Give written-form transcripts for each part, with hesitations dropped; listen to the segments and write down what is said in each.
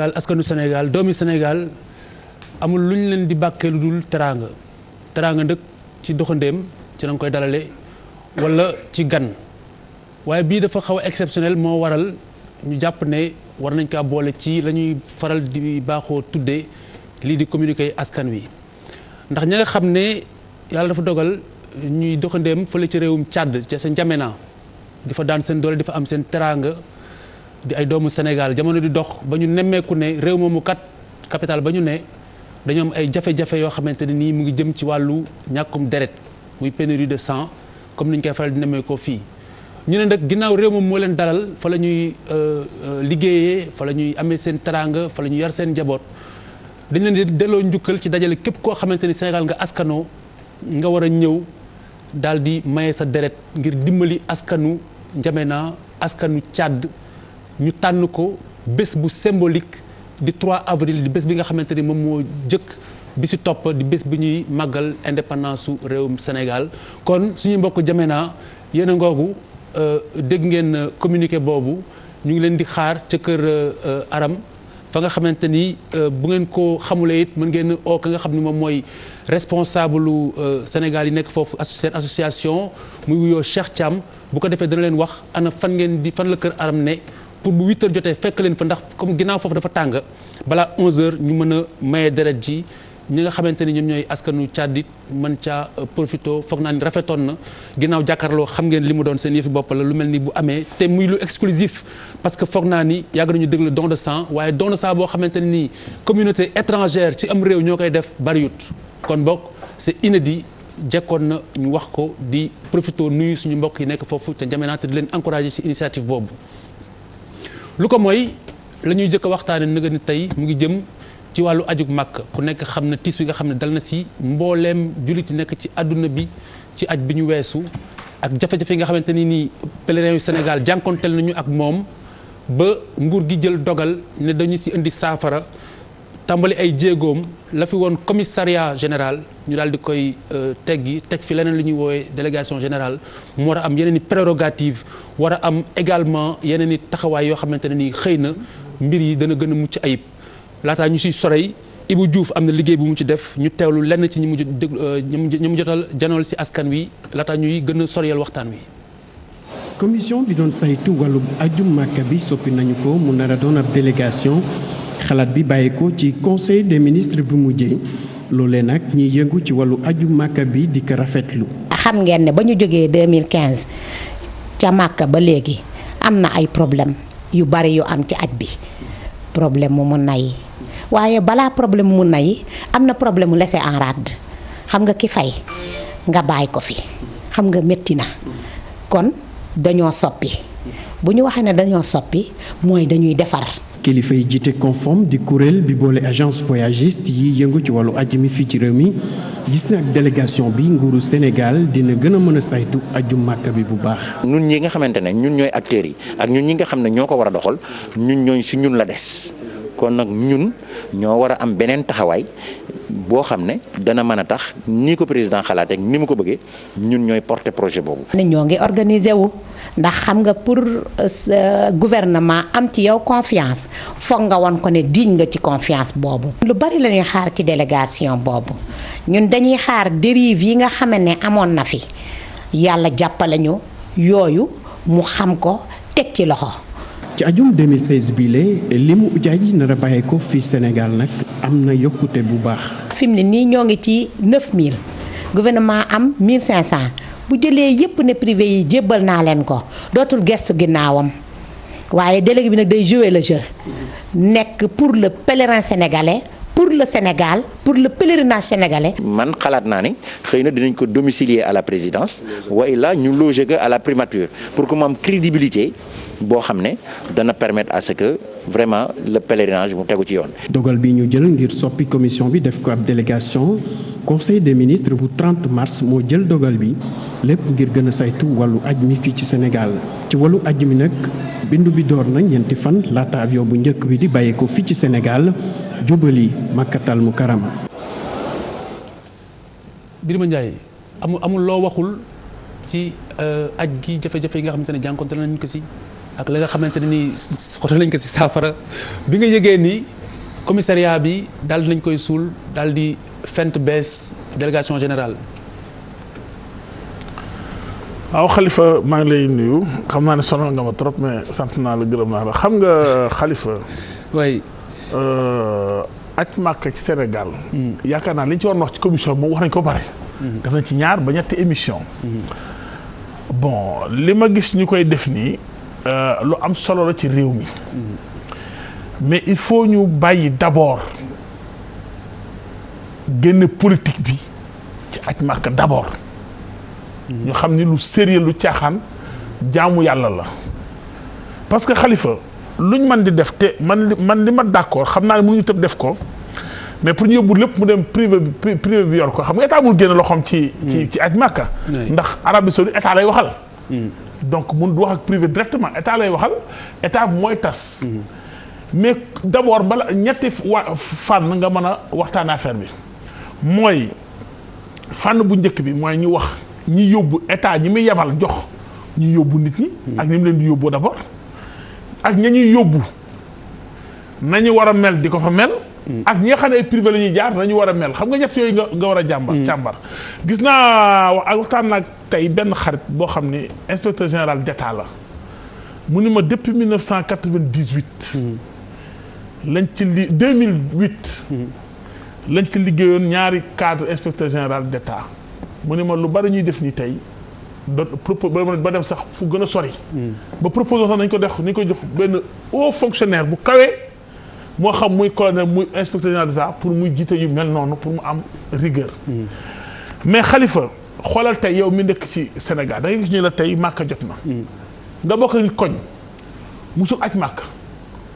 askanu Sénégal doomi Sénégal amul lu ñu leen di bàkkee lu dul teraanga ndëkk ci doxandéem ci la nga koy dalale wala ci gan waaye bii dafa xaw a exceptionnel moo waral ñu jàpp ne war nañ kaa boole ci la ñuy faral di baaxoo tuddee lii di communiquer askan wi ndax ña nga xam ne yàlla dafa dogal ñuy doxandéem fële ci réewum Tchad ca sa N'Djamena di fa daan seen doole di fa am seen teraanga di ay doomu Sénégal jamono di dox ba ñu nemmeeku ne réew moomu kat capital ba ñu ne dañoo am ay jafe-jafe yoo xamante ne nii mu ngi jëm ci wàllu ñàkkum deret muy pénurie de sang comme ni ñu koy faral di nemmeekoo fii. ñu ne nag ginnaaw réew moom moo leen dalal fa la ñuy liggéeyee fa la ñuy amee seen teraanga fa la ñuy yar seen njaboot dañ leen di delloo njukkal ci dajale képp koo xamante ni Sénégal nga askanoo nga war a ñëw daal di maye sa deret ngir dimbali askanu N'Djamena askanu Tchad. ñu tànn ko bés bu symbolique di 3 avril di bés bi nga xamante ni moom moo jëkk bi si topp di bés bi ñuy màggal indépendance su réewum Sénégal kon suñu mbokk N'Djamena yéen a ngoogu dégg ngeen communiqué boobu ñu ngi leen di xaar ca kër Aram fa nga xamante ni bu ngeen ko xamulee it mën ngeen oo ka nga xam ni moom mooy responsable lu Sénégal yi nekk foofu seen association muy wuyoo Cheikh Thiam bu ko defee dana leen wax ana fan la kër Aram ne pour bu 8h jotee fekk leen fa ndax comme ginnaaw foofu dafa tàng balaa 11h ñu mën a maye deret ji ñi nga xamante ni ñoom ñooy askanu Tchad it mën caa profito foog naa ni rafetoon na ginnaaw jàkkaarloo xam ngeen li mu doon seen yëfi bopp la lu mel ni bu amee te muy lu exclusif parce que foog naa ni yàgg nañu déglu don de sang waaye don de sang boo xamante ne nii communauté étrangère ci am réew ñoo koy def bariwut kon bokk c'est inédit jekkoon na ñu wax ko di profito nuyu suñu mbokk yi nekk foofu ca N'Djamena te di leen encourager ci initiative boobu. lu ko mooy la ñuy jëkk a waxtaane nëga ni tey mu ngi jëm ci wàllu ajug màkk ku nekk xam na tiis wi nga xam ne dal na si mbooleem jullit yi nekk ci àdduna bi ci aj bi ñu weesu ak jafe-jafe yi nga xamante ni nii pèlerins yu Sénégal jànkonteel nañu ak moom ba nguur gi jël dogal ne dañu si indi saafara tàmbali ay jéegoom la fi woon commissariat général ñu daal di koy teg fi leneen li ñuy woowee délégation générale mu war a am yeneen i prérogative war a am également yeneen i taxawaay yoo xamante ne nii xëy na mbir yi dana gën a mucc ayib laataa ñu siy sorey Ibou Diouf am na liggéey bu mu ci def ñu teewlu lenn ci ñi mu jotal janool si askan wi laataa ñuy gën a soriyal waxtaan wi. commission bi doon saytu wàllu ajum Màkka bi soppi nañu ko mu nar a doon ab délégation. xalaat bi bàyyi ko ci conseil des ministres bi mujjee loolee nag ñiy yëngu ci wàllu aju màkka bi di ko rafetlu. xam ngeen ne ba ñu jógee 2015 ca màkka ba léegi am na ay problème yu bari yu am ci aj bi problème mu mun na yi waaye balaa problème mu mun na yi am na problème mu laisser en rade xam nga ki fay nga bàyyi ko fi xam nga métti na kon dañoo soppi bu ñu waxee ne dañoo soppi mooy dañuy defar. kilifa yi jiite Conform di kuréel bi boole agence voyagiste yi yëngu ci wàllu aj mi fii ci réew mi gis na ak délégation bi nguuru Sénégal dina gën a mën a saytu aju màkk bi bu baax. ñun ñi nga xamante ne ñun ñooy acteurs yi ak ñun ñi nga xam ne ñoo ko war a doxal ñun ñooy si ñun la des kon nag ñun ñoo war a am beneen taxawaay boo xam ne dana mën a tax ni ko président xalaat ak ni mu ko bëggee ñun ñooy porter projet boobu. ñoo ngi organiser wu ndax xam nga pour gouvernement am ci yow confiance foog nga won ko ne diñ nga ci confiance boobu. lu bari la ñuy xaar ci délégation boobu ñun dañuy xaar dérive yi nga xam ne amoon na fi yàlla jàppale ñu yooyu mu xam ko teg ci loxo. ci ajum 2016 bii limu ujaaj yi nar a bàyyi ko fii Sénégal nag am na yokkute bu baax. fi mu ne nii ñoo ngi ci 9000 gouvernement am 1500 bu jëlee yépp ne privé yi jébbal naa leen ko dootul gestu ginnaawam waaye délégué bi nag day jouer le jeu nekk pour le pèlerin sénégalais pour le Sénégal pour le pèlerinage sénégalais. man xalaat naa ne xëy na dinañ ko domicilier à la présidence wa illa ñu loger ko à la primature pour que mu am crédibilité boo xam ne dana permettre à ce que vraiment le pèlerinage mu tegu ci yoon. dogal bi ñu jël ngir soppi commission bi def ko ab délégation conseil des ministres bu 30 mars moo jël dogal bi lépp ngir gën a saytu wàllu aj mi fii ci Sénégal. ci wàllu aj mi nag bindu bi door na ñeenti fan laata avion bu njëkk bi di bàyyi ko fii ci Sénégal jubali Makkatal Mukarrama. Birima Ndiaye amul loo waxul ci aj gi jafe-jafe yi nga xamante ne jànkoonte nañu ko si. ak li nga xamante ne nii xoto nañ ko ci saafara bi nga yëgee ni commissariat bi daal di nañ koy suul daal di fent bees délégation générale. waaw Khalifa maa ngi lay nuyu xam naa ne sonal nga ma trop mais sant naa la gërëm naa la xam nga Khalifa. oui. aj Màkka ci Sénégal. yaakaar naa li ñu ci war a wax ci commission moom wax nañ ko pare. def nañ ci 2 ba 3 émission bon li ma gis ñu koy def nii lu am solo la ci réew mi. mais il faut ñu bàyyi d'abord génne politique bi ci aj Màkka d'abord. ñu xam ni lu sérieux lu caaxaan jaamu yàlla la parce que Khalifa luñ mën di def te man li ma d'accord xam naa ne mënuñu tëb def ko mais pour ñu yóbbu lépp mu dem privé bi yor ko xam nga état mun génne loxoom ci aj Màkka ndax Arabie Saoudite état lay waxal donc mun du wax ak privé directement état lay waxal état bi mooy tas mais d'abord bala ñetti fànn nga mën a waxtaan affaire bi mooy fànn bu njëkk bi mooy ñu wax ñi yóbbu état ñi muy yebal jox ñu yóbbu nit ñi ak ñi mu leen di yóbbu d'abord ak ña ñuy yóbbu nañu war a mel di ko fa mel ak ñi nga xam ne ay privé la ñuy jaar nañu war a mel xam nga ñett yooyu nga war a càmbar gis naa waxtaan naag tey benn xarit boo xam ne inspecteur général d'État la mu ni ma depuis 1998 lañ ci 2008 lañ ci liggéeyoon 2 cadre inspecteur général d'État mu ne ma lu bari ñuy def ni tey ba dem sax fu gën a sori. ba proposé sax nañ ko def ni ko jox benn haut fonctionnaire bu kawee moo xam muy colonel muy inspecteur général d'État pour muy jiite yu mel noonu pour mu am rigueur. mais Khalifa xoolal tey yow mi nekk ci Sénégal da ngay gis ñu la tey Màkka jot na. nga bokk ni koñ musul aj Màkka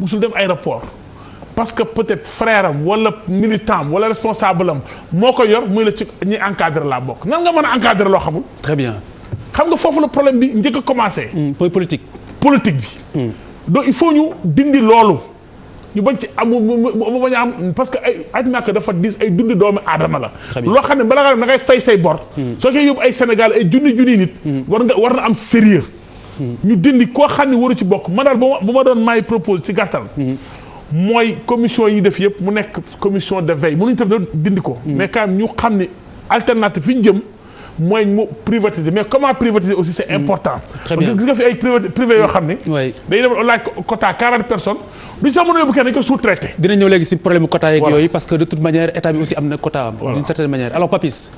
musul dem aéroport. parce que peut-être frère am wala militant am wala responsable am moo ko yor muy la ci ñi encadré laa bokk nan nga mën a encadré loo xamul. très bien. xam nga foofu la problème bi njëkk a commencé. mooy politique bi. donc il faut ñu dindi loolu ñu bañ ci am mu bañ a am parce que ay aj Màkka dafa dis ay dundi doomu aadama la. loo xam ne bala nga da ngay fay say bor. soo koy yóbbu ay Sénégal ay junni nit. war na am sérieux. ñu dindi koo xam ne waru ci bokk man daal bu ma doon may propose ci gàttal. mooy commission yi def yëpp mu nekk commission de veille mënuñu tam dindi ko. mais quand même ñu xam ni alternative fi ñu jëm mooy mu privatiser mais comment privatiser aussi c'est important. très bien gis nga fi ay privé yoo xam ni. day dem laaj quota 40 personnes du sax mën a yóbbu kenn dañu ko sous-traité. dina ñëw léegi si problème quota yeeg yooyu parce que de toute manière état bi aussi am na quota am. d'une certaine manière alors Papis.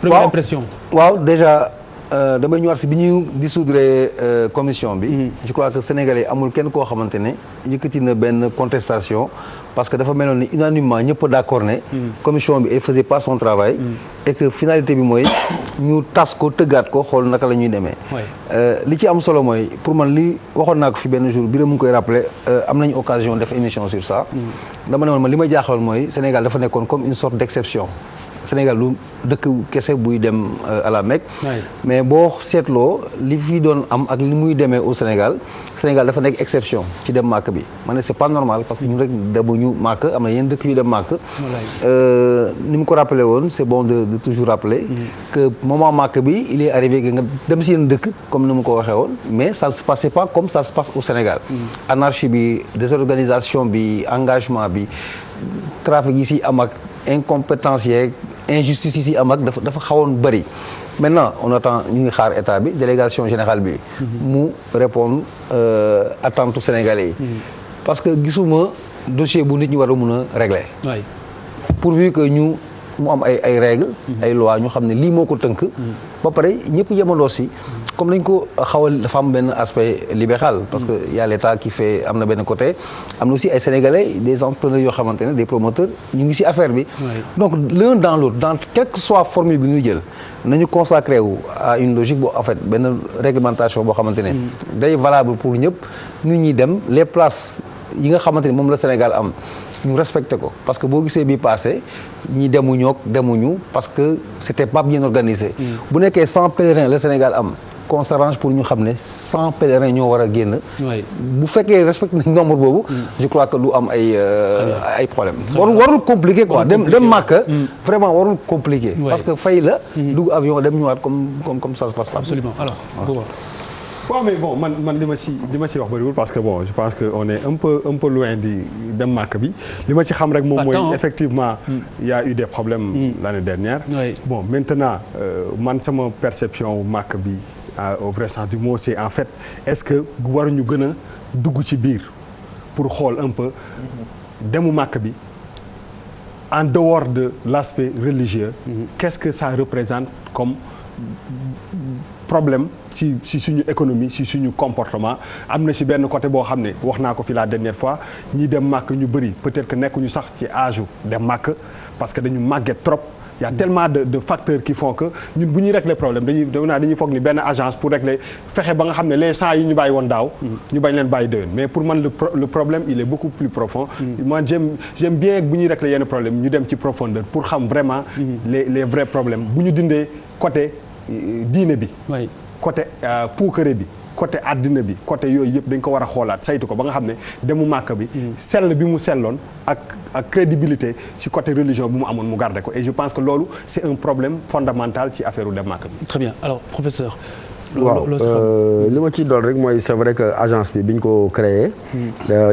première impression. waaw déjà. damay ñëwaat si bi ñu dissoudre commission bi. je crois que sénégalais amul kenn koo xamante ne yëkkati na benn contestation parce que dafa meloon ni unanimement ñëpp d'accord ne. commission bi elle faisait pas son travail. et que finalité bi mooy ñu tas ko tëggaat ko xool naka la ñuy demee. li ci am solo mooy pour man li waxoon naa ko fi benn jour bi mu ngi koy rappeler am nañu occasion def émission sur ça. dama ne woon man li ma jaaxaloon mooy Sénégal dafa nekkoon comme une sorte d'exception. Sénégal lu dëkk kese buy dem à la Mecque mais boo seetloo li fi doon am ak li muy demee au Sénégal dafa nekk exception ci dem Màkk bi ma ne c'est pas normal parce que ñun rek demuñu Màkk am na yenn dëkk yu dem Màkk ni mu ko rappelé woon c'est bon de toujours rappeler que moment Màkk bi il est arrivé que nga dem si yenn dëkk comme ni mu ko waxee woon mais ça ne se passait pas comme ça se passe au Sénégal anarchie bi désorganisation bi engagement bi trafic yi si am ak incompétence yeeg injustice yi si am ak dafa xawoon bëri maintenant on attend ñu ngi xaar état bi délégation générale bi mu répondre attente sénégalais yi parce que gisuma dossier bu nit ñi war a mun a régler pourvu que mu am ay règles ay lois ñu xam ne lii moo ko tënk ba pare ñëpp yemandoo si comme dañ ko xawal dafa am benn aspect libéral parce que y a l'État qui fait am na benn côté am na aussi ay Sénégalais des entrepreneurs yoo xamante ne des promoteurs ñu ngi ci affaire bi donc l'un dans l'autre dans quelle que soit formule bi ñuy jël nañu consacré wu à une logique bu en fait benn réglementation boo xamante ne day valable pour ñëpp nit ñi dem les places yi nga xamante ne moom la Sénégal am ñu respecté ko parce que boo gisee bii passé ñi demuñu parce que c'était pas bien organisé bu nekkee 100 pèlerins le Sénégal am qu'on s'arrange pour ñu xam ne 100 pèlerins ñoo war a génn bu fekkee respecté nañ nombre boobu je crois que lu am ay problème warul compliqué quoi dem Màkka vraiment warul compliqué parce que fay la dugg avion dem ñëwaat comme ça se passe absolument alors waaw mais bon man li ma si wax bëriwul parce que bon je pense que on est un peu loin di dem màkk bi li ma ci xam rek moom mooy effectivement il y a eu des problèmes l'année dernière. Bon maintenant man sama perception màkk bi au vrai sens du mot c'est en fait est-ce que waruñu gën a dugg ci biir pour xool un peu demu màkk bi en dehors de l'aspect religieux qu'est-ce que ça représente comme problème si suñu économie si suñu comportement am na si benn côté boo xam ne wax naa ko fi la dernière fois ñi dem màkk ñu bëri peut-être que nekkuñu sax ci âge dem màkk parce que dañu màgget trop. Il y a tellement de facteurs qui font que ñun bu ñuy régler problème dañuy foog ni benn agence pour régler fexe ba nga xam ne les 100 yi ñu bàyyi woon daaw. ñu bañ leen bàyyi déwén mais pour man le problème il est beaucoup plus profond. Moi j'aime bien bu ñuy régler yenn problème ñu dem ci profondeur pour xam vraiment. les vrais problèmes bu ñu dindee côté diine bi. côté puukare bi. côté àddina bi côté yooyu yëpp dañ ko war a xoolaat saytu ko ba nga xam ne demu màkk bi sell bi mu selloon ak crédibilité ci côté religion bi mu amoon mu garder ko et je pense que loolu c'est un problème fondamental ci affaire u dem màkk bi. Très bien alors professeur. waaw li ma ciy dool rek mooy c'est vrai que agence bi ñu ko créé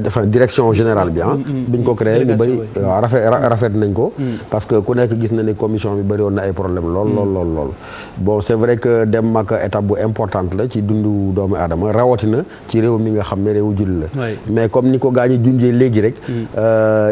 dafa direction générale bi bi ñu ko créé ñu bëri waaw rafet nañ ko parce que ku nekk gis na ni commission bi bëri woon na ay problème lool bon c'est vrai que dem Makka étape bu importante la ci dundu doomu aadama rawatina ci réew mi nga xam ne réewu julli la mais comme ni ko gaa ñi junjee léegi rek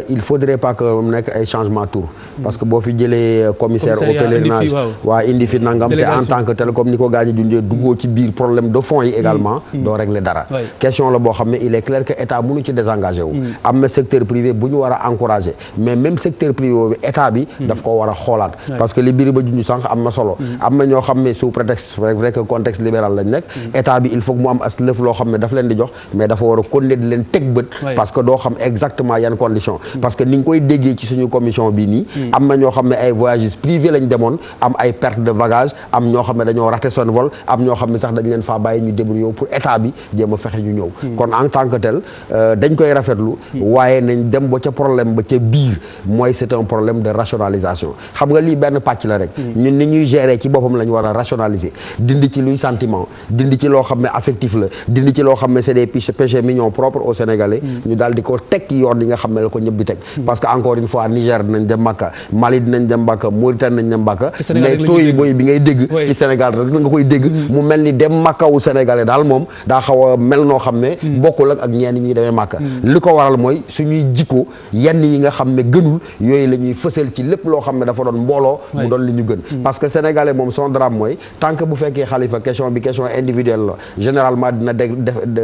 il faudrait pas que mu nekk ay changement tour parce que boo fi jëlee commissaire au pèlerinage waa indi fi nangam te en tant que tel comme ni ko gaa ñi junjee duggoo ci biir problème de fonds yi également doo régler dara question la boo xam ne il est clair que état mënu ci désengagé wu am na secteur privé bu ñu war a encourager mais même secteur privé boobu état bi daf ko war a xoolaat parce que li biri ba junñu sànq am na solo am na ñoo xam ne sous prétexte vrai que contexte libéral lañ nekk état bi il faut que mu am as lëf loo xam ne daf leen di jox mais dafa war a continuer di leen teg bët parce que doo xam exactement yan condition parce que ni nga koy déggee ci suñu commission bi nii am na ñoo xam ne ay voyages privés lañ demoon am ay perte de bagage am ñoo xam ne dañoo raté son vol am ñoo xam ne sax dañ leen faa bàyyi ñu débrouiller pour état bi jéem a fexe ñu ñëw kon en tant que tel dañ koy rafetlu waaye nañ dem ba ca problème ba ca biir mooy c'est un problème de rationalisation xam nga lii benn pàcc la rek ñun ni ñuy gérer ci boppam la ñu war a rationaliser dindi ci luy sentiment dindi ci loo xam ne affectif la dindi ci loo xam ne c'est des péchés mignons propres aux Sénégalais ñu daal di ko teg yoon yi nga xam ne la ko ñëpp di teg parce que encore une fois Niger dinañ dem Makka Mali dinañ dem Makka Mauritanie dinañ dem Makka mais tooyi boy bi ngay dégg ci Sénégal rek nga koy dégg mu mel ni dem Makka wu Sénégalais daal moom daa xaw a mel noo xam ne bokkul ak ñenn ñi demee Makka li ko waral mooy suñuy jikko yenn yi nga xam ne gënul yooyu la ñuy fësal ci lépp loo xam ne dafa doon mbooloo mu doon li ñu gën parce que Sénégalais moom son drame mooy tant que bu fekkee xalifa question bi question individuelle la généralement dina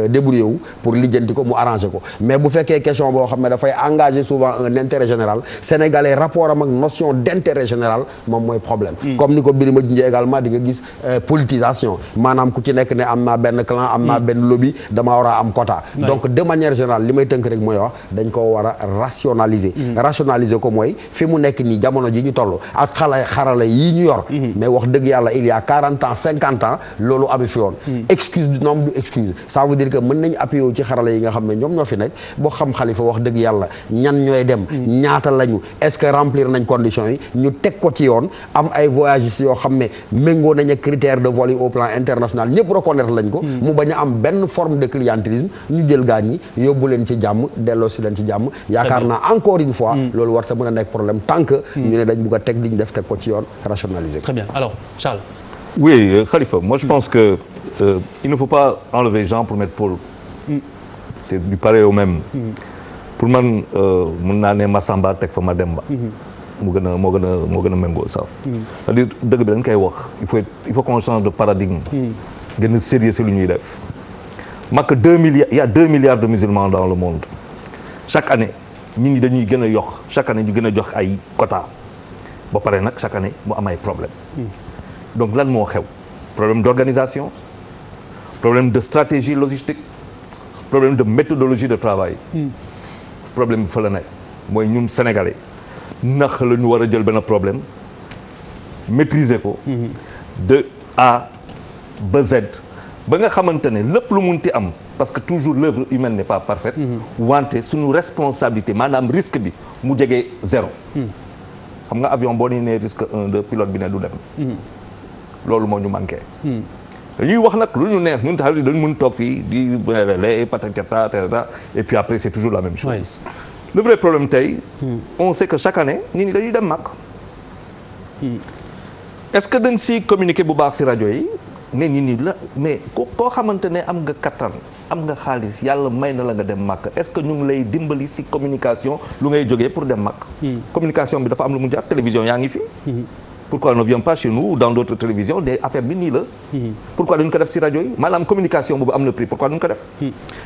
débrouiller wu pour lijjanti ko mu arranger ko mais bu fekkee question boo xam ne dafay engager souvent un intérêt général Sénégalais rapport am ak notion d'intérêt général moom mooy problème comme ni ko Birima junjee également di nga gis politisation maanaam ku ci nekk ne am naa benn clan am naa benn lobby dama war a am quota donc de manière générale li may tënk rek mooy wax dañ ko war a rationaliser ko mooy fi mu nekk nii jamono ji ñu toll ak xarala yii ñu yor mais wax dëgg yàlla il y a 40 ans 50 ans loolu amu fi woon excuse du nombre du excuse ça veut dire que mën nañu appuyer wu ci xarala yi nga xam ne ñoom ñoo fi nekk boo xam xalifa wax dëgg yàlla ñan ñooy dem ñaata lañu est-ce que remplir nañ conditions yi ñu teg ko ci yoon am ay voyagistes yoo xam ne méngoo nañ ak critères de vol yi au plan international ñëpp reconnaître lañ ko mu bañ a am benn forme de clientélisme ñu jël gaañ ñi yóbbu leen ci jàmm delloo si leen ci jàmm yaakaar naa encore une fois loolu war ta mën a nekk problème tant que ñu ne dañ bugg a teg li ñu def teg ko ci yoon rationaliser ko. Très bien alors Charles. Oui Khalifa moi je pense que il ne faut pas enlever les gens pour mettre Paul c'est du pareil au même pour man mun naa ne Massamba teg fa Mademba moo gën a méngoo sax c'est-à-dire dëgg bi dañ koy wax il faut qu'on change de paradigme gën a sérieux si lu ñuy def Makka 2 milliards il y a 2 milliards de musulmans dans le monde chaque année nit ñi dañuy gën a yokk chaque année ñu gën a jox ay quotas ba pare nag chaque année mu am ay problème donc lan moo xew problème d'organisation problème de stratégie logistique problème de méthodologie de travail problème bi fa la nekk mooy ñun sénégalais ndax la ñu war a jël benn problème maîtriser ko de A ba Z ba nga xamante ne lépp lu munti am parce que toujours l'œuvre humaine n'est pas parfaite wante suñu responsabilité maanaam risque bi mu jegee 0 xam nga avion boo ni ne risque 1 2 pilote bi ne du dem loolu moo ñu manqué dañuy wax nag lu ñu neex ñun taxaw dañu mën toog fii di les patatata et puis après c'est toujours la même chose. Oui. Le vrai problème tey. On sait que chaque année nit ñi dañuy dem Makka. Est-ce que dañ si communiquer bu baax si rajo yi ne nit ñi la mais koo xamante ne am nga kattan am nga xaalis yàlla may na la nga dem Makka est-ce que ñu ngi lay dimbali si communication lu ngay jógee pour dem Makka. Communication bi dafa am lu mu jaar télévision yaa ngi fi. Pourquoi ne vient pas chez nous ou dans d'autres télévisions des affaires bi nii la. Pourquoi duñ ko def si rajo yi maanaam communication boobu am na prix pourquoi duñ ko def.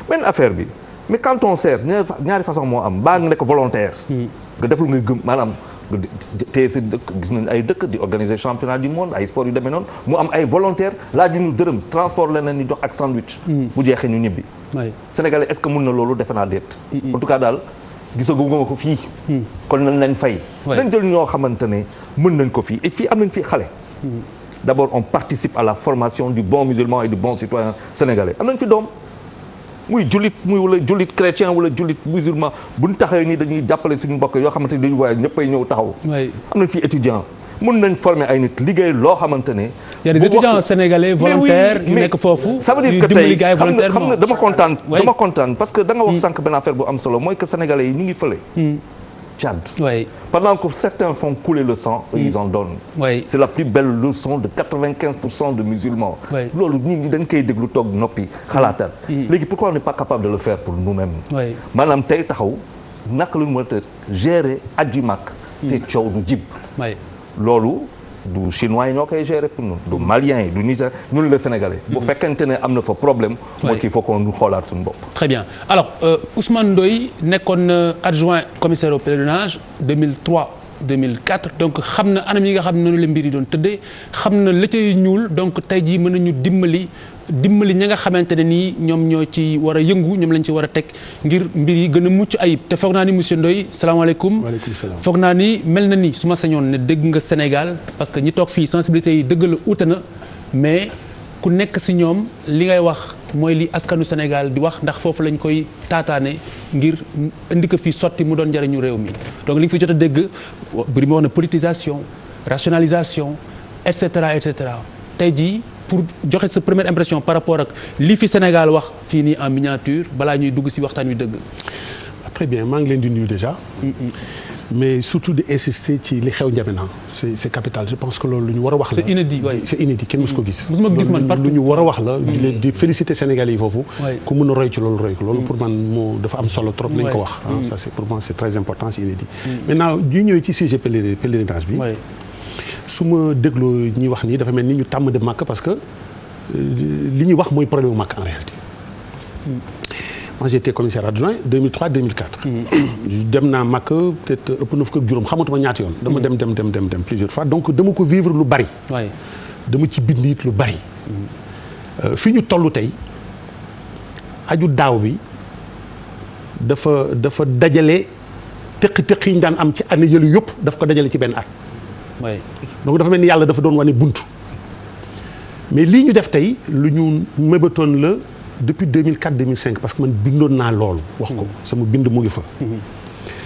benn affaire bi mais quand on sert ñaari façon moo am baa nga nekk volontaire. nga def lu ngay gëm maanaam. te si dëkk gis nañu ay dëkk di organiser championnat du monde ay sport yu demee noonu mu am ay volontaires laaj ñu dërëm transport la leen di jox ak sandwich. bu jeexee ñu ñibbi. Sénégalais est-ce que mun na loolu defe naa déet. en tout cas daal gisaguma ko fii. kon nañ leen fay. nañ jël ñoo xamante ne mën nañ ko fii et fii am nañ fii xale. d'abord on participe à la formation du bon musulman et du bon citoyen sénégalais am nañ fi doom. muy jullit muy wala jullit chrétien wala jullit musulman bu ñu taxawee nii dañuy jàppale suñu mbokk yoo xamante ni dañu voyage ñëppay ñëw taxaw. am nañ fi étudiant mën nañ former ay nit liggéey loo xamante ne. y a des étudiants sénégalais volontaires yu nekk foofu. ça veut dire que tey xam nga dama kontaan parce que da nga wax sànq benn affaire bu am solo mooy que sénégalais yi ñu ngi fële. Tchad. Pendant que certains font couler le sang, eux, ils en donnent. C'est la plus belle leçon de 95% de musulmans. Loolu nit ñi dañ koy déglu toog noppi xalaatal. Léegi pourquoi on n'est pas capable de le faire pour nous-mêmes. maanaam tey taxaw naka la ñu mën a gérer aju Makka te coow du jib. loolu du chinois yi ñoo koy gérer pour ñun du malien yi du Niger ñun le sénégalais. bu fekkente ne am na fa problème. mooy qu'il faut qu'on ñu xoolaat suñu bopp. Très bien alors Ousmane Ndoye nekkoon adjoint commissaire au pèlerinage 2003-2004 donc xam na anam yi nga xam ne noonu la mbir yi doon tëddee xam na la cay ñuul donc tey jii mën nañu dimbali ñi nga xamante ne nii ñoom ñoo ci war a yëngu ñoom lañ ci war a teg ngir mbir yi gën a mucc ayib te foog naa ni monsieur Ndoye salaamaaleykum. waaleykum salaam foog naa ni mel na ni su ma sañoon ne dégg nga Sénégal parce que ñi toog fii sensibilité yi dëgg la uute na mais ku nekk si ñoom li ngay wax mooy li askanu Sénégal di wax ndax foofu lañ koy taataane ngir indi ko fii sotti mu doon njëriñu réew mi donc li nga fi jot a dégg bëri ma wax ne politisation rationalisation et cetera tey jii. pour joxe sa première impression par rapport ak li fi Sénégal wax fii nii en miniature balaa ñuy dugg ci waxtaan wi dëgg. très bien maa ngi leen di nuyu déjà. mais surtout di insister ci li xew N'Djamena c'est capital je pense que loolu lu ñu war a wax la. c'est inédit waay c'est inédit kenn mës ko gis. mosuma gis man partout lu ñu war a wax la. di féliciter Sénégalais yi foofu. ku mën a roy ci loolu roy ko loolu pour man moo dafa am solo trop. nañ ko wax ça c'est pour moi c'est très important c'est inédit. maintenant ñu ñëwee ci sujet pèlerinage bi. su ma dégloo ñuy wax nii dafa mel ni ñu tàmm de Makka parce que li ñuy wax mooy problème Makka en réalité. moi j'étais commissaire adjoint 2003-2004. dem naa Makka peut-être ëpp na fukk ak juróom xamatuma ñaata yoon. dama dem plusieurs fois donc dama ko vivre lu bari. dama ci bind it lu bari. fi ñu toll tey aju daaw bi dafa dajale tëq yi ñu daan am ci année yëlu yëpp daf ko dajale ci benn at. donc dafa mel ni yàlla dafa doon wane buntu mais lii ñu def tey lu ñu mébatoon la depuis 2004-2005 parce que man bindoon naa loolu. wax ko sama bind mu ngi fa.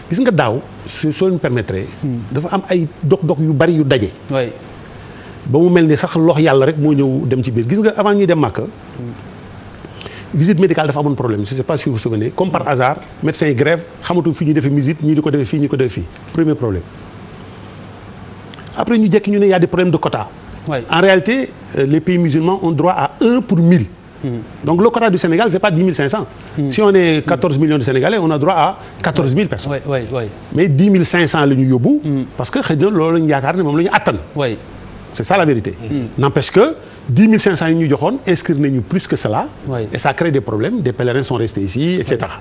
gis nga daaw soo ñu permettre. dafa am ay dog-dog yu bari yu daje. ba mu mel ni sax lox yàlla rek moo ñëw dem ci biir gis nga avant ñuy dem Makka. visite médicale dafa amoon problème je sais pas si vous vous souvenez comme par hasard médecins yi grève xamatu fi ñuy defee visite ñii di ko defee fii ñii ko defee fii premier problème. après ñu jekki ñu ne y a des problèmes de quota. En réalité les pays musulmans ont droit à 1 pour 1000. Donc le quota du Sénégal c'est pas 10 500. Si on est 14 millions de Sénégalais on a droit à 14 000 personnes. Mais 10 500 la ñu yóbbu. parce que xëy na loolu la ñu yaakaar ne moom la ñu attan. C'est ça la vérité. N'empêche que 10 500 yi ñu joxoon inscrire nañu plus que cela. Et ça crée des problèmes des pèlerins sont restés ici et cetera.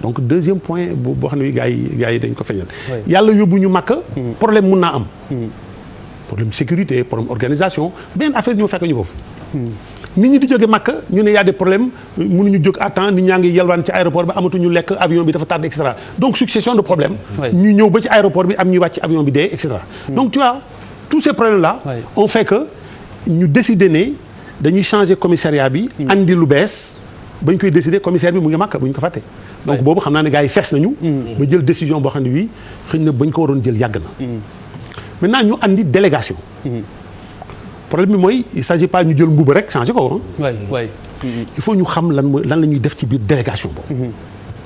Donc deuxième point boo xam ne gars yi dañ ko feeñal. yàlla yóbbu ñu Makka. problème mun naa am. problème sécurité problème organisation benn affaire ñoo fekk ñu foofu. nit ñi di jóge Makka ñu ne y a des problèmes mënuñu jóg à temps nit ñaa ngi yalwaan ci aéroport bi amatuñu lekk avion bi dafa tardé et cetera donc succession de problèmes. ñu ñëw ba ci aéroport bi am ñuy wàcc avion bi dee et cetera. donc tu vois tous ces problèmes là. ont fait que ñu décider ne dañuy changer commissariat bi. andi lu bees bañ koy décider commissaire bi mu ngi Makka bu ñu ko fàtte. donc boobu xam naa ne gars yi fees nañu. ba jël décision boo xam ne bii xëy na bañ ko waroon jël yàgg na. maintenant ñu andi délégation. problème bi mooy il s'agit pas ñu jël mbuba rek changer ko waay waay. il faut ñu xam lan la ñuy def ci biir délégation boobu.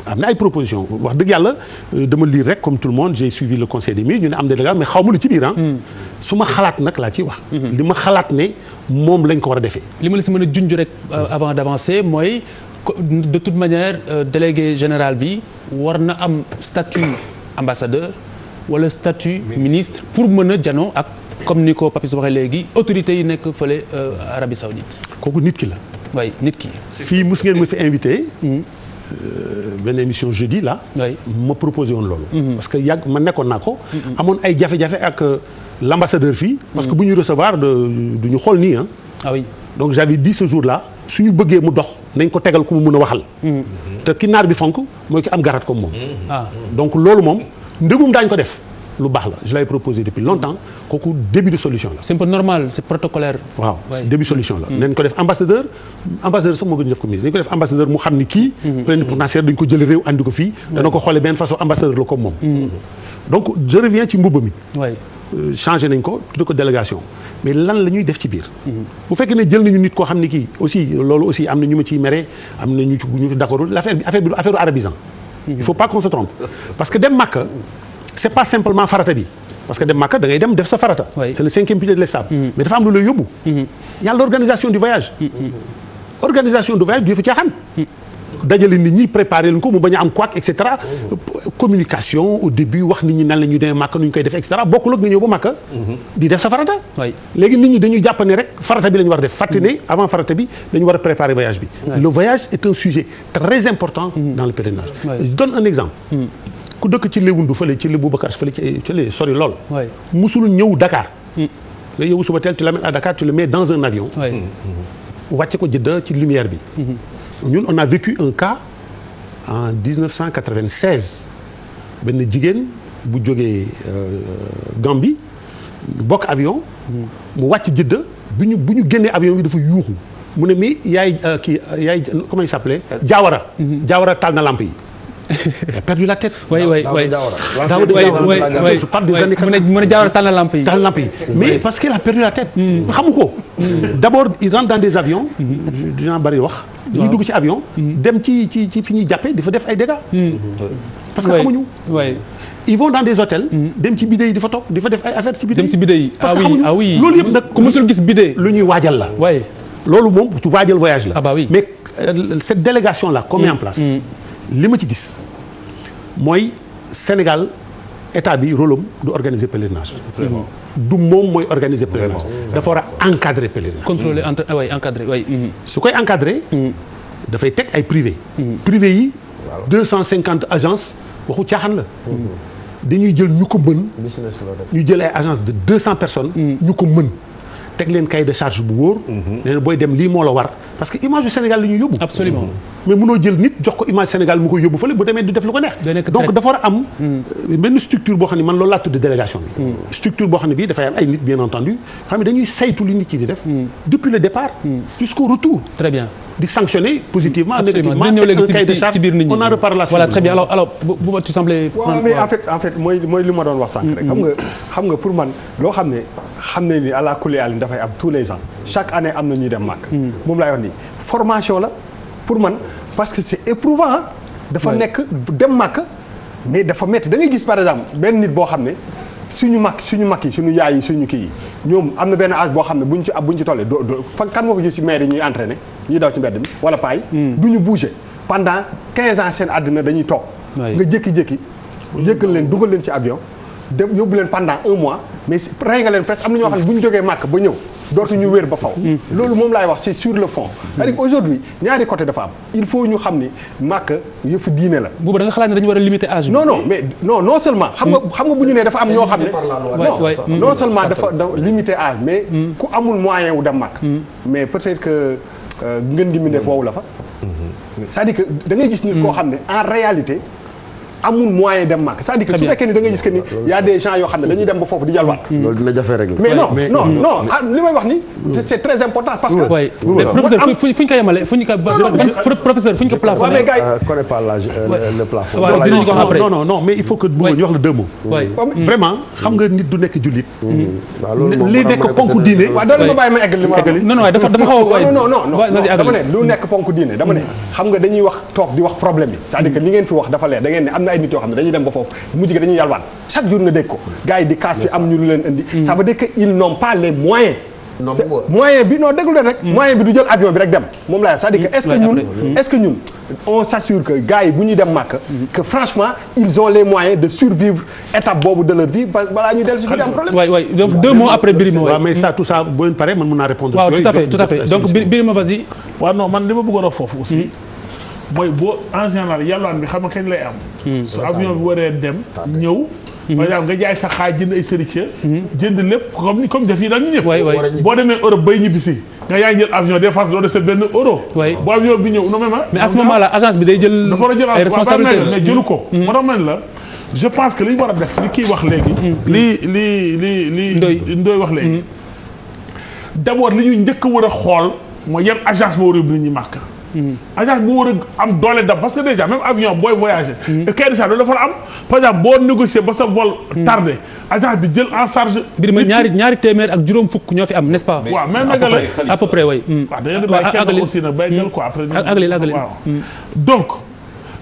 am na ay propositions wax dëgg yàlla dama lire rek comme tout le monde j'ai suivi le conseil des ministres ñu ne am délégation mais xaw ma lu ci biir su ma xalaat nag laa ciy wax. li ma xalaat ne moom lañ ko war a defee. li ma la si mën a junj rek avant d'avancer mooy de toute manière délégué général bi war na am statut ambassadeur wala statut ministre pour mën a janoo ak comme ni ko Papis waxee léegi autorités yi nekk fële Arabie Saoudite. kooku nit ki la. waay nit ki. fii mus ngeen ma fi invité. benn émission jeudi là. ma proposé woon loolu. parce que yàgg ma nekkoon naa ko. amoon ay jafe-jafe ak l'ambassadeur fii. parce que bu ñu recevoir du ñu xool nii ah oui. donc j'avais dit ce jour-là suñu bëggee mu dox nañ ko tegal ku mu mën a waxal. te ki naar bi fonk mooy ki am garat comme moom. donc loolu moom ndëgum daañu ko def lu baax la je l'avais proposé depuis longtemps kooku début de solution la. c'est un peu normal c'est protocolaire. waaw début solution la. nañ ko def ambassadeur sax moo gën def ko ministre dañ ko def ambassadeur mu xam ni kii. plénipotentiaire dañ ko jël réew andi ko fii. dana ko xoolee benn façon ambassadeur la comme moom. donc je reviens ci mbubb mi. changé nañ ko tudd ko délégation mais lan la ñuy def ci biir. bu fekkee ne jël nañu nit koo xam ne kii aussi loolu aussi am na ñu ma ciy mere am na ñu ci d'accord affaire bi du affaire arabisant. il faut pas qu'on se trompe parce que dem Makka c'est pas simplement farata bi parce que dem Makka da ngay dem def sa farata. c'est le 5e pilier de l'islam. mais dafa am lu lay yóbbu. y a l'organisation du voyage. organisation du voyage du fa caaxaan. dajale nit ñi préparer leen ko mu bañ a am couac et cetera communication au début wax nit ñi nan la ñuy demee Makka nu ñu koy def et cetera bokkul ak nga ñëw ba Makka. di def sa farata. léegi nit ñi dañuy jàpp ne rek farata bi la ñu war a def fàtte ne avant farata bi dañu war a préparer voyage bi. le voyage est un sujet très important dans le pèlerinage. je donne un exemple. ku dëkk ci Léwundu fële ci Boubacar fële ci sori lool. musul ñëw Dakar. nga yow suba teel tu l'amènes à Dakar tu le mets dans un avion. wàcce ko Jeddah ci lumière bi. ñun on a vécu un cas en 1996 benn jigéen bu jógee Gambie bokk avion. mu wàcc Jeddah bu ñu génnee avion bi dafa yuuxu mu ne mais yaay comment il s'appelait Diawara. Diawara taal na lampe yi. il a perdu la tête. oui. je parle des années 80. mu ne Diawara taal na lampe yi. mais parce qu'il a perdu la tête. xamu ko. d'abord il rentre dans des avions. dinaa bari wax. dañuy dugg ci avion. dem ci fi ñuy jàppee dafa def ay dégâts. parce que xamuñu. ils vont dans des hôtels. dem ci bidé yi dafa toog dafa def ay affaires ci bidé yi. dem ci bidé yi parce que xamuñu loolu yëpp nag ku mësul gis bidé. lu ñuy waajal la. loolu moom ci waajal voyage la. mais cette délégation là qu'on met en place. li ma ci gis mooy Sénégal état bi rôle am du organiser pèlerinage. du moom mooy organiser pèlerinage. dafa war a encadrer pèlerinage. contrôler encadrer su koy encadrer. dafay teg ay privé. privé yi 250 agences waxu caaxaan la. dañuy jël ñu ko mën. ñu jël ay agences de 200 personnes. ñu ko mën. teg leen cahier de charge bu wóor. nee na booy dem lii moo la war parce que image du Sénégal la ñuy yóbbu. absolument mais mënoo jël nit jox ko image Sénégal mu koy yóbbu fële bu demee du def lu ko neex. donc dafa war a am. benn structure boo xam ne man loolu laa tudd délégation bi. structure boo xam ne bii dafay am ay nit bien entendu xam ne dañuy saytu li nit yi di def. depuis le départ. jusqu'au retour. très bien. di sanctionner positivement. absolument dinañ ñëw léegi si biir nit ñi on en reparle. voilà très bien alors bu tu semblais. waaw mais en fait mooy li ma doon wax sànq rek. xam nga pour man loo xam ne ni àla kulli àll dafay am tous les ans chaque année am na ñuy dem Makka. moom laay wax nii formation la pour man parce que c'est éprouvant. dafa nekk dem Makka mais dafa metti da ngay gis par exemple benn nit boo xam ne suñu mag yi suñu yaay yi suñu kii yi ñoom am na benn âge boo xam ne buñ ci tollee fan kan nga ko gis ci maire yi ñuy entraîner ñuy daw ci mbedd mi wala paay du ñu bouger pendant 15 ans seen àddina dañuy toog. nga jékki-jékki yëkkal leen dugal leen ci avion dem yóbbu leen pendant 1 mois mais rey nga leen presque am na ñoo xam ne bu ñu jógee Makka ba ñëw dootuñu wér ba faw. loolu moom laay wax c'est sur le fond. c'est-à-dire aujourd'hui ñaari côté dafa am il faut ñu xam ni Makka yëfu diine la. boobu da nga xalaat ne dañu war a limiter âge bi. non mais non seulement. xam nga bu ñu nee dafa am ñoo xam ne. non seulement dafa limiter âge mais ku amul moyen wu dem Makka. mais peut-être que ngeen gi mu ne foofu la fa. c'est-à-dire que da ngay gis nit koo xam ne en réalité amul moyen dem màkk c'est-à-dire que su fekkee ni da nga gis que ni y a des gens yoo xam ne dañuy dem ba foofu di jalwaat. loolu dina jafe rek. mais non li may wax ni c'est très important parce que. professeur fu ñu ko yemale fu ñu ko professeur fu ñu ko plafonné. mais gars yi connais pas le plafond. dinañu ko wax après non mais il faut que bu ñu wax la deux mots. vraiment xam nga nit du nekk jullit. lii nekk ponk diine. waaw doole ma bàyyi ma eggal li ma wax. non dafa xaw a. non dama ne lu nekk ponk diine dama ne xam nga dañuy wax toog di wax problème bi c'est-à-dire que li ngeen fi wax dafa leer da ngeen ne am na ay nit yoo xam ne dañuy dem ba foofu mujj gi dañuy yalwaan chaque jour nga dégg ko gars yi di casse fi am ñu lu leen indi ça veut dire que ils n'ont pas les moyens moyen bi non déglu leen rek moyen bi du jël avion bi rek dem moom laa c'est-à-dire que est-ce que ñun on s'assure que gars yi bu ñuy dem màkk que franchement ils ont les moyens de survivre étape boobu de leur vie balaa ñu dellu si fi am problème. waay donc 2 mots après Birima. waaw mais ça tout ça boo leen paree man mën naa répondre. waaw tout à fait donc Birima vas-y. waaw non man li ma bëggoon a foofu aussi. mooy boo en général yalwaan bi xam nga kañ lay am. su avion bi waree dem ñëw. par exemple nga jaay sa xaaj jënd ay sëriñ jënd lépp comme def yi daal ñu ñëpp. boo demee Europe bay ñibbi si nga yaa ngi jël avion des fois doo dese benn euro. bu avion bi ñëw non mais à ce moment là agence bi day jël. dafa war a jël ay responsabilités mais jëlu ko. moo tax man la je pense que li ñu war a def li kii wax léegi. li Ndoye wax léegi. d'abord li ñu njëkk a war a xool mooy yan agence moo war a yóbbu nit ñi màkk. agence bu war a am doole dab parce que déjà même avion booy voyager. et kay ça loolu dafa am par exemple boo négocier ba sa vol tardé agence bi jël en charge. mbir ma ñaari téeméer ak juróom fukk ñoo fi am n'est-ce pas. waaw même nag la à peu près way. waaw da ngeen di bàyyi kenn aussi nag béykat quoi après. aglil waaw donc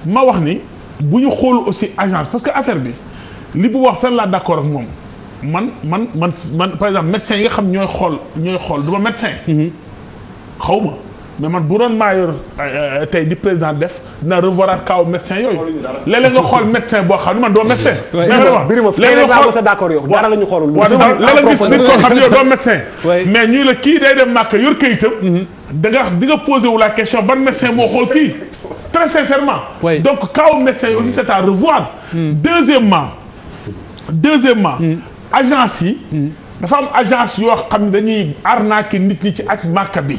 ma wax ni bu ñu xool aussi agence parce que affaire bi li bu wax fenn laa d'accord ak moom man par exemple médecin yi nga xam ñooy xool du ma médecin. xaw ma. mais man bu doon maa yor tey di président def dina revoiraat kaw médecin yooyu léeg-léeg nga xool médecin boo xam ne man doo médecin. léeg-léeg nga xool sa d'accord yow dara la ñu xoolul. waaw léeg-léeg gis nit koo xam ne yow doo médecin. mais ñu la kii day dem màkk yor kayitam. da nga di nga posé wu la question ban médecin moo xool kii. très sincèrement. donc kaw médecin yi aussi c'est à revoir. deuxièmement agence yi. dafa am agence yoo xam ne dañuy arnaquer nit ñi ci ak màkk bi.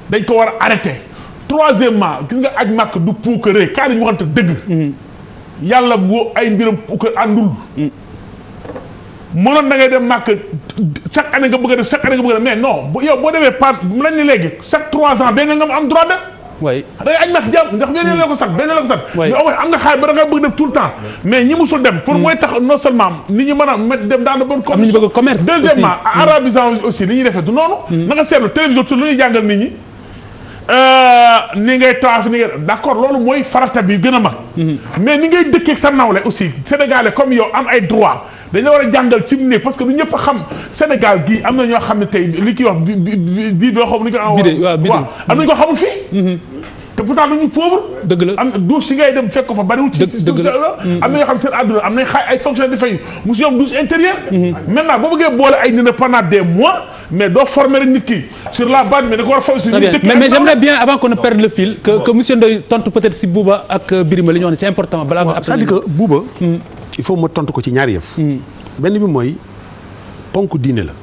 dañ ko war a arrêter. troisièmement gis nga aj màkk du puukare kaa dañu waxante dëgg. yàlla boo ay mbiram puukare àndul. mënoon da ngay dem màkk chaque année nga bëgg a def chaque année nga bëgg a def mais non yow boo demee pass mu lañ ni léegi chaque 3 ans benn nga am droit de. waay da ngay aj màkk jàmm ndax benn la ko sax benn la ko sax. waay am nga xaay ba da nga bëgg def tout le temps. mais ñi musul dem. pour mooy tax non seulement nit ñi mën a dem dans de bonnes conditions. am nañu bëgg commerce aussi deuxièmement arabisant aussi li ñuy defee du noonu. na nga seetlu télévision tout lu ñuy jàngal nit ñi. ni ngay tawaaf ni ngay d'accord loolu mooy farata bi gën a mag. mais ni ngay dëkkee ak sa nawle aussi sénégalais comme yow am ay droit dañ la war a jàngal ci mu ne parce que du ñëpp a xam Sénégal gii am na ñoo xam ne tey li kii wax bi doo xam ni ko. waaw am na ñu ko xamul fii. te pourtant dañu pauvre. dëgg la am douche si ngay dem fekk ko fa bariwul. dëgg la am na ñoo xam seen àdduna am nañ ay fonctionnaires di fay musu yom douche intérieure. maintenant boo bëggee boole ay nit pendant des mois. mais doo former rek nit ki sur la base mais da ko war a fay suñu dëkk. mais j'aimerais bien avant qu'on ne perde le fil que monsieur Ndoye tontu peut-être si Bouba ak Birima li ñu wax ne c'est important. balaa nga c'est-à-dire que Bouba. il faut ma tontu ko ci ñaari yëf. benn bi mooy ponk diine la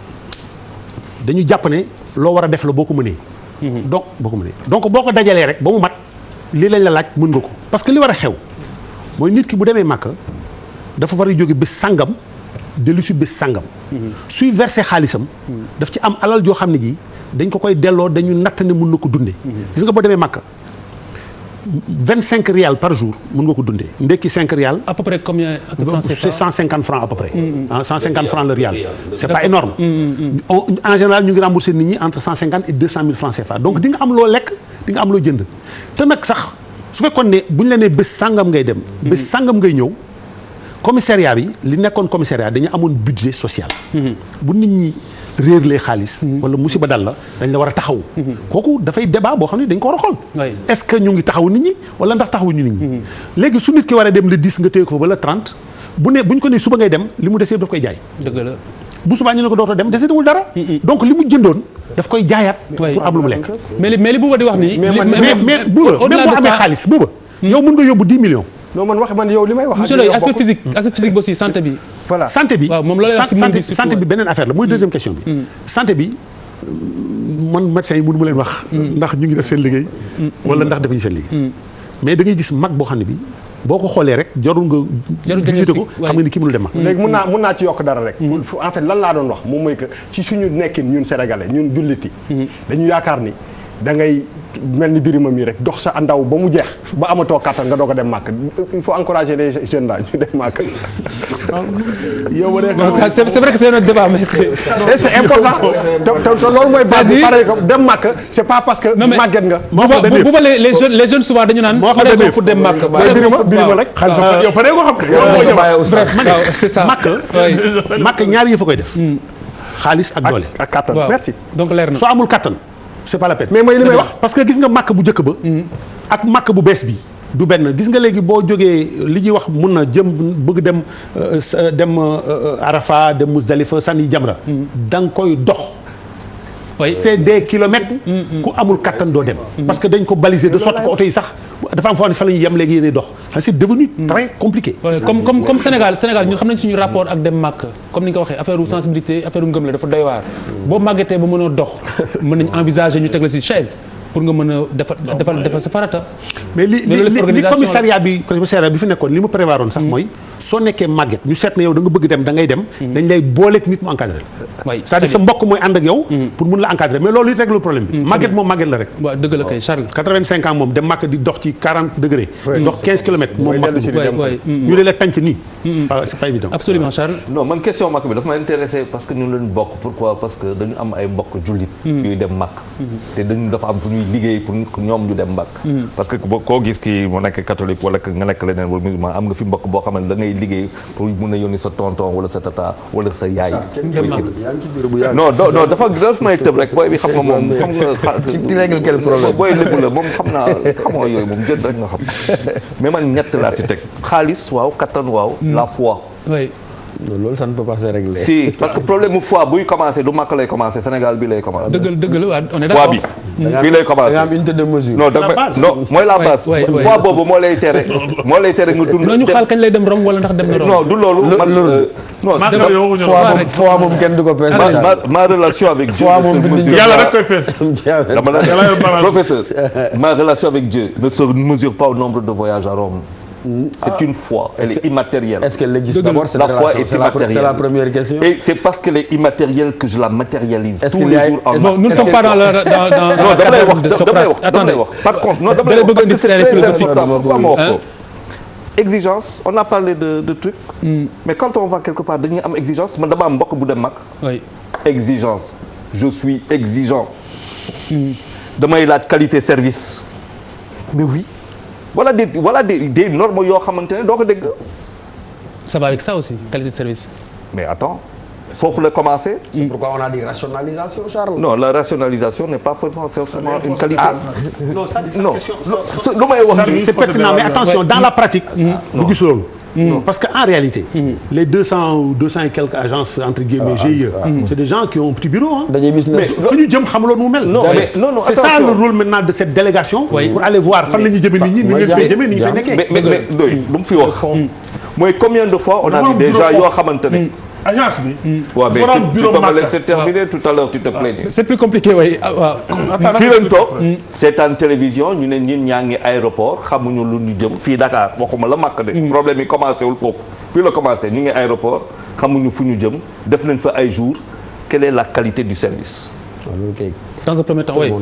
dañu jàpp ne loo war a def la boo ko mënee. donc boo ko dajalee rek ba mu mat lii lañ la laaj mën nga ko. parce que li war a xew mooy nit ki bu demee Màkka dafa war a jóge bés sangam. dellu si bés sangam. suy versé xaalisam. daf ci am alal joo xam ne ji dañ ko koy delloo dañu natt ne mun na ko dundee. gis nga boo demee Makka 25 rials par jour mun nga ko dundee ndekki 5 rials. à peu près combien de francs CFA? C'est 150 francs à peu près. 150 francs le rial. C'est pas énorme. En général ñu ngi rembourser nit ñi entre 150 et 200 000 francs CFA donc di nga am loo lekk di nga am loo jënd te nag sax su fekkoon ne bu ñu la nee bés sangam ngay dem. bés sangam ngay ñëw. commissariat bi li nekkoon commissariat dañu amoon budget social. bu nit ñi réerlee xaalis. wala musiba dal la dañ la war a taxaw. kooku dafay débat boo xam ne dañ ko war a xool. est-ce que ñu ngi taxaw nit ñi wala ndax taxawuñu nit ñi. léegi su nit ki war a dem le 10 nga téye ko fa ba le 30 bu ñu ko nee suba ngay dem li mu desee daf koy jaay. dëgg la bu subaa ñu ne ko dootoo dem deseetewul dara. donc li mu jëndoon daf koy jaayaat. pour am lu mu lekk. mais li Bouba di wax nii. mais Bouba même boo amee xaalis Bouba. yow mën nga yóbbu 10 millions. non man yow li may wax. monsieur Ndoye aspect physique bi aussi santé bi. voilà santé bi. waaw moom santé bi beneen affaire la mooy deuxième question bi. santé bi man médecins yi mënu ma leen wax. ndax ñu ngi def seen liggéey. wala ndax defuñu seen liggéey. mais da ngay gis mag boo xam ne bi boo ko xoolee rek jarul nga visité ko xam nga ni kii mënul dem Makka. léegi mun naa ci yokk dara rek. en fait lan laa doon wax moom mooy que ci suñu nekkin ñun sénégalais ñun julliti dañu yaakaar ni da ngay mel ni birima mi rek dox sa ndaw ba mu jeex ba amatoo kàttan nga doog a dem Makka il faut encourager les jeunes là ñu dem Makka. yow c'est vrai que c'est un débat mais c'est important te loolu mooy base bi pare ko dem Makka c'est pas parce que màgget nga. bu ba les jeunes souvent dañu naan pare ko pour dem Makka. birima rek. yow pare ko xam. c'est ça Makka ñaar yi fa koy def. xaalis ak doole. ak kàttan merci. donc leer na soo amul kàttan c'est pas la peine. mais mooy li may wax. parce que gis nga Makka bu njëkk ba. ak Makka bu bees bi. du benn gis nga léegi boo jógee li ñuy wax mun na jëm bëgg dem Arafat dem Muzdalifa sànni jamra da nga koy dox. c'est des kilomètres. ku amul kattan doo dem. parce que dañ ko baliser de sorte que oto yi sax dafa am foo xam ne fa la ñuy yem léegi yéenay dox. c'est devenu très compliqué. comme Sénégal ñun xam nañ suñu rapport ak dem màkk comme ni nga ko waxee affaire sensibilité affaire ngëm la dafa doy waar. boo màggetee ba mën a dox mën nañ envisager ñu teg la ci chaise pour nga mën a defal sa farata. mais li commissariat bi fi nekkoon li mu prévoir woon sax mooy soo nekkee màgget ñu seet na yow da nga bëgg dem da ngay dem. dañ lay booleeg nit mu encadré la. c'est-à-dire sa mbokk mooy ànd ak yow. pour mun la encadrer mais loolu it régler problème bi. màgget moom màgget la rek. waaw dëgg la kay Charles. 85 ans moom dem màkk di dox ci 40 degrés. dox 15 kilomètres moom màgg ñu ne la tànc nii. c'est pas évident. absolument Charles. non man question màkk bi dafa ma intéressé parce que ñun lañu bokk pourquoi parce que dañu am ay mbokk jullit. yuy dem màkk. te dañu dafa am fu ñuy liggéey pour ñoom ñu dem màkk. parce que koo gis kii mu nekk catholique wala nga nekk leneen wala musulman am nga fi mbokk boo xam ne da ngay liggéey pour mun a yónni sa tonton wala sa tata wala sa yaay. non dafa may tëb rek booy bi xam nga moom xam nga. quel problème booy lépp la moom xamoo yooyu moom jën rek nga xam mais man ñett laa si teg xaalis waaw kattan waaw la foi. oui. loolu ça ne peut pas se régler. si parce que problème mu foi buy commencé du Makka lay commencé Sénégal bi lay commencé. dëgg la waaw on est foi d'accord. bi fii lay commencé. da nga am unité de mesure. non mooy la base. foi boobu moo lay tere nga dund. ñu xaal kañ lay dem Rome wala ndax dem na Rome. non du loolu man foi moom kenn du ko peese. ma relation avec Dieu. foi moom yàlla rek koy peese. dama la professeur ma relation avec Dieu ne se mesure pas au nombre de voyages à Rome. C'est une foi, elle est immatérielle. Est-ce qu'elle existe d'abord cette relation? La foi est immatérielle. C'est la première question. Et c'est parce qu'elle est immatérielle que je la matérialise tous les jours en non, nous ne sommes pas dans le cadre de Socrate. Attendez. Par contre, non, parce que c'est très important. Exigence, on a parlé de trucs, mais quand on va quelque part, dañuy am exigence. Man dama am mbokk bu dem mag. Oui. Exigence. Je suis exigeant. Damay laaj qualité service. Mais oui. Voilà des normes yoo xamante ne doo ko dégg. Ça va avec ça aussi, qualité de service. Mais attends, foofu la commencé. C'est pourquoi on a dit rationalisation, Charles. Non, la rationalisation n'est pas forcément une qualité. Non, ça dit non. question. lu may wax C'est pertinent, mais attention, dans la pratique, ñu gis loolu. Parce qu'en réalité, les 200 ou 200 et quelques agences, entre guillemets, GIE, c'est des gens qui ont un petit bureau. Hein. Mais fu ñu jëm xamuloo nu mel. Non, c'est ça le rôle maintenant de cette délégation. Pour aller voir fan la ñuy jëmee nit ñi ni ngeen fay jëmee ni ñu fay nekkee. mais doy lu mu fi wax. mooy combien de fois on a vu des gens yoo xamante ne. agence bi. waaw mais tu peux me laisser terminer tout à l'heure tu te plains. C'est plus compliqué oui waaw. fii lañ toog seetaan télévision ñu ne ñun ñaa ngi aéroport xamuñu lu ñu jëm fii Dakar waxuma la màkk de. problème yi commencé wul foofu fii la commencé ñu ngi aéroport xamuñu fu ñu jëm def nañ fa ay jours quelle est la qualité du service. Dans un premier temps oui.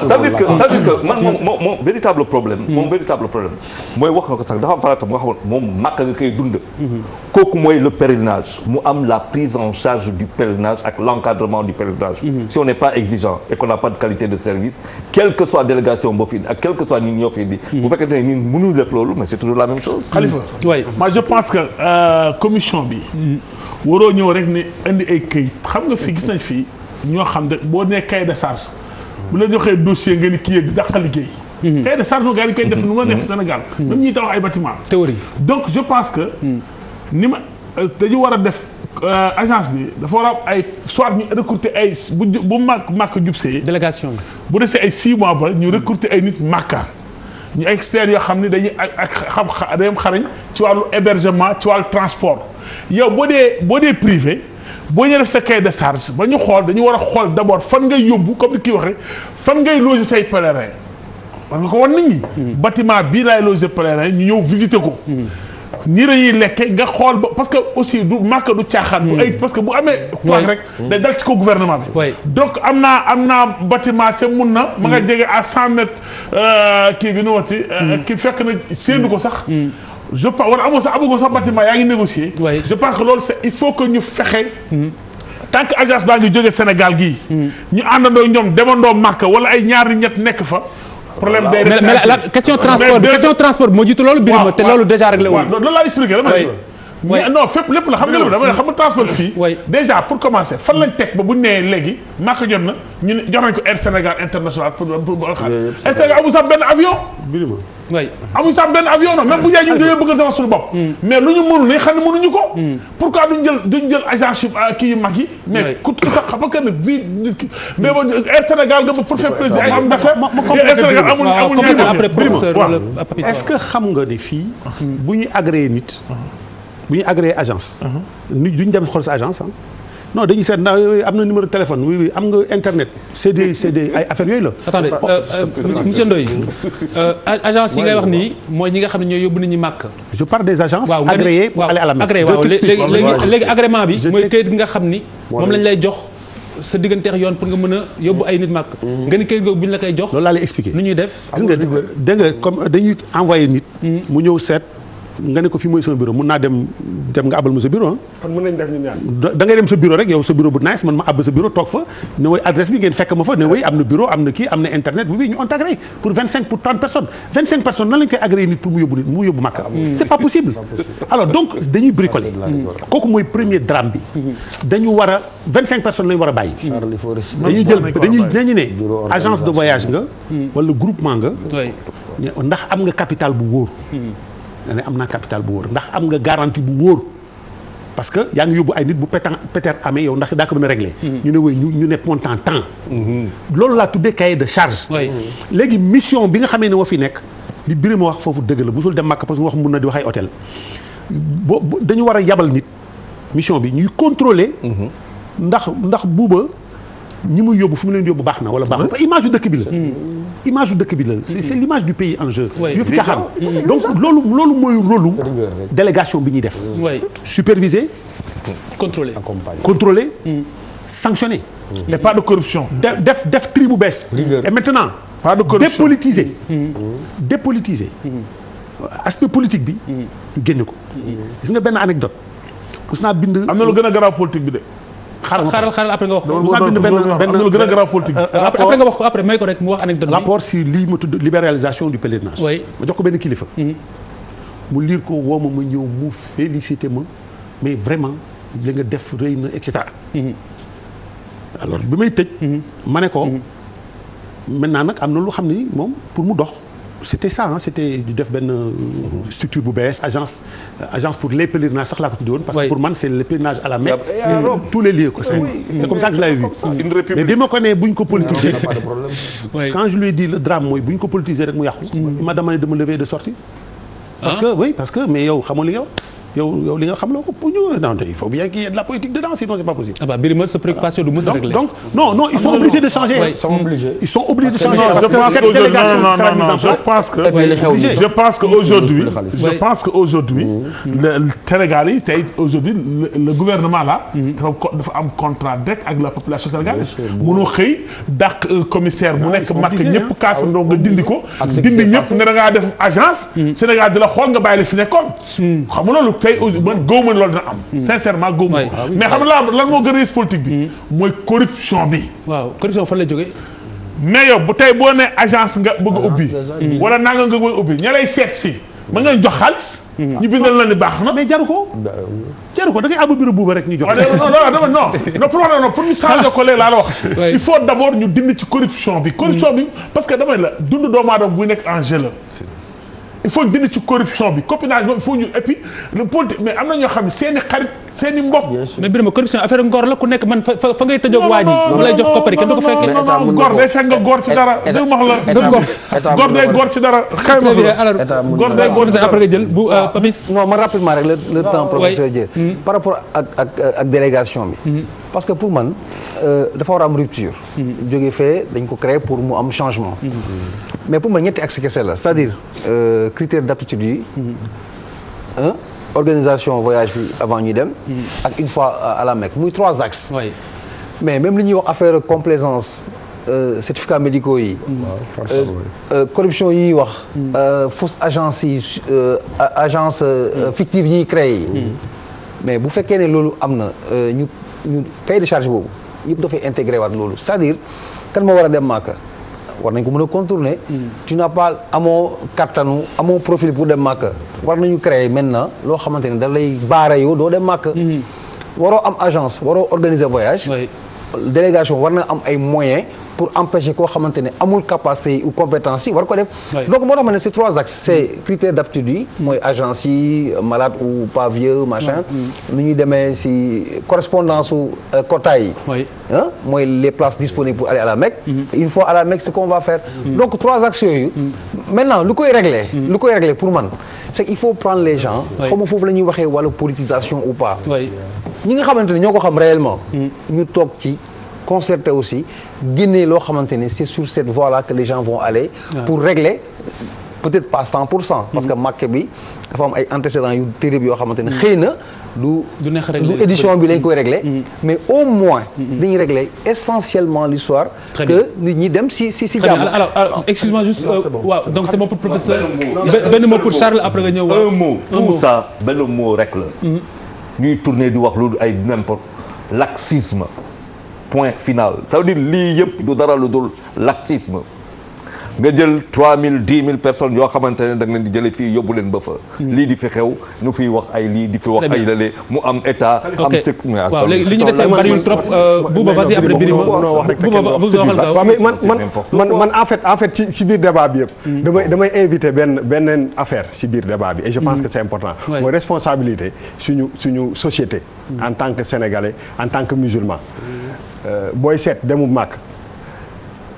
Ça veut dire que man mon véritable problème. Mon véritable problème mooy wax nga ko sax dafa am farata mu wax moom màkk nga koy dund. kooku mooy le pèlerinage mu am la prise en charge du pèlerinage ak l'encadrement du pèlerinage. Si on n'est pas exigeant et qu'on n'a pas de qualité de service quelle que soit délégation boo fi indi ak quel que soit ñi ñoo fi indi. bu fekkente ne ñun mënuñu def loolu mais c'est toujours la même chose. Khalifa. oui moi je pense que commission bi. waroo ñëw rek ne indi ay këyit xam nga fii gis nañ fii. ñoo xam ne boo nee cahier de charge bu la joxee dossier nga ni kii yëg dàq liggéey. cahier de charge moom gars yi koy def nu nga def Sénégal. même ñuy tabax ay bâtiment. théorie donc je pense que. ni ma dañu war a def agence bi dafa war a am ay soit ñu recruter ay bu màkk jubsee. délégation bu desee ay 6 mois ba ñu recruter ay nit màkka ñu ay experts yoo xam ne dañuy dañu xarañ ci wàllu hébergement ci wàllu transport yow boo dee privé. boo ñëwee def sa cahier de charge ba ñu xool dañu war a xool d'abord fan ngay yóbbu comme ni kii waxee fan ngay loger say pèlerin war nga ko wan nit ñi. bâtiment bii laay loger pèlerin ñu ñëw visiter ko. nii la ñuy lekke nga xool ba parce que aussi du màkk du caaxaan. du ay parce que bu amee. toog rek day dal ci ko gouvernement bi. donc am naa bâtiment ca mun na. ma nga jege à 100 mètres kii bi nu wati. ki fekk na séenu ko sax. je pense wala amoo sax amoo sax bâtiment yaa ngi négocier. je pense que loolu c'est il faut que ñu fexe. tant que agence baa ngi jógee Sénégal gii. ñu àndandoo ñoom demandoo màkk wala ay ñaari ñett nekk fa. problème day resté mais la question transport moo jiitu loolu. Birima te loolu déjà réglé wu. waaw loolu laa expliqué dama non fépp lépp la xam nga dama xam nga transport fii. déjà pour commencer fan lañ teg ba bu ñu nee léegi màkk jot na ñu ne jox nañ ko Air Sénégal international pour xaar. est-ce que amul sax benn avion. Birima. oui amuñ sax benn avion non même bu ñu dañoo bëgg a defar suñu bopp. mais lu ñu mënul ne xam ne mënuñu ko. pourquoi duñ jël agence kii yu mag yi. mais ku sax xam nga nag fii nit ki mais bon Air Sénégal nga pour faire plaisir ay am d'affaires. Air Sénégal amul est-ce que xam nga ne fii. bu ñuy agréé nit. bu ñuy agréé agence. nit duñ dem xool sa agence non dañuy seet ndax am na numéro de téléphone oui am nga internet c'est des ay affaires yooyu la. attendez monsieur Ndoye agence yi ngay wax nii mooy ñi nga xam ne ñooy yóbbu nit ñi màkk. je parle des agences agréées pour aller à la Mecque. agréé waaw léegi agrément bi mooy kayit bi nga xam ni moom lañ lay jox sa digganteex yoon pour nga mën a yóbbu ay nit màkk. nga ni kayit googu bu ñu la koy jox. loolu laa lay expliquer. nu ñuy def. gis nga dégg nga comme dañuy envoyé nit. mu ñëw seet. nga ne ko fii mooy sama bureau mun naa dem nga abal ma sa bureau kon mën nañ def ñu ñaan. da ngay dem sa bureau rek yow sa bureau bu nice man ma àbb sa bureau toog fa ne woy adresse bi ngeen fekk ma fa ne woy am na bureau am na kii am na internet oui ñu on t'agrée pour 25 pour 30 personnes 25 personnes nan lañ koy agréé nit pour mu yóbbu Makka. c'est pas possible. alors donc dañuy bricoler. kooku mooy premier drame bi. dañu war a 25 personnes lañu war a bàyyi. dañuy jël dañuy ne agence de voyage nga. wala groupement nga. ndax am nga capital bu wóor. nga ne am naa capital bu wóor ndax am nga garantie bu wóor parce que yaa ngi yóbbu ay nit bu péter amee yow ndax daa ko mën a régler. ñu ne woy ñu ne montant temps. loolu laa tuddee cahier de charge. léegi mission bi nga xamee ne woo fi nekk li Birima wax foofu dëgg la musul dem Makka parce que wax mun na di wax ay hôtel dañu war a yabal nit mission bi ñuy contrôler. ndax buuba ñi muy yóbbu fu mu leen yóbbu baax na wala baaxul image yu dëkk bi la. image yu dëkk bi la c'est l'image du pays en jeu. yu fi caaxaan donc loolu mooy rôle délégation bi ñuy def. superviser. contrôler. sanctionner. et pas de corruption. def tri bu bees. et maintenant. pas de corruption dépolitiser. aspect politique bi. ñu génne ko. gis nga benn anecdote mos naa bind. am na lu gën a garaaw politique bi de. xaaral après nga wax ko. mos naa bind benn lu gën a garaaw politique. après nga wax ko après may ko rek mu wax anecdote bi. rapport sur lii ma tudd libéralisation du pèlerinage. oui ma jox ko benn kilifa. mu lire ko woo ma ñëw mu félicité ma mais vraiment li nga def rëy na et cetera. alors bi may tëj. ma ne ko. maintenant nag am na lu xam ni moom pour mu dox. c'était ça c'était du def benn structure bu bees agence pour les pèlerinages sax laa ko tuddee woon parce que pour man c'est le pèlerinage à la Mecque tous les lieux quoi c'est comme ça que je l'avais vu mais bi ma ko nee buñ ko politiser quand je lui ai dit le drame mooy buñ ko politiser rek mu yàqu il m'a demandé de me lever de sortir parce que mais yow xamoo li nga wax yow li nga xam loo ko pour ñu non il faut bien qu'il y ait de la politique dedans sinon c'est pas possible. ah bah Birima sa préoccupation du mës a régler. donc non ils sont obligés de changer. ils sont obligés de changer parce que cette délégation qui sera mise en place. je pense que aujourd'hui le Sénégal yi tey aujourd'hui le gouvernement là. dafa am contrat direct ak la population sénégalaise. mënoo xëy dàq commissaire mu nekk mag ñëpp kaasandoo nga dindi ko. dindi ñëpp ne da ngaa def agence. Sénégal di la xool nga bàyyi la fi nekkoon. xam nga loolu tey man góob ma loolu dina am. sincèrement góob ma mais xam nga lan moo gën a yées politique bi. mooy corruption bi. waaw corruption fan la jógee. mais yow bu tey boo nee agence nga bëgg a ubbi. wala nanga nga bëgg a ubbi ña lay seet si. ba nga jox xaalis. ñu bindal la ni baax na. mais jaru ko da ngay àbb bureau buuba rek ñu jox. non pour ñu changer ko léegi laa la wax. il faut d'abord ñu dindi ci corruption bi. corruption bi parce que damay la dund doomu aadama buy nekk en jeu la. il faut dindi ci corruption bi copinage il faut ñu et puis le politique mais am na ñoo xam ne seeni xarit seen i mbokk. mais Birima corruption affaire ngor la ku nekk man fa ngay tëjoog waa ji mu lay jox koppari kenn du ko fekkee. góor day fekk nga góor ci dara. dégg nga wax la góor day góor ci dara. xëy ma la alors góor day góor ci dara. après nga jël bu Papis. non man rapidement rek le temps professeur Dieng. par rapport ak délégation bi. parce que pour man dafa war a am rupture. jóge fee dañ ko créer pour mu am changement. mais pour man ñetti axe kese la c'est-à-dire critères d'aptitude yi. organisation voyage bi avant ñuy dem. ak une fois à la Mecque muy 3 axes. mais même li ñuy wax affaire complaisance certificats médicaux yi. corruption yi ñuy wax. fausse agence yi agence fictive yi ñuy créé yi. mais bu fekkee ne loolu am na ñu cahier de charge boobu yëpp dafay intégré waat loolu c'est-à-dire kan moo war a dem Màkka war nañ ko mën a contourner. tu n'as pas amoo kattanu amoo profil pour dem Màkka war nañu créer maintenant loo xamante ne da lay baare yow doo dem Màkka. waroo am agence waroo organiser voyage. délégation war na am ay moyens pour empêcher koo xamante ne amul capacité ou compétence yi war ko def. donc moo tax ma ne c'est 3 axes c'est critères d'aptitude yi mooy agence yi malade ou pas vieux machin. nu ñuy demee si correspondance su quota yi. mooy les places disponibles pour aller à la Mecque. une fois à la Mecque ce qu'on va faire. donc 3 axes yooyu. maintenant lu koy régler pour man c'est qu'il faut prendre les gens. xaw ma foofu la ñuy waxee wala politisation ou pas. ñi nga xamante ne ñoo ko xam réellement. ñu toog ci concerter aussi génne loo xamante ne c'est sur cette voie-là que les gens vont aller. pour régler peut-être pas 100%. parce que Màkka bi dafa am ay antécédents yu terribles yoo xamante ne xëy na du édition bi lañ koy régler. mais au moins dañuy régler essentiellement l'histoire que nit ñi dem si jàmm. alors excuse-moi juste waaw donc c'est bon pour professeur. benn mot pour Charles après nga ñëw. un mot tout ça benn mot rek la. ñuy tourner di wax loolu ay n'importe laxisme point final ça veut dire lii yëpp du dara lu dul laxisme nga jël 3000 10 000 personnes yoo xamante ne da nga leen di jëlee fii yóbbu leen ba fa. lii di fi xew ñu fiy wax ay lii di fi wax ay lële mu am état. am sec waaw léegi li ñu dese bariwul trop Bouba vas-y après Birima man en fait ci biir débat bi yëpp. damay inviter benn affaire ci biir débat bi et je pense que c'est important. mooy responsabilité suñu société. en tant que sénégalais en tant que musulman. booy seet demu Màkk.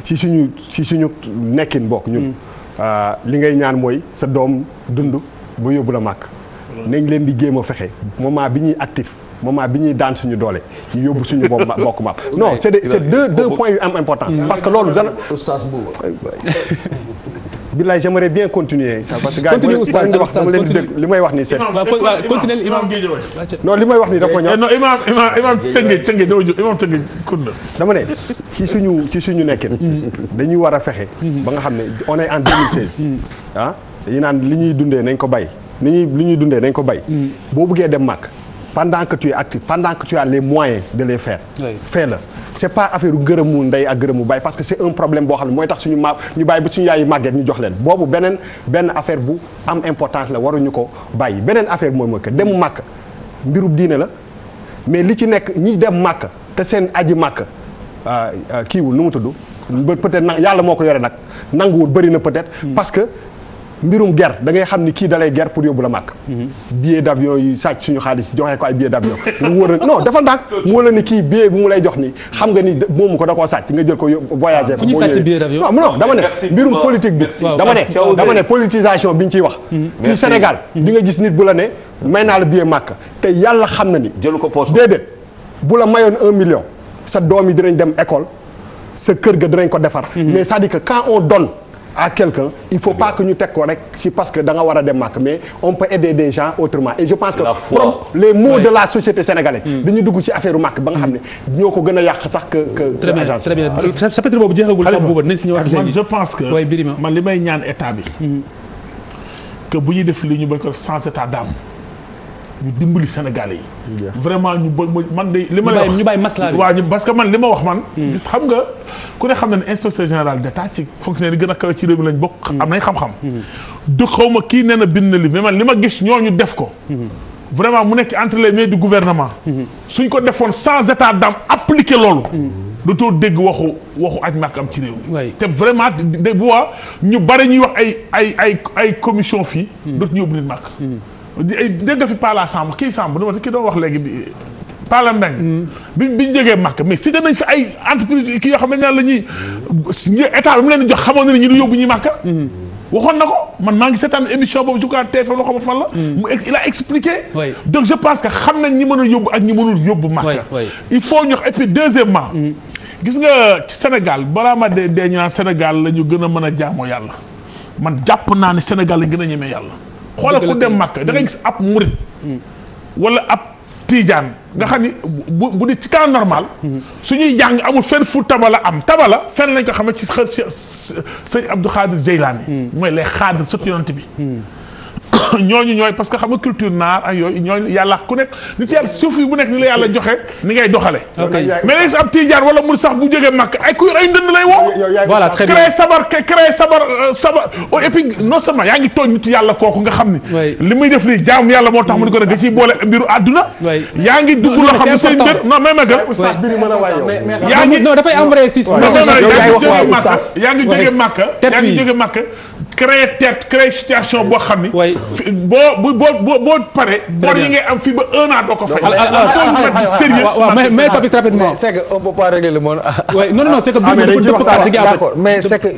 ci suñu nekkin bokk ñun li ngay ñaan mooy sa doom dund ba yóbbu la Màkk nañ leen di jéem a fexe moment bi ñuy actif moment bi ñuy daan suñu doole ñu yóbbu suñu bokk Màkk non c'est deux points yu am importance parce que loolu dana Oustaz Bouba billaay j'aimerais bien continuer ça parce que gars yi dama leen di dégg li may wax nii c'est continuer imam non li may wax nii dafa ñëw non imam tëngeej dama ne ci suñu nekkin dañuy war a fexe ba nga xam ne on est en 2016 dañu naan li ñuy dundee nañ ko bay li ñuy dundee nañ ko bay boo bëggee dem Màkk pendant que tu es actif pendant que tu as les moyens de les faire fais-le c'est pas affaire gërëmu ndey ak gërëmu baay parce que c'est un problème boo xam ne mooy tax suñu ñu bàyyi ba suñu yaay yi màgget ñu jox leen boobu benn affaire bu am importance la waruñu ko bàyyi beneen affaire bi mooy que demu Màkk mbirub diine la mais li ci nekk ñi dem Màkk te seen aji Màkk kiiwul nu mu tudd peut-être yàlla moo ko yore nag nanguwul bëri na peut-être parce que mbirum ger da ngay xam ni kii dalay ger pour yóbbu la Màkk. billet d'avion yi sàcc suñu xaalis joxe ko ay billet d'avion mu wóor non dafa ndànk mu wóor la ni kii billet bu mu lay jox nii xam nga ni moomu ko da koo sàcc nga jël ko voyager. fu ñuy sàcc billet d'avion non dama ne mbirum politique bi. dama ne politisation bi ñu ciy wax. fii Sénégal di nga gis nit bu la ne may naa la billet Màkk te yàlla xam na ni. jëlu ko poche déedéet bu la mayoon 1 million sa doom yi dinañ dem école sa kër ga dinañ ko defar. mais c'est-à-dire que quand on donne à quelqu'un il faut pas que ñu teg ko rek si parce que da nga war a dem Màkk mais on peut aider des gens autrement et je pense que les maux de la société sénégalaise dañu dugg ci affaire Màkk ba nga xam ne ñoo ko gën a yàq sax que agence. très bien chapitre boobu jeexagul sax boobu nañ si ñëwaat léegi. man je pense que man li may ñaan état bi que bu ñuy def li ñu bañ ko def sans état d'âme ñu dimbali Sénégalais yi. vraiment ñu man de li ma la wax ñu bàyyi maslaa bi waaw parce que man li ma wax man. xam nga ku ne xam na ne inspecteur général d'État ci fonctionnaire yi gën a kawe ci réew mi lañ bokk. am nañ xam-xam. du xaw ma kii nee na bind na li mais man li ma gis ñooñu def ko. vraiment mu nekk entre les mains du gouvernement. suñ ko defoon sans état d'âme appliquer loolu. dootoo dégg waxu aj Màkk am ci réew mi. te vraiment de bu ñu bari ñuy wax ay commission fii. dootu ñu yóbbu nit Màkk. dégg nga fi Pala Samb kii Samb ki doon wax léegi bi Pala Mbeng bi ñu jógee Màkk mais si nañ fi ay entreprise kii yoo xam ne ñaan la ñuy état bi mu leen di jox xamoon na ne ñu du yóbbu ñuy Màkk waxoon na ko man maa ngi seetaan émission boobu su ko TFM loo xamante fan la il a expliqué donc je pense que xam nañ ñi mën a yóbbu ak ñi mënul yóbbu Màkk il faut ñu et puis deuxièmement gis nga ci Sénégal balaa ma dee ñu naan Sénégal la ñu gën a mën a jaamoo yàlla man jàpp naa ne Sénégal la gën a ñemee yàlla xoolal ku dem Màkk da ngay gis ab murit wala ab tiijaan nga xam ni bu di ci temps normal suñuy jàng amul fenn fu tabala am tabala fenn lañ ko xamee ci sëñ Abdou Khadir Jeylaani mooy les xaadir surtout yonent bi ñooñu ñooy parce que xam nga culture naar ak yooyu ñooñu yàlla ku nekk nit yàlla suuf yi bu nekk ni la yàlla joxe ni ngay doxale mais léegi ab tiijaan wala mu sax bu jógee Màkk ay kuy ay ndënd lay woo voilà très bien créé sabar et puis non seulement yaa ngi tooñ nit yàlla kooku nga xam ni li muy def lii jaamu yàlla moo tax mu di ko def nga ciy boole mbiru àdduna yaa ngi dugg loo xam ne say mbir non mais ma gën yaa ngi non dafay am réussite yaa ngi jógee Màkk créé situation boo xam ni boo paree bor yi ngay am fii ba 1 an doo ko fay. mais Papis rapidement. c'est que on peut pas régler le monde. non c'est que d'accord mais c'est que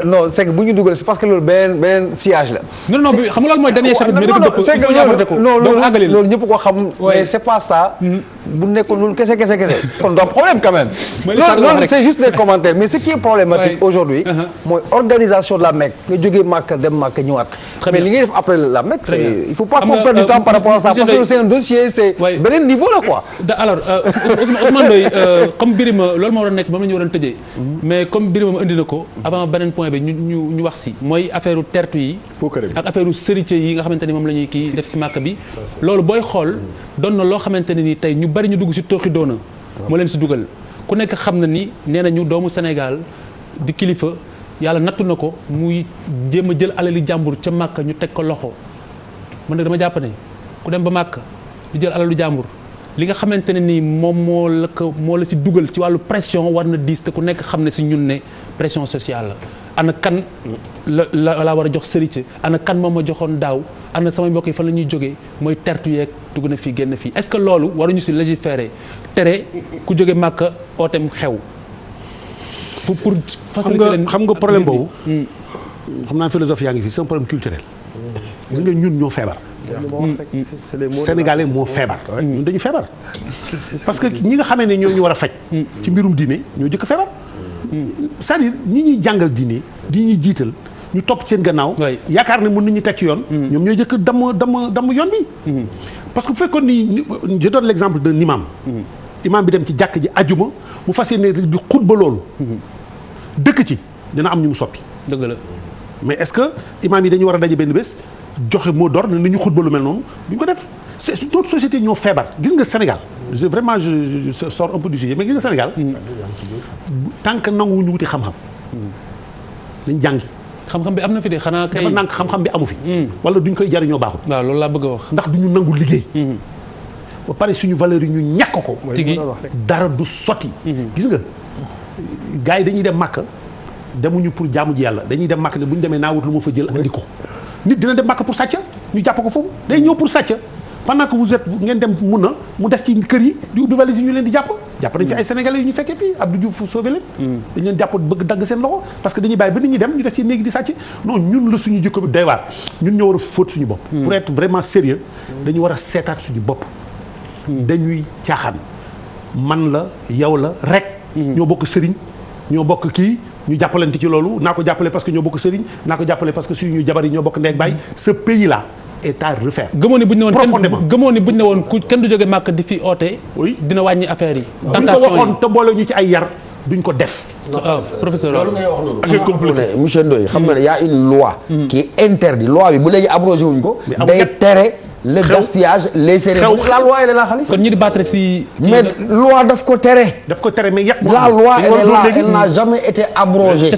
non c'est que bu ñu dugal c'est parce que loolu beneen sillage la. non xam nga loolu mooy dernier chapitre mais dafa dëpp loolu ñëpp ko xam mais c'est pas ça. bu nekkoon loolu kese kon do problème quand même. non c'est juste des commentaires mais ce qui est problématique aujourd'hui mooy organisation de la Mecque nga jógee Màkka dem Màkka ñëwaat. mais li ngay def après la Mecque il faut pas qu'on perde du temps par rapport à ça parce que c'est un dossier c'est beneen niveau la quoi. alors Ousmane Ndoye comme Birima loolu moo war a nekk moom la ñu waroon tëjee mais comme Birima indi na ko avant beneen point bi ñu wax si mooy affaire u tertu yi ak affaire u sërite yi nga xamante ni moom la ñuy kii def si Màkka bi loolu booy xool doon na loo xamante ne ni tey ñu bari ñu dugg si tooxi doona moo leen si dugal ku nekk xam na ni nee na ñu doomu Sénégal di kilifa yàlla nattu na ko muy jéem a jël alali jàmbur ca Màkka ñu teg ko loxo man nag dama jàpp ne ku dem ba Màkka di jël alalu jàmbur li nga xamante ne nii moom moo la si dugal ci wàllu pression war na diis te ku nekk xam ne si ñun ne pression sociale la ana kan la war a jox sëriñ ana kan moom ma joxoon daaw ana samay mbokk yi fan la ñuy jógee mooy tertu yeeg dugg na fii génn fii est-ce que loolu waruñu si légiférer tere ku jóge Màkka ooteem xew pour faciliter xam nga problème boobu xam naa philosophie yaa ngi fi c'est un problème culturel gis nga ñun ñoo feebar Sénégalais moo feebar ñun dañu feebar parce que ñi nga xamee ne ñoo ñu war a faj ci mbirum diine ñoo jëkk feebar c'est-à-dire ñi ñuy jàngal diine di ñuy jiital ñu topp seen gannaaw yaakaar ne mën nañu teg ci yoon ñoom ñooy jëkk damm yoon bi parce que bu fekkoon ni je donne l'exemple d'un imam bi dem ci jàkk ji ajuma mu fas yéene di xutba loolu dëkk ci dina am ñu mu soppi dëgg la mais est-ce que imam yi dañu war a daje benn bés joxe mot d'ordre ne nañu xutba lu mel noonu duñ ko def c'est notre société ñoo feebar gis nga Sénégal vraiment je sors un peu du sujet mais gis nga Sénégal tant que nanguwuñu wuti xam-xam dañ jàngi xam-xam bi am na fi de xanaa kay dafa nank xam-xam bi amu fi wala duñ koy jariñoo baaxul waaw loolu laa bëgg a wax ndax duñu nangu liggéey ba pare suñu valeurs yi ñu ñàkk ko dara du sotti gis nga gars yi dañuy dem Màkka demuñu pour jaamu ji yàlla dañuy dem Màkka ne bu ñu demee naa wut lu ma fa jël andi ko nit dina dem Màkka pour sàcc ñu jàpp ko foofu day ñëw pour sàcc pendant que vous êtes ngeen dem mu des ci kër yi di ubbi valise yi ñu leen di jàpp nañ fi ay sénégalais yu ñu fekkee fii Abdou Diouf sauvé leen dañ leen jàpp bëgg dagg seen loxo parce que dañuy bàyyi ba nit ñi dem ñu des ci néegi di sàcc non ñun la suñu jikko bi doy waar ñun ñoo war a fóot suñu bopp pour être vraiment sérieux dañu war a seetaat suñu bopp dañuy caaxaan man la yow la rek ñoo bokk sëriñ ñoo bokk kii ñu jàppalante ci loolu naa ko jàppale parce que ñoo bokk sëriñ naa ko jàppale parce que suñu jabar yi ñoo bokk ndeeg baay ce pays là est à refaire. gëmoo ni bu ñu ne woon ku kenn du jóge Màkka di fi oote. dina wàññi affaire yi. buñ ko waxoon te boole ñu ci ay yar duñ ko def. professeur loolu ngay wax noonu. monsieur Ndoye xam nga ne y a une loi. qui interdit loi bi bu léegi abrogé wuñ ko. day tere. le gaspillage les cérémonies la loi elle est là xaalis. kon ñi di battre si. mais loi daf ko tere. mais yàq la loi elle n'a jamais été abrogée.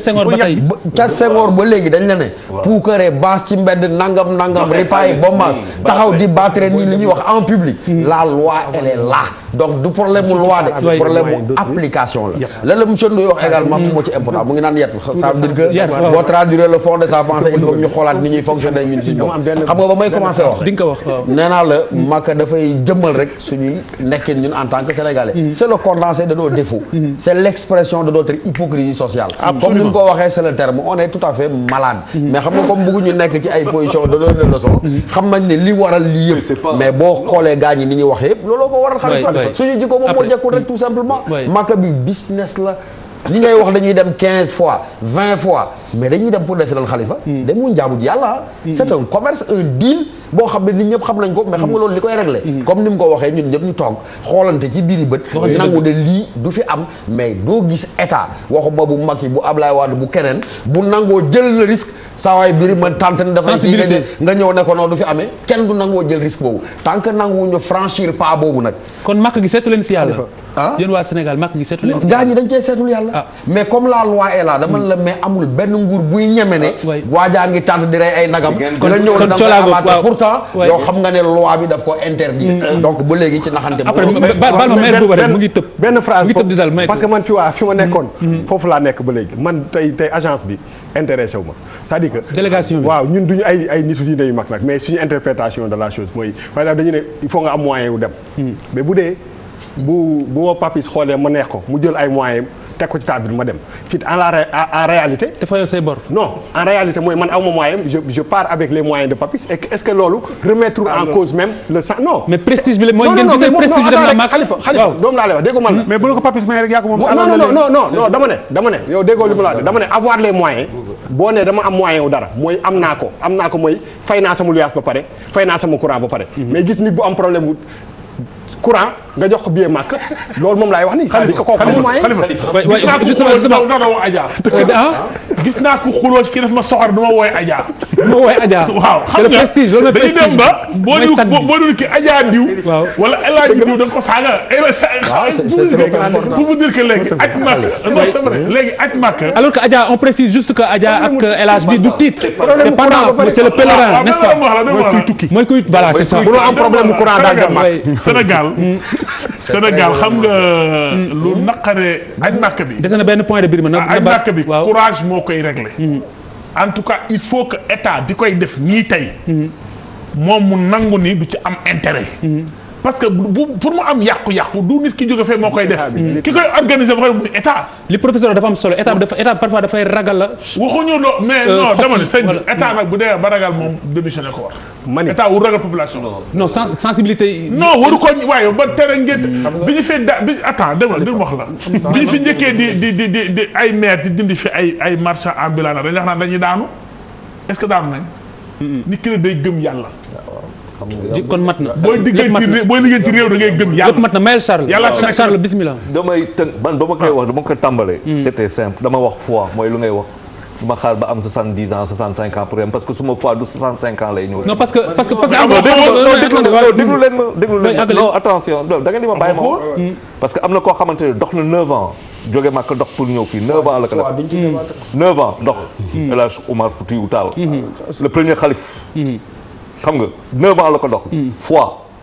ca Senghor ba léegi dañ la ne. puukare baas ci mbedd nangam ripaay bombas taxaw di battre nii li ñuy wax en public. la loi elle est là donc du problème mu loi de. problème mu application la. la monsieur Ndoye wax également moo ci important mu ngi naan yet ça veut dire que boo traduire le fond de sa pensée il faut ñu xoolaat ni ñuy fonctionner ñun si ñoom xam nga ba may commencé wax. nee naa la Makka dafay jëmmal rek suñuy nekkin ñun en tant que sénégalais. c'est le condensé de nos défauts. c'est l'expression de notre hypocrisie sociale. comme ni mu ko waxee c'est le terme on est tout à fait malade. mais xam nga comme bëgguñu nekk ci ay position de donner des leçons. xam nañ ne li waral lii yëpp. mais boo xoolee gaañ ñi ni ñuy waxee yëpp looloo ko waral. Khalifa suñu jikko moom moo jekkul rek tout simplement. Makka bi business la. ñi ngay wax dañuy dem 15 fois 20 fois mais dañuy dem pour defi lan Khalifa. demuñ jaamu ji yàlla. c'est un commerce un deal boo xam ne nit ñëpp xam nañ ko mais xam nga loolu li koy régler. comme ni mu ko waxee ñun ñëpp ñu toog xoolante ci biiri bët. nangu ne lii du fi am mais doo gis état waxuma bu Macky bu Ablaye Wade bu keneen bu nangoo jël le risque saa waay biir man tànt ne dafay fii nga ñëw ne ko noonu du fi amee kenn du nangoo jël risque boobu tant que nanguwuñu franchir pas boobu nag. kon Makka gi seetu leen si yàlla. yéen waa Sénégal Makka gi seetu leen si gaa ñi dañ cee seetul yàlla. mais comme la loi est là dama la mais amul benn nguur buy ñeme ne. waajaa ngi tànt di rey ay nagam. kon pourtant yow xam nga ne loi bi daf ko interdire. donc ba léegi ci naxante benn phrase parce que man fi ma nekkoon foofu laa nekk ba léegi man tey agence bi intéressé wu ma c'est-à-dire que délégation bi waaw ñun duñu ay nitu diine yu mag nag mais suñu interprétation de la chose mooy par exemple dañu ne il faut nga am moyen wu dem mais bu dee bu ma papis xoolee ma neex ko mu jël ay moyens teg ko ci table bi ma dem fii en réalité. te fayoo say bor. non en réalité mooy man aw ma moyen je pars avec les moyens de Papis et est-ce que loolu remettre en cause même le sang non. mais prestige bi la mooy ngeen tuddee prestige bi dem na mag Khalifa doomu laa lay wax dégg man la. mais bu la ko Papis may rek yaa ko moom. non dama ne yow déggoo li ma la wax dama ne avoir les moyens boo nee dama am moyen wu dara mooy am naa ko mooy fay naa sama luyaas ba pare fay naa sama courant ba pare. mais gis nit bu am problème bu courant nga jox ko billet màkk loolu moom laay wax nii. c'est-à-dire que kooku amul moyen. gis naa ko xuloo ki def ma soxor du ma wooy Adja. du ma wooy Adja. waaw c'est le prestige loolu dañuy dem ba boo dul ki Adja diw. waaw wala El Hadj diw da nga ko saaga. pour vous dire que léegi aj màkk non c'est vrai léegi aj màkk. alors que Adja on précise juste que Adja ak El Hadj bi du titre. c'est pas c'est le pèlerin n'est-ce pas. mooy kuy tukki. mooy kuy voilà c'est ça. bu ñu am problème mu courant daal dem màkk. Sénégal xam nga lu naqare aj màkk bi. des na benn point de biir aj màkk bi courage moo koy régler. en tout cas il faut que état bi koy def nii tey. moom mu nangu ni du ci am intérêt. parce que pour mu am yàqu-yàqu du nit ki jóge fee moo koy def. ki koy organiser ba koy muy état. li professeur dafa am solo état parfois dafay ragal la. waxuñu loo mais non dama ne sëñ bi état nag bu dee ba ragal moom démissionné ko war. état wu ragal population. non sensibilité. non waru ko waaye ba tere ngeen. bi ñu fi attends dégg nga wax la. bi ñu fi njëkkee di ay maire di dindi fi ay marchands ambulants dañuy wax naan dañuy daanu est-ce que daanu nañ. nit ki ne day gëm yàlla. kon mat na. booy liggéey ci réew da ngay gëm yàlla. lépp mat na mayel Charles. yàlla Charles bismillah. damay tënk man ba ma koy wax dama ko tàmbalee. c'était simple dama wax foi mooy lu ngay wax. du ma xaar ba am 70 ans 65 ans pour yem parce que suma foi du 65 ans lay ñëw. non parce que déglu leen ma non attention da ngeen di ma bàyyi ma wax. parce que am na koo xamante ne dox na 9 ans jóge Makka dox pour ñëw fii 9 ans la ko def 9 ans dox. El Hadj Oumar Foutiyou Tall. le premier xalif. xam nga 9 ans la ko dox. foi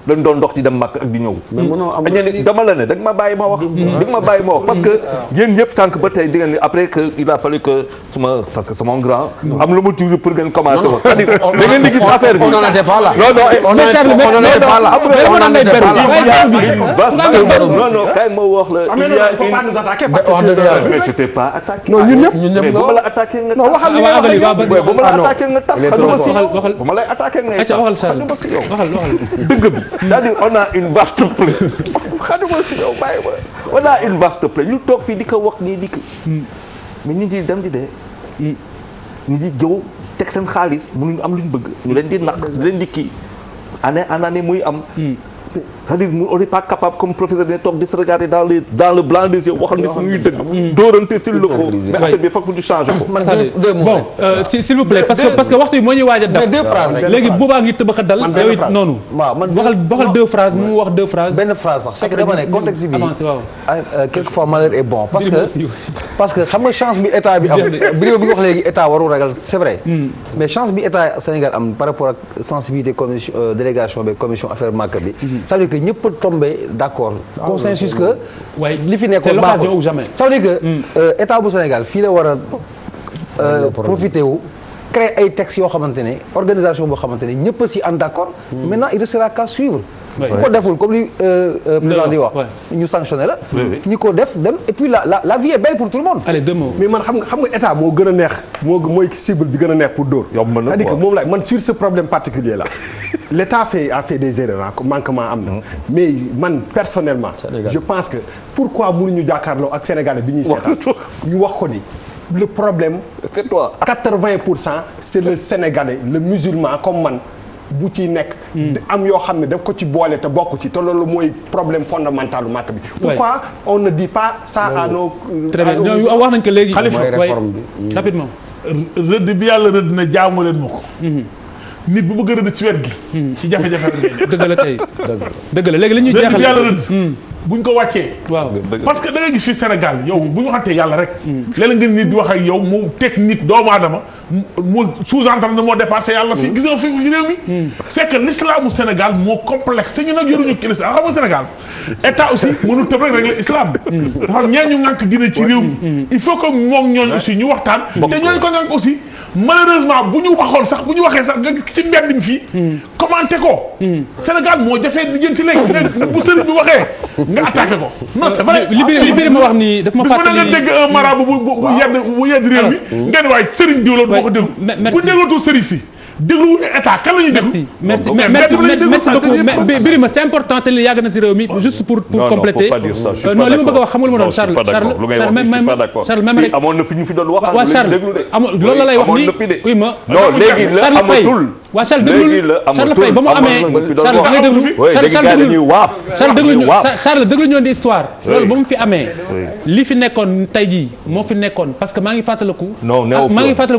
dañ doon dox di dem Makka ak di ñëw. mais mënoo am dama la ne da nga ma bàyyi ma wax. da nga ma bàyyi ma wax parce que yéen ñëpp sànq ba tey di ngeen ni après que il a fallu que parce que c'est mon grand. am lu ma tuuti pour ngeen commencer wax. c'est-à-dire da ngeen di gis affaire bi. on n'en était pas là. on n'en était pas là. non non kay ma wax la. il y a faut pas nous attaquer parce que mais je t'ai pas attaqué. non ñun ñëpp ba ma la attaqué nga. non waxal li nga wax ba ma la attaqué nga tas xajuma si ba ma lay attaqué nga tas xajuma si yow. dëgg bi. c'est-à-dire on a une vaste plaie xajuma si yow bàyyi ma on a une vaste plaie ñu toog fii di ko wax nii di ko mais nit ñi dem di dee nit ñi jëw teg seen xaalis mënuñu am lu ñu bëgg ñu leen di naq di leen di kii année en année muy am c'est-à-dire on n'est pas capable comme professeur de toog di se regarder dans le blanc des yeux waxal ni suñuy dëgg dóorante s'il le faut mais affaire bi foog ñu changer ko bon s'il vous plaît parce que waxtu yi moo ñuy waaj a dab léegi boobaa ngi tëbax a dal yow it noonu waxal 2 phrases mu wax 2 phrases benn phrase sax c'est que dama ne contexte bi quelquefois malheur est bon parce que xam nga chance bi état bi am bi nga wax léegi état warul ragal c'est vrai mais chance bi état Sénégal am par rapport ak sensibilité commission délégation bi commission affaires Makka bi ça veut dire que ñëpp tombé d'accord consensus que li fi nekkoon c'est l'occasion ou jamais ça veut dire que état bu Sénégal fii la war a profité wu créer ay textes yoo xamante ne organisation boo xamante ne ñëpp a si ànd d'accord. maintenant il restera qu'à suivre. Oui. ku ko deful comme li président di wax. ñu sanctionné la. ñi ko def dem et puis la vie est belle pour tout le monde. allez 2 mots. mais man xam nga état moo gën a neex mooy cible bi gën a neex pour dóor. c'est-à-dire que moom la man sur ce problème particulier là l'état a fait des erreurs manquement am na. mais man personnellement. je pense que pourquoi mënuñu jàkkaarloo ak Sénégalais bi ñuy seetaan ñu wax ko ni. le problème c'est toi 80% c'est le Sénégalais le musulman comme man. bu ci nekk am yoo xam ne daf ko ci boole te bokk ci te loolu mooy problème fondamental u màkk bi pourquoi on ne dit pas ça à nos très bien wax nañ ko léegi Khalifa réforme bi rapidement rëdd bi yàlla rëdd na jaamu leen ma ko nit bu bëgg a rëdd ci wet gi ci jafe-jafe la ngay dëgg la tey dëgg la léegi li ñuy jeexal rëdd bi yàlla rëdd buñ ko wàccee waaw parce que da ngay gis fii Sénégal yow bu ñu waxantee yàlla rek léeg-léeg nga nit di wax ak yow mu teg nit doomu aadama mu sous-entendre moo dépassé yàlla fii gis nga fi ci réew mi c'est que l'islamu Sénégal moo complexe te ñu nag yoruñu ki l'islam xam nga Sénégal état aussi mënul tëb rek régler islam dafa am ñee ñu ngànk diine ci réew mi il faut que moom ñooñu aussi ñu waxtaan te ñooñu ko ngànk aussi malheureusement bu ñu waxoon sax bu ñu waxee sax nga gis ci mbedd mi fii commenté ko Sénégal moo jafee lijjanti léegi bu sëriñ bi waxee nga attaqué ko non c'est vrai li bi ma wax nii daf ma fàttali nga dégg un marabout bu yedd réew mi ngeen waaye sëriñ diw la boo ko déglu bu déglootu sëriñ si dégluwuñu état kan la ñuy déglu merci beaucoup Birima c'est important te li yàgg na si réew mi juste pour compléter non li ma bëgg a wax xamul ma doon Charles même rek amoon na fi ñu fi doon wax waa Charles loolu la lay wax nii oui ma non léegi la amatul waa Charles déglu Charles Faye ba mu amee Charles da ngay déglu Charles déglu ñoon di histoire loolu ba mu fi amee li fi nekkoon tey jii moo fi nekkoon parce que maa ngi fàttaliku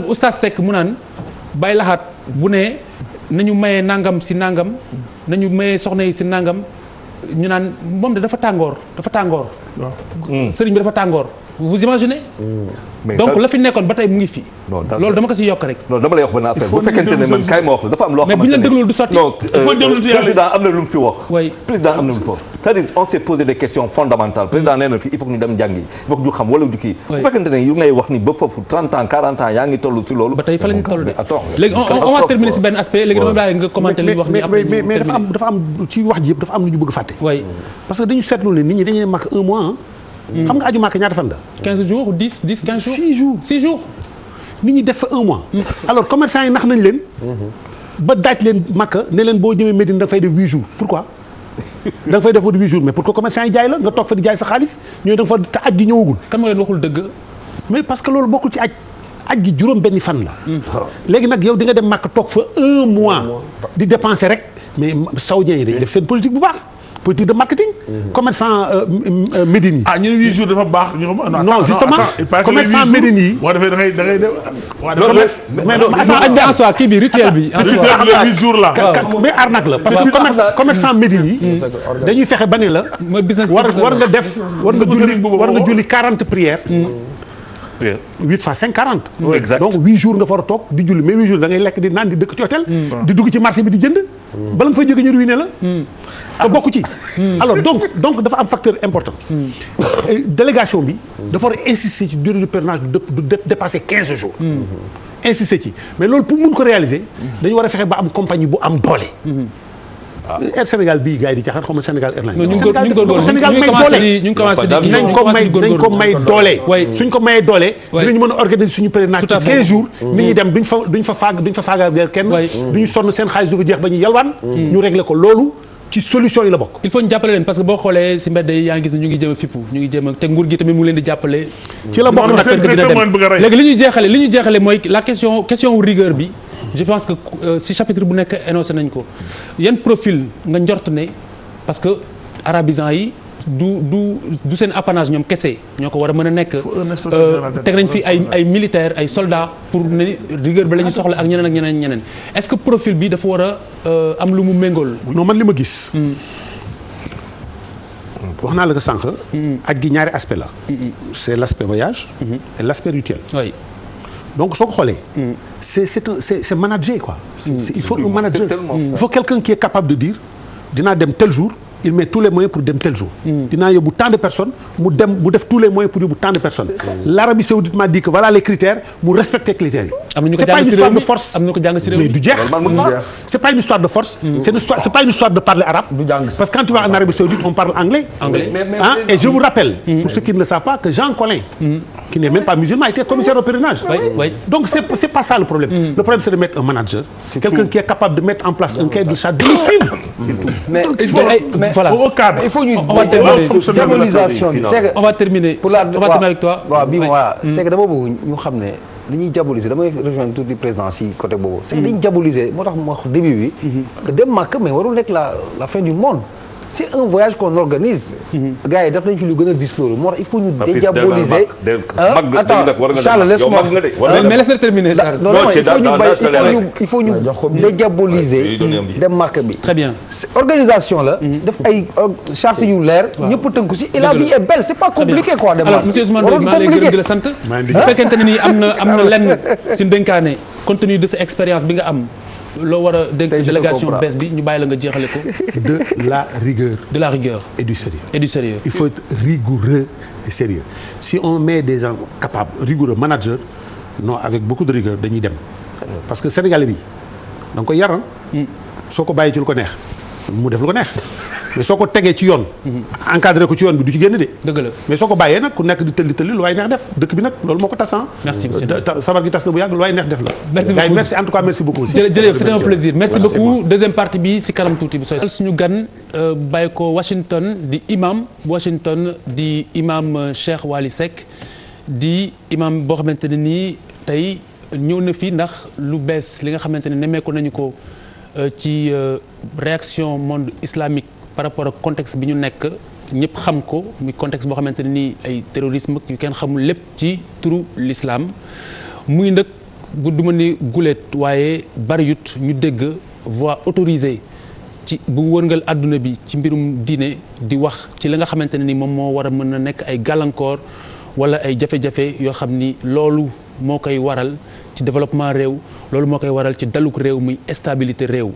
Oustaz Seck mu naan Baye Lahat bu ne nañu mayee nangam si nangam nañu mayee soxna yi si nangam ñu naan moom de dafa tàngoor sëriñ bi dafa tàngoor vous imaginez donc la fi nekkoon ba tey mu ngi fi loolu dama ko si yokk rek non dama lay wax benn affaire bu fekkente ne man kaay ma wax la dafa am loo xamante ne mais bu ñu leen déglul du sotti président am na lu mu fi wax président am na lu mu fi wax c'est-à-dire on s'est posé des questions fondamentales président nee na fi il faut que ñu dem jàngi il faut que ñu xam wala du kii bu fekkente ne yu ngay wax ni ba foofu 30 ans 40 ans yaa ngi toll si loolu ba tey fa lañu toll de léegi on va terminer si benn aspect léegi dama bàyyi nga commenter li wax ni mais dafa am ci wax ji yëpp dafa am lu ñu bëgg fàtte parce que dañu seetlu ne nit ñi dañuy màkk un mois xam nga aju màkk ñaata fan la 15 jours 10 15 jours 6 jours nit ñi def fa un mois alors commerçant yi nax nañ leen ba daaj leen màkk ne leen boo jëmee Médine da nga fay def 8 jours pourquoi da nga fay def 8 jours mais pour que commerçant yi jaay la nga toog fa di jaay sa xaalis ñooy da nga fa te aj gi ñëwagul kan moo leen waxul dëgg mais parce que loolu bokkul ci aj gi juróom benni fan la léegi nag yow di nga dem màkk toog fa un mois di dépenser rek mais saoudiens yi dañu def seen politique bu baax politique de marketing commerçant Médine yi ñu ne 8 jours dafa baax ñu non justement commerçant Médine yi boo defee da ngay mais aj bi en soi kii bi rituel bi 8 jours là mais arnaque la parce que commerçant Médine yi dañuy fexe ba ne la war nga julli 40 prières 8 fois 5 40 donc 8 jours nga fa war a toog di julli mais 8 jours da ngay lekk di naan di dëkk ci hôtel di dugg ci marché bi di jënd bala nga fay jóge ñu ruiné la te bokk ci alors donc dafa am facteur important délégation bi dafa war a insister ci durée de pèlerinage du dépasser 15 jours insister ci mais loolu pour mun ko réaliser dañu war a fexe ba am compagnie bu am doole Air Sénégal bii gars yi di caaxaan xaw ma Sénégal Airlines Sénégal may doole nañ ko may doole suñ ko mayee doole dinañu mën a organiser suñu pèlerinage ci 15 jours nit ñi dem duñ fa faagaagal kenn duñu sonn seen xaalis du fa jeex ba ñu yalwaan ñu régler ko loolu ci solution yi la bokk. il faut ñu jàppale leen parce que boo xoolee si mbedd yi yaa ngi gis ne ñu ngi jéem a fippu ñu ngi jéem a te nguur gi tamit mu leen di jàppale. ci la bokk nag léegi li ñuy jeexale mooy la question rigueur bi je pense que si chapitre bu nekk énoncé nañ ko yan profil nga njort ne parce que arabisants yi du seen apanage ñoom kese ñoo ko war a mën a nekk teg nañ fi ay militaires ay soldats pour ne rigueur bi la ñu soxla ak ñeneen est-ce que profil bi dafa war a am lu mu méngool. non man li ma gis. wax naa la ko sànq. aj gi ñaari aspect la. c'est l'aspect voyage. et l'aspect rituel. oui. donc soo ko xoolee. c'est manager quoi. il faut un manager. il faut quelqu'un qui est capable de dire dinaa dem tel jour. il met tous les moyens pour dem tel jour. dinaa yóbbu tant de personnes mu def tous les moyens pour yóbbu tant de personnes. L'Arabie Saoudite m'a dit que voilà les critères mu respecter critères yi. c'est pas une histoire de force mais du jeex. c'est pas une histoire de force. c'est pas une histoire de parler arabe. parce que quand tu vas en Arabie Saoudite on parle anglais. Et je vous rappelle pour ceux qui ne le savent pas que Jean Collin qui n'est même pas musulman était commissaire au pèlerinage. Donc c'est pas ça le problème. Le problème c'est de mettre un manager, quelqu'un qui est capable de mettre en place un cahier de charge, de le suivre. Mais il faut ñu diabolisation bi. On va terminer avec toi. waaw bii voilà c'est que dama bëgg ñu xam ne li ñuy diaboliser damay rejoindre tout le président si côté boobu. c'est que dañuy diaboliser moo tax ma wax début bi. que dem Makka mais warul nekk la fin du monde. c'est un voyage qu'on organise. gars yi daf nañ fi lu gën a dis loolu moo tax il faut ñu dédiaboliser. attends Charles laisse-moi mais laisse-le terminer Charles. non il faut ñu dédiaboliser dem Makka bi. très bien. organisation la. def ay charte yu leer. ñëpp tënku si et la vie est belle c'est pas compliqué quoi. dem Makka alors monsieur Ousmane Ndoye maa ngi lay gërëm di la sant. bu fekkente ne nii am na lenn si ndénkaane compte tenu de sa expérience bi nga am. loo war a dénk délégation bees bi ñu bàyyi la nga jeexale ko. de la rigueur. Et du sérieux. Il faut être rigoureux et sérieux. Si on met des gens capables rigoureux managers non avec beaucoup de rigueur dañuy dem parce que Sénégalais bi da nga koy yar soo ko bàyyi ci lu ko neex mu def lu ko neex mais soo ko tegee ci yoon. encadré ko ci yoon bi du ci génn de. dëgg la mais soo ko bàyyee nag ku nekk di tëlli lu waay neex def dëkk bi nag loolu moo ko tas ah. merci monsieur sabar gi tas na bu yàgg lu waay neex def la. merci beaucoup merci en tout cas merci beaucoup aussi. jërëjëf c'était un plaisir merci beaucoup deuxième partie bi si kanam tuuti bu sooy. suñu gan bàyyi ko Washington di imam Washington di imam Cheikh Wali Seck di imam boo xamante ne nii tey ñëw na fi ndax lu bees li nga xamante ne nemmeeku nañu ko ci réaction monde islamique. par rapport ak contexte bi ñu nekk ñëpp xam ko muy contexte boo xamante ne nii ay terrorisme yu kenn xamul lépp ci turu l'islam muy nag du ma ni guléet waaye bariwut ñu dégg voix autorisée ci bu wërngal àdduna bi ci mbirum diine di wax ci la nga xamante ne ni moom moo war a mën a nekk ay gàllankoor wala ay jafe-jafe yoo xam ni loolu moo koy waral ci développement réew loolu moo koy waral ci daluk réew muy stabilité réew.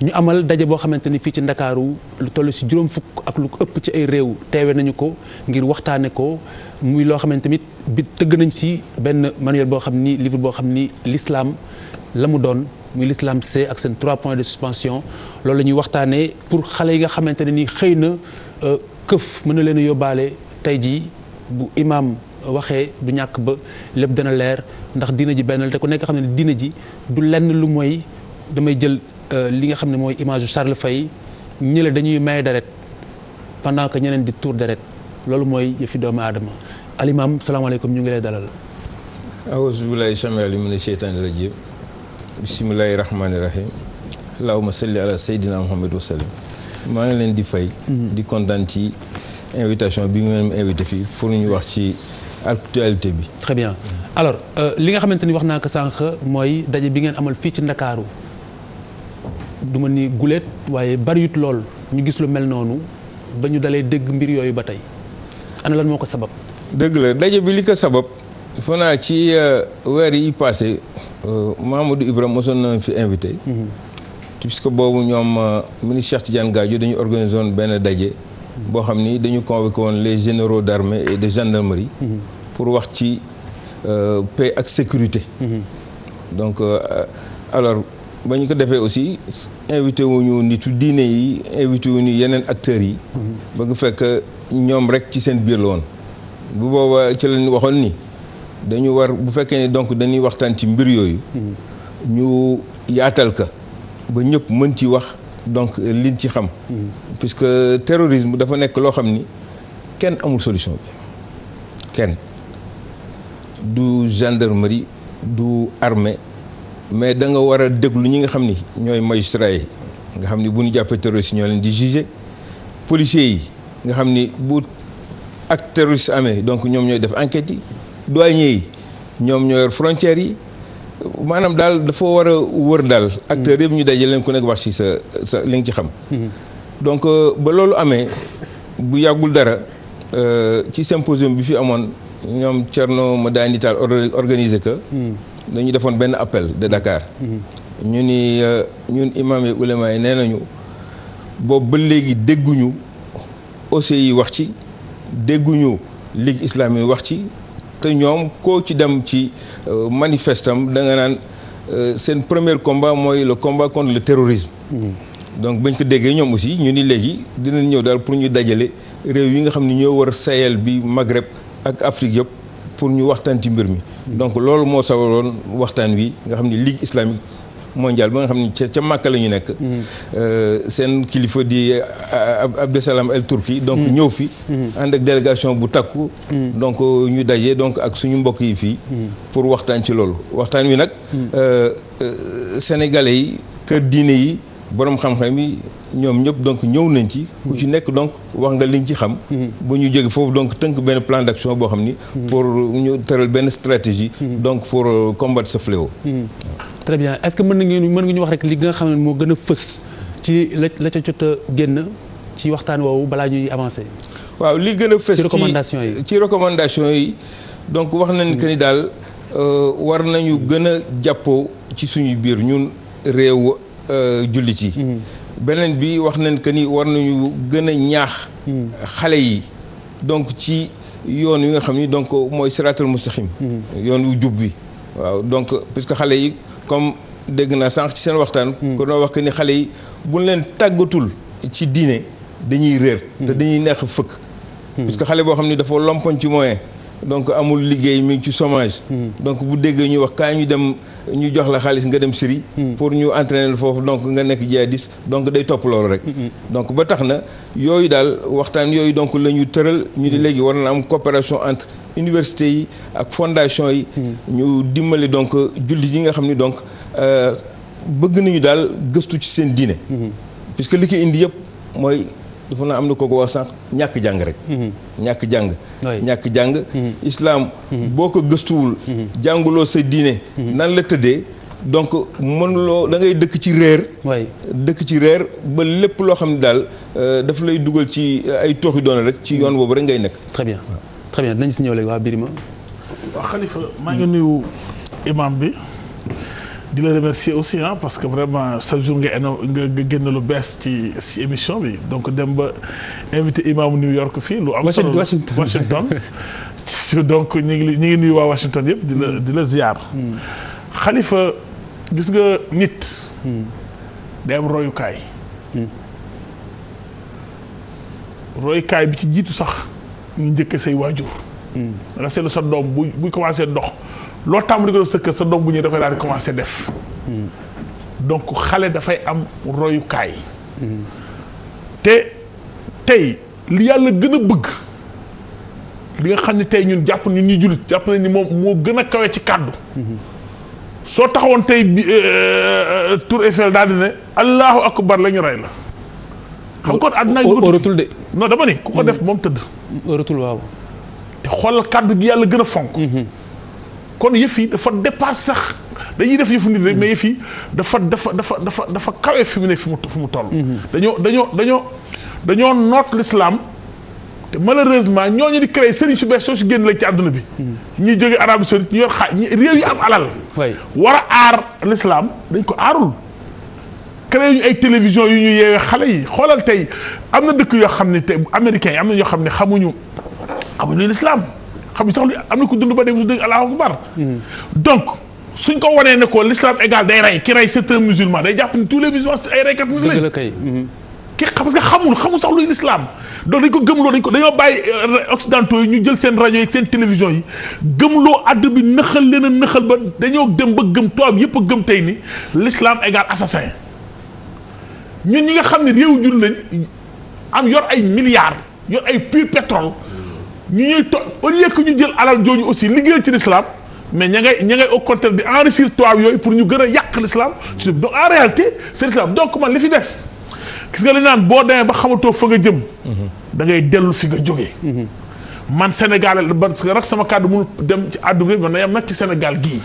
ñu amal daje boo xamante ni fii ci Ndakaaru lu toll ci juróom fukk ak lu ëpp ci ay réew teewe nañu ko ngir waxtaane ko muy loo xamante tamit bi tëgg nañ ci benn manuel boo xam ni livre boo xam ni l'islam la mu doon muy l'islam c'est ak seen 3 points de suspension loolu la ñuy waxtaanee pour xale yi nga xamante ne ni xëy na këf mën na leen a yóbbaale tey jii bu imam waxee du ñàkk ba lépp dana leer ndax diina ji benn la te ku nekk xam ne diina ji du lenn lu mooy damay jël li nga xam ne mooy image Charles Faye ñële dañuy may deret pendant que ñeneen di tuur deret loolu mooy yëfi doomu aadama alimam salaamaaleykum ñu ngi lay dalal. awuzu billahi samiil mina sheytaani rajim bismillahi rahmaani rahim allahumma salli ala sayyidina muhammad wa sallim maa ngi leen di fay. di kontaan ci invitation bi ngeen ma invité fii pour ñu wax ci actualité bi. très bien alors li nga xamante ni wax naa ko sànq mooy daje bi ngeen amal fii ci Ndakaaru du ma ni guléet waaye bariwut lool ñu gis lu mel noonu ba ñu dalee dégg mbir yooyu ba tey ana lan moo ko sabab. dëgg la daje bi li ko sabab foo naa ci weer yi passé Mamadou Ibrahima mosoon na fi invité. puisque boobu ñoom ministre Cheikh Tidiane Gadio dañu organisé woon benn daje. boo xam ni dañu convoqué woon les généraux d'armée et de gendarmerie. pour wax ci paix ak sécurité. donc alors. ba ñu ko defee aussi invité wuñu nitu diine yi invité wuñu yeneen acteurs yi. ba nga fekk ñoom rek ci seen biir la woon. bu booba ci lañ waxoon ni dañu war bu fekkee ni donc dañuy waxtaan ci mbir yooyu. ñu yaatal ka ba ñëpp mën ci wax donc liñ ci xam. puisque terrorisme dafa nekk loo xam ni kenn amul solution bi kenn du gendarmerie du armée. mais da nga war a déglu ñi nga xam ni ñooy magistrats yi nga xam ni bu ñu jàppee terroriste ñoo leen di juger policiers yi nga xam ni bu ak terroriste amee donc ñoom ñooy def enquête yi douaniers yi ñoom ñoo yor frontières yi maanaam daal dafa war a wër daal acteurs yëpp ñu daje leen ku nekk wax ci sa li nga ci xam. donc ba loolu amee bu yàggul dara ci symposium bi fi amoon ñoom Thierno Madani Tall organisé que. dañu defoon benn appel de Dakar. ñu ni ñun imam yi ulema yi nee nañu boobu ba léegi dégguñu OCI wax ci dégguñu Ligue islamique wax ci te ñoom koo ci dem ci manifestam da nga naan seen premier combat mooy le combat contre le terrorisme. Donc bañ ko déggee ñoom aussi ñu ni léegi dinañ ñëw daal pour ñu dajale réew yi nga xam ne ñoo war Sahel bi Maghreb ak Afrique yëpp pour ñu waxtaan ci mbir mi. Donc loolu moo sabaloon waxtaan wi nga xam ne Ligue islamique mondiale ba nga xam ne ca Makka la ñu nekk. seen kilifa di Abdesalam El Turki. donc ñëw fi. ànd ak délégation bu takku. donc ñu daje donc ak suñu mbokk yi fii. pour waxtaan ci loolu waxtaan wi nag. sénégalais yi kër diine yi borom xam-xam yi ñoom ñëpp donc ñëw nañ ci. ku ci nekk donc wax nga liñ ci xam. bu ñu jógee foofu donc tënk benn plan d'action boo xam ni. pour ñu tëral benn stratégie. donc pour combattre ce fléau. très bien est-ce que mën nga ñu wax rek li nga xam ne moo gën a fës ci la ca jot a génn ci waxtaan woowu balaa ñuy avancer. waaw li gën a fës ci recommandation yi donc wax nañ que ni daal war nañu gën a jàppoo ci suñu biir ñun réew jullit yi. beneen bi wax nañ que ni war nañu gën a ñaax. xale yi donc ci yoon wi nga xam ni donc mooy siraatal mustaqim yoon wu jub bi waaw donc puisque xale yi. comme dégg naa sànq ci seen waxtaan. ko doon wax que ni xale yi buñ leen tàggatul ci diine dañuy réer. te dañuy neex a fëkk. parce que xale boo xam ni dafa lompoñ ci moyen donc amul liggéey mi ngi ci chômage. donc bu déggee ñuy wax kaa ñu dem ñu jox la xaalis nga dem Syrie. pour ñu entraîner foofu donc nga nekk jihadiste donc day topp loolu rek. donc ba tax na yooyu daal waxtaan yooyu donc la ñu tëral ñu di léegi war na am coopération entre. université yi ak fondation yi. ñu dimbali donc jullit yi nga xam ni donc bëgg nañu daal gëstu ci seen diine. puisque li ko indi yëpp mooy dafa naa am na kooku wax sànq ñàkk jàng rek. ñàkk jàng. ñàkk jàng. islam boo ko gëstuwul. jànguloo sa diine. nan la tëddee donc mënuloo da ngay dëkk ci réer. dëkk ci réer ba lépp loo xam ne daal daf lay dugal ci ay tooxi doon rek ci yoon boobu rek ngay nekk. très bien. très bien dinañ si ñëw léegi waa Birima. waaw Khalifa maa ngi nuyu imam bi di la remercier aussi parce que vraiment chaque jour nga génn lu bees ci émission bi donc dem ba invité imam New York fii lu am solo Washington donc ñu ngi nuyu waa Washington yëpp di la ziar. Khalifa gis nga nit. day am royukaay. royukaay bi ci jiitu sax. ñu njëkkee say waajur. nga seetlu sa doom buy commencé dox loo tàmbali ko def sa kër sa doom bu ñëwee dafay daal di commencé def. donc xale dafay am royukaay. te tey li yàlla gën a bëgg li nga xam ne tey ñun jàpp ñun ñuy jullit jàpp nañ ni moom moo gën a kawe ci kàddu. soo taxawoon tey Tour Eiffel daal di ne Allahu akbar la ñu rey la. xam kon àddina oratul de. non dama ni ku ko def moom tëdd. oratul waaw. te xoolal kàddu gi yàlla gën a fonk. kon yëf yi dafa dépasse sax dañuy def yëfu nit rek mais yëf yi dafa kawe fi mu ne fi mu toll. dañoo noot l'islam te malheureusement ñooñu di créé sëriñ su bees soo si génn lañ ci àdduna bi. ñiy jógee Arabie Saoudite ñu yor réew yi am alal. war a aar l'islam dañ ko aarul. créé ñu ay télévision yu ñu yeewee xale yi xoolal tey am na dëkk yoo xam ne tey américains yi am na ñoo xam ne xamuñu l'islam xamuñu sax lu am na ko dund ba dégg su dégg Allahu akbar. donc suñ ko wanee ne ko l'islam égal day rey ki rey c'est un musulman day jàpp ni tous les musulmans ay reykat nit lañ. ki xam parce que xamul sax luy l'islam donc dañ ko gëmloo dañoo bàyyi occidentaux yi ñu jël seen rajo yi seen télévision yi gëmloo àdd bi nëxal leen a nëxal ba dañoo dem ba gëm tubaab yëpp a gëm tey ni l'islam égal assassin. ñun ñi nga xam ne réew jul lañ am yor ay milliards yor ay pur pétrole ñu ñuy au lieu que ñu jël alal jooju aussi liggéeyal ci l'islam mais ña ngay au contraire di enrichir tubaab yooyu pour ñu gën a yàq l'islam donc en réalité c'est l'islam donc man li fi des gis nga li naan boo demee ba xamatoo fa nga jëm. da ngay dellu fi nga jógee. man Sénégal parce que rek sama kàddu mënul dem ci àdduna bi man na yam nag ci Sénégal gii.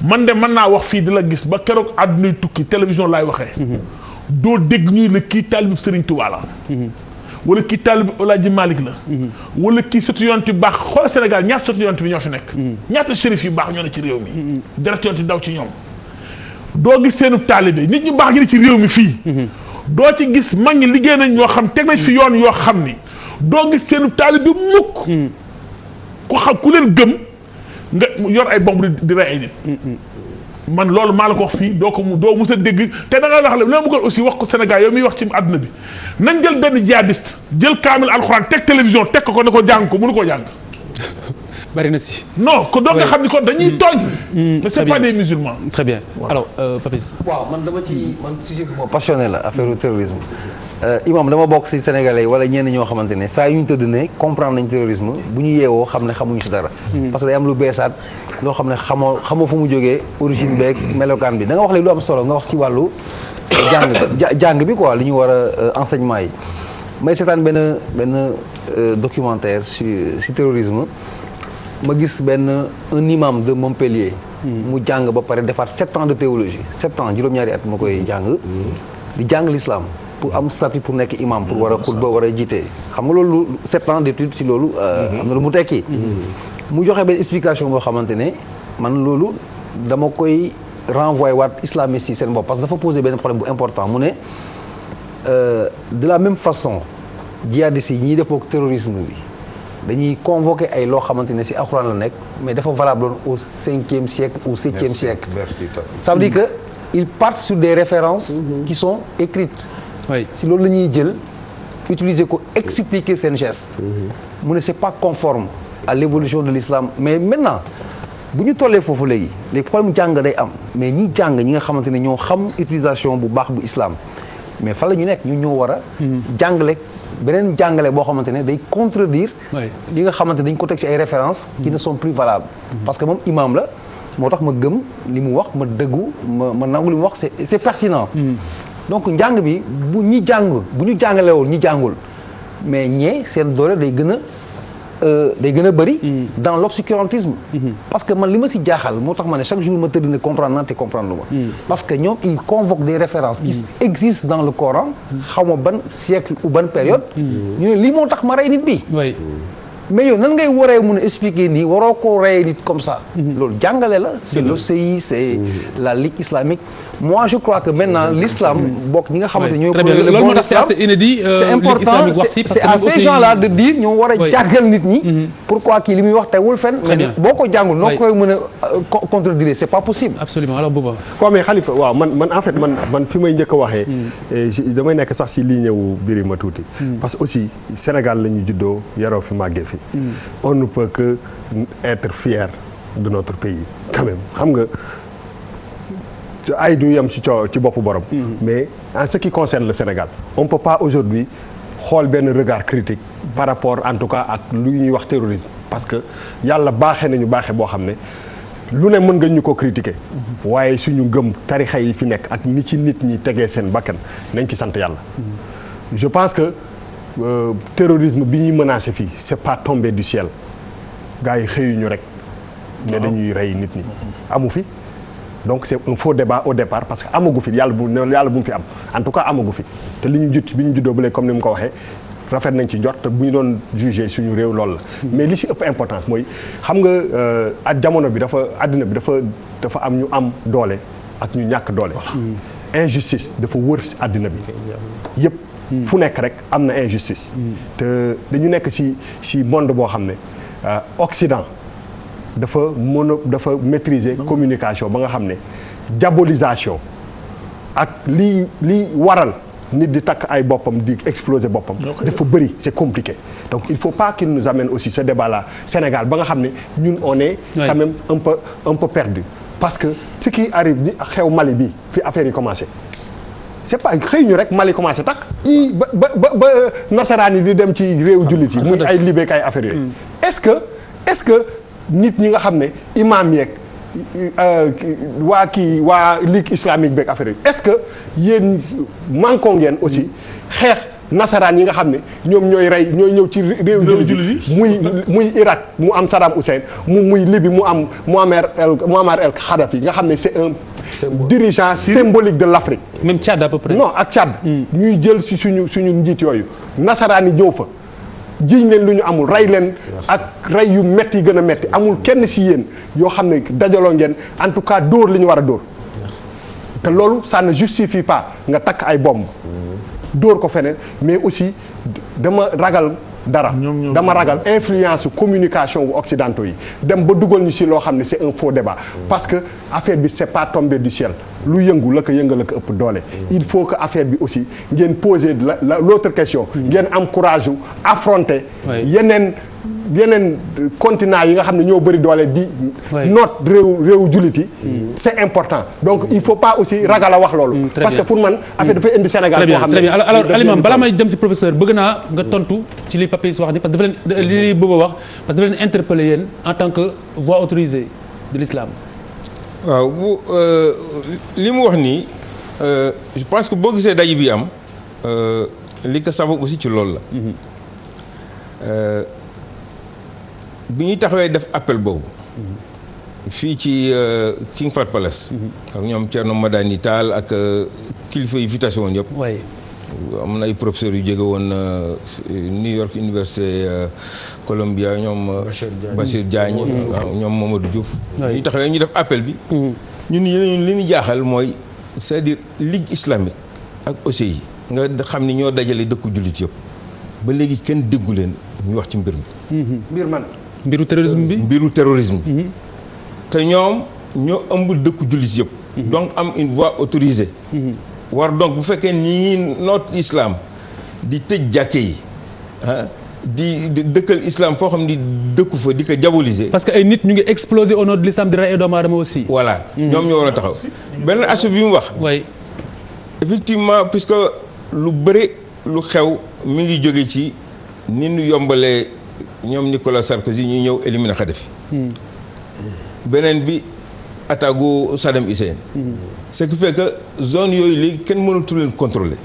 man de mën naa wax fii di la gis ba keroog àddunay tukki télévision laay waxee. doo dégg ñuy la kii taalibu Serigne Touba la. wala kii taalibu El Hadji Malick la. wala kii sëtu yonent bi baax xoolal Sénégal ñaata sëtu yonent bi ñoo fi nekk. ñaata shérif yu baax ñoo ne ci réew mi. deret yonent daw ci ñoom. doo gis seenu taalibe nit ñu baax gi ci réew mi fii. doo ci gis mag ñi liggéey nañ ñoo xam teg nañ fi yoon yoo xam ni doo gis seenu taalibe bi mukk ku xam ku leen gëm nga yor ay bomb di rey ay nit man loolu maa la ko wax fii doo mës a dégg te da nga wax la loo bëggoon aussi wax ko Sénégal yow miy wax ci àdduna bi nañ jël benn jihadiste jël kaamil alxuraan teg télévision teg ko ne ko jàng ko mënu koo jàng bari na si. non ko doog nga xam ni kon dañuy tooñ. mais c'est pas des musulmans. très bien alors Papis. waaw man sujet bi moo passionné la affaire du terrorisme. imam dama bokk ci sénégalais wala ñenn ñoo xamante ne saa yu ñu tëdd ne comprendre nañ terrorisme bu ñu yeewoo xam ne xamuñu ci dara. parce que day am lu beesaat loo xam ne xamoo fu mu jógee origine beeg melokaan bi da nga wax léegi lu am solo nga wax ci wàllu jàng bi quoi li ñu war a enseignement yi. may seetaan benn documentaire sur terrorisme. ma gis un imam de Montpellier. mu jàng ba pare defaat 7 ans de théologie 7 ans juróom-ñaari at ma koy jàng. di jàng l'islam pour am statut pour nekk imam pour war a xutba war a jiite xam nga loolu 7 ans d'études si loolu. am na lu mu tekki. mu joxe benn explication boo xamante ne man loolu dama koy renvoyer waat islamiste yi seen bopp parce que dafa poser benn problème bu important mu ne de la même façon djihadistes yi ñiy def ak terrorisme bi. dañuy convoquer ay loo xamante ne ci alxuraan la nekk mais dafa valable au 5e siècle ou 7e siècle. Ça veut dire que ils partent sur des références qui sont écrites. si loolu la ñuy jël utiliser ko expliquer seen geste. mu ne c'est pas conforme à l'évolution de l'islam mais maintenant bu ñu tollee foofu léegi les problèmes jàng day am mais ñi jàng ñi nga xamante ne ñoo xam utilisation bu baax bu islam mais fan la ñu nekk ñu ñoo war a jàngale beneen jàngale boo xamante ne day contredire li nga xamante ne dañ ko teg ci ay références qui ne sont plus valables parce que moom imam la moo tax ma gëm li mu wax ma dëggu ma nangu li mu wax c'est pertinent donc njàng bi bu ñu jàngalewul ñi jàngul mais ñee seen doole day gën a bëri dans l'obscurantisme parce que man li ma si jaaxal moo tax ma ne chaque jour ma tëdd ne comprendre naa te comprendre ma parce que ñoom ils convoquent des références qui existent dans le Coran xaw ma ban siècle ou ban période ñu ne lii moo tax ma rey nit bi mais yow nan ngay waree mun a expliquer nii waroo koo reyee nit comme ça loolu jàngale la c'est l'OCI c'est la Ligue islamique moi je crois que maintenant l'islam bokk ñi nga xamante ñoo loolu moo tax c'est inédit c'est important c'est à ces gens-là de dire ñoo war a jàngal nit ñi pourquoi kii li muy wax tegul fenn mais boo ko jàngul noo koy mën a contredire c'est pas possible absolument alors Bouba quoi mais Khalifa waaw man en fait man fi may njëkk a waxee damay nekk sax si lii ñëw biri ma tuuti parce que aussi Sénégal la ñu juddoo yaroo fi màggee fi on ne peut que être fier de notre pays quand même xam nga ay du yem ci boppu borom mais en ce qui concerne le Sénégal on peut pas aujourd'hui xool benn regard critique par rapport en tout cas ak lu ñuy wax terrorisme parce que yàlla baaxee nañu baaxee boo xam ne lu ne mën nga ñu ko critiquer waaye suñu gëm tarixa yi fi nekk ak ni ci nit ñi tegee seen bakkan nañ ci sant yàlla je pense que terrorisme bi ñuy menacé fii c'est pas tombé du ciel gars yi xëyuñu rek ne dañuy rey nit ñi amu fi donc c'est un faux débat au départ parce que amagu fi yàlla bu mu fi am en tout cas amagu fi te li ñu bi ñu juddoo ba léegi comme ni mu ko waxee rafet nañ ci njort te bu ñu doon juger suñu réew loolu la mais li ci ëpp importance mooy xam nga ak jamono bi àddina bi dafa am ñu am doole ak ñu ñàkk doole injustice dafa wër ci àddina bi yépp fu nekk rek am na injustice te dañu nekk ci monde boo xam ne Occident dafa maîtriser communication ba nga xam ne diabolisation ak li waral nit di takk ay boppam di exploser boppam dafa bëri c'est compliqué donc il faut pas qu'il nous amène aussi ce débat là Sénégal ba nga xam ne ñun on est quand même un peu perdu parce que ce qui arrive di xew Mali bi fi affaire yi commencé c'est pas xëy ñu rek Mali commencé tax ba nasaraan yi di dem ci réew jullit yi muy ay Libye ay affaires yooyu est-ce que nit ñi nga xam ne imam yeeg waa Ligue islamique beeg affaire yi est-ce que yéen manko ngeen aussi xeex nasaraan yi nga xam ne ñoom ñooy ñëw ci réew jullit yi muy Irak mu am Saddam Hussein muy Libye mu am Muammar el Kadhafi nga xam ne c'est un dirigeant symbolique de l'Afrique. Même Tchad à peu près. Non ak Tchad. ñuy jël ci suñu njiit yooyu nasaraan yi ñëw fa jiñ leen lu ñu amul rey leen ak rey yu metti yi gën a metti amul kenn ci yéen yoo xam ne dajaloo ngeen en tout cas dóor li ñu war a dóor. te loolu ça ne justifie pas nga takk ay bomb dóor ko feneen mais aussi dama ragal dara dama ragal influence communication wu occidentaux yi dem ba dugal ñu ci loo xam ne c'est un faux débat parce que affaire bi c'est pas tombé du ciel lu yëngu la ko yëngal la ko ëpp doole il faut que affaire bi aussi ngeen poser l'autre question ngeen am courage wu affronter yeneen continent yi nga xam ne ñoo bëri doole di noot réewu jullit yi c'est important donc il faut pas aussi ragal a wax loolu parce que pour man affaire dafay indi Sénégal boo xam ne alors Alioune balaa may dem ci professeur bëgg naa nga tontu ci li Papis wax ni parce que dafa leen li bëgg a wax parce que dafa leen interpeller yéen en tant que voix autorisée de l'islam. waaw bu li mu wax nii je pense que boo gisee daje bi am li ko sabab aussi ci loolu la bi ñuy taxawee def appel boobu fii ci King Fahd Palace ak ñoom Thierno Madani Tall ak kilifa yi fi tase woon yëpp am na ay professeurs yu jóge woon New York Université Columbia ñoom Bachir Diagne waaw ñoom Mamadou Diouf ñuy taxawee ñu def appel bi ñun li ñu jaaxal mooy c'est-à-dire Ligue islamique ak OCI nga xam ni ñoo dajale dëkku jullit yëpp ba léegi kenn déggu leen ñu wax ci mbir mi mbiru terrorisme bi te ñoom ñoo ëmb dëkku jullit yëpp donc am une voix autorisée war donc bu fekkee ñi ngi noot islam di tëj jàkke yi di dëkkal islam foo xam ni dëkku fa di ko diaboliser parce que ay nit ñu ngi exploser au nom de l'islam di rey doomu aadama aussi voilà ñoom ñoo war a taxaw beneen aspect bi mu wax effectivement puisque lu bëri lu xew mi ngi jóge ci ni ñu yombalee ñoom Nicolas Sarkozy ñuy ñëw éliminer Kadhafi beneen bi attaque gu Saddam Hussein ce qui fait que zone yooyu léegi kenn mënatu leen contrôler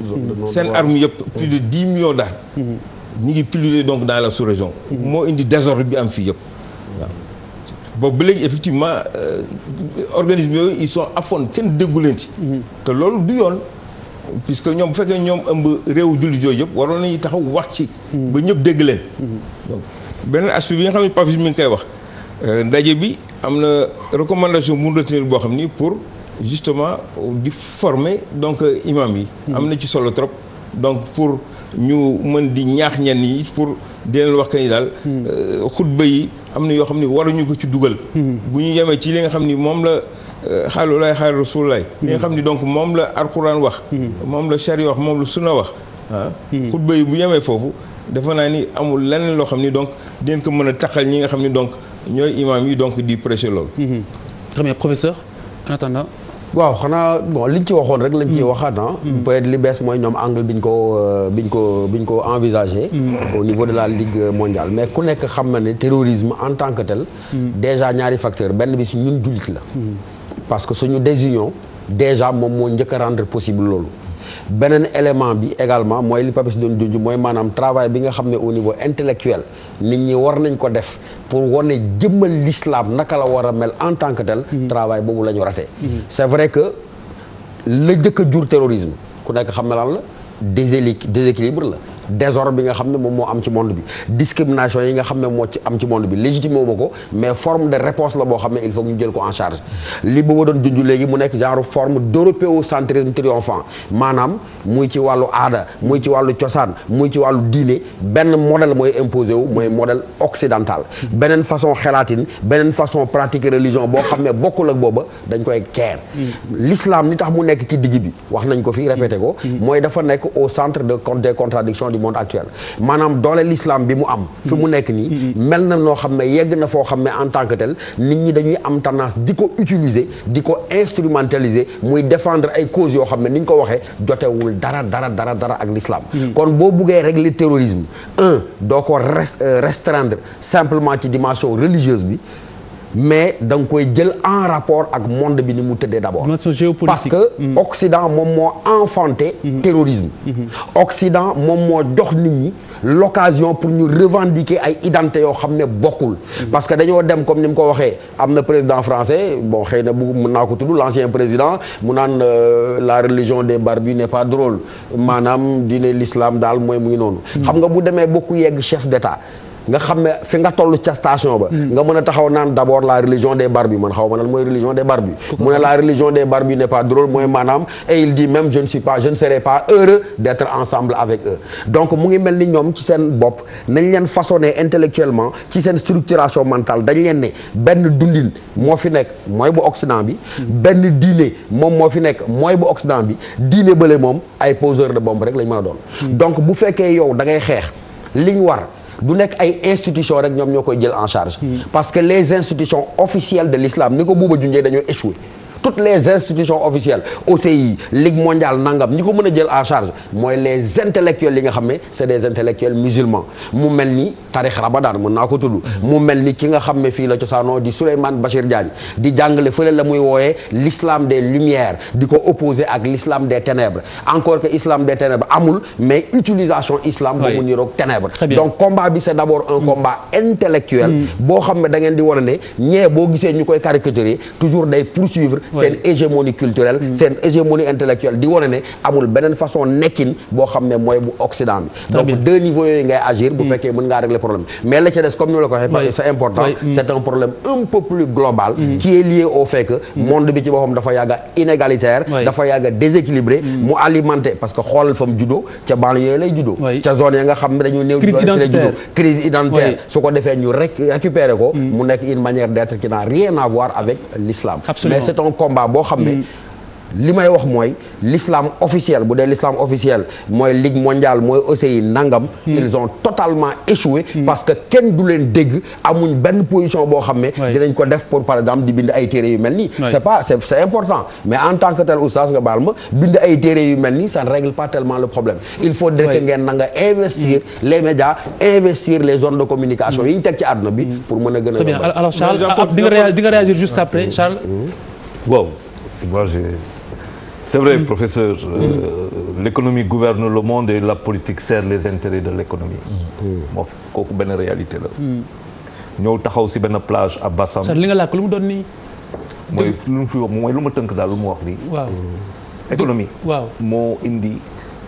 seen arme yëpp plus de 10 millions d'armes ñi ngi piluler donc dans la sous-région moo indi désordre bi am fii yëpp waaw boobu ba léegi effectivement organismes yooyu ils sont à fond kenn déggu leen ci te loolu du yoon puisque ñoom bu fekkee ñoom ëmb réewu jullit yooyu yëpp waroon nañu taxaw wax ci ba ñëpp dégg leen donc beneen aspect bi nga xam ne Papis mi ngi koy wax ndaje bi am na recommandation bu mu retenir boo xam ni pour justement di former donc imam yi am na ci solo trop donc pour ñu mën di ñaax ñenn yi pour di leen wax que ni daal xutba yi am na yoo xam ni waruñu ko ci dugal bu ñu yemee ci li nga xam ni moom la xaalulaay xaal rasulullaay li nga xam ni donc moom la alxuraan wax moom la charia wax moom la sunna wax xutba yi bu yemee foofu dafa naa ni amul leneen loo xam ni donc dinañ ko mën a taxal ñi nga xam ni donc ñooy imam yi donc di prêcher loolu. Très bien, professeur en attendant. waaw xanaa bon liñ ci waxoon rek lañ ciy waxaat peut-être li bees mooy ñoom angle biñ ko envisagé au niveau de la Ligue mondiale mais ku nekk xam na ne terrorisme en tant que tel déjà ñaari facteur benn bi si ñun jullit la parce que suñu désunion déjà moom moo njëkk a rendre possible loolu beneen élément bi également mooy li Papis doon junj mooy maanaam travail bi nga xam ne au niveau intellectuel nit ñi war nañ ko def pour wane jëmmal l'islam naka la war a mel en tant que tel travail boobu la ñu raté c'est vrai que la jëkk a jur terrorisme ku nekk xam ne lan la déséquilibre la désordre bi nga xam ne moom moo am ci monde bi discrimination yi nga xam ne moo ci am ci monde bi légitime ma ko mais forme de réponse la boo xam ne il faut ñu jël ko en charge li booba doon junj léegi mu nekk genre forme d'européocentrisme triomphant maanaam muy ci wàllu aada muy ci wàllu cosaan muy ci wàllu diine benn modèle mooy imposé wu mooy modèle occidental beneen façon xelaatin beneen façon pratique religion boo xam ne bokkul ak booba dañ koy keer l'islam ni tax mu nekk ci digg bi wax nañ ko fi répété ko mooy dafa nekk au centre des contradictions du monde actuel maanaam doole l'islam bi mu am fi mu nekk nii mel na noo xam ne yegg na foo xam ne en tant que tel nit ñi dañuy am tendance di ko utiliser di ko instrumentaliser muy défendre ay causes yoo xam ne ni ñu ko waxee jotewul dara ak l'islam kon boo buggee régler terrorisme doo ko restreindre simplement ci dimension religieuse bi mais da nga koy jël en rapport ak monde bi ni mu tëddee d'abord parce que Occident moom moo enfanté terrorisme Occident moom moo jox nit ñi l'occasion pour ñu revendiquer ay identités yoo xam ne bokkul parce que dañoo dem comme ni mu ko waxee am na président français bon xëy na bu mën naa ko tudd l'ancien président mu naan la religion des barbus n'est pas drôle maanaam diine l'islam daal mooy mu ngi noonu xam nga bu demee bokku yegg chef d'État nga xam ne fi nga toll ca station ba nga mën a taxaw naan d'abord la religion des barbus man xaw ma lan mooy religion des barbus mu ne la religion des barbus n'est pas drôle mooy maanaam et il dit même je ne serai pas heureux d'être ensemble avec eux donc mu ngi mel ni ñoom ci seen bopp nañ leen façonner intellectuellement ci seen structuration mentale dañ leen ne benn dundin moo fi nekk mooy bu Occident bi benn diine moom moo fi nekk mooy bu Occident bi diine bële moom ay poseur de bombe rek lañ mën a doon donc bu fekkee yow da ngay xeex liñ war du nekk ay institutions rek ñoom ñoo koy jël en charge parce que les institutions officielles de l'islam ni ko buuba junjee dañoo échoué toutes les institutions officielles OCI Ligue mondiale nangam ñi ko mën a jël en charge mooy les intellectuels yi nga xam ne c'est des intellectuels musulmans mu mel ni Tariq Ramadan mën naa ko tudd mu mel ni ki nga xam ne fii la cosaanoo di Souleymane Bachir Diagne di jàngale fële la muy wooyee l'islam des lumières di ko opposé ak l'islam des ténèbres encore que islam des ténèbres amul mais utilisation islam ba mu niroog ténèbres donc combat bi c'est d'abord un combat intellectuel boo xam ne da ngeen di war a ne ñee boo gisee ñu koy caricaturer toujours day poursuivre seen hégémonie culturelle seen hégémonie intellectuelle di wane ne amul beneen façon nekkin boo xam ne mooy bu Occident bi donc deux niveaux yooyu ngay agir bu fekkee mën ngaa régler problème mais la ca des comme ni la ko waxee parce que c'est important c'est un problème un peu plus global qui est lié au fait que monde bi ci boppam dafa yàgga inégalitaire dafa yàgga déséquilibré mu alimenté parce que xoolal fa mu juddoo ca banlieue yooyu lay juddoo ca zone ya nga xam ne dañu néew doole ci lay juddoo crise identitaire su ko defee ñu récupérer ko mu nekk une manière d'être qui n'a rien à voir avec l'islam mais c'est un combat boo xam ne li may wax mooy l'islam officiel bu dee l'islam officiel mooy Ligue mondiale mooy OCI nangam ils ont totalement échoué parce que kenn du leen dégg amuñ benn position boo xam ne dinañ ko def pour par exemple di bind ay téere yu mel nii c'est important mais en tant que tel oustaz nga baal ma bind ay téere yu mel nii ça ne règle pas tellement le problème il faut dire que ngeen na nga investir les médias investir les zones de communication yi ñu teg ci àdduna bi pour mën a gën a bien alors Charles di nga réagir juste après Charles waaw c'est vrai professeur l'économie gouverne le monde et la politique sert les intérêts de l'économie moo fi kooku benn réalité la ñëw taxaw si benn plage à Bassam li nga làkk lu mu doon nii mooy lu mu fi wax mooy lu ma tënk daal lu mu wax lii waaw économie waaw moo indi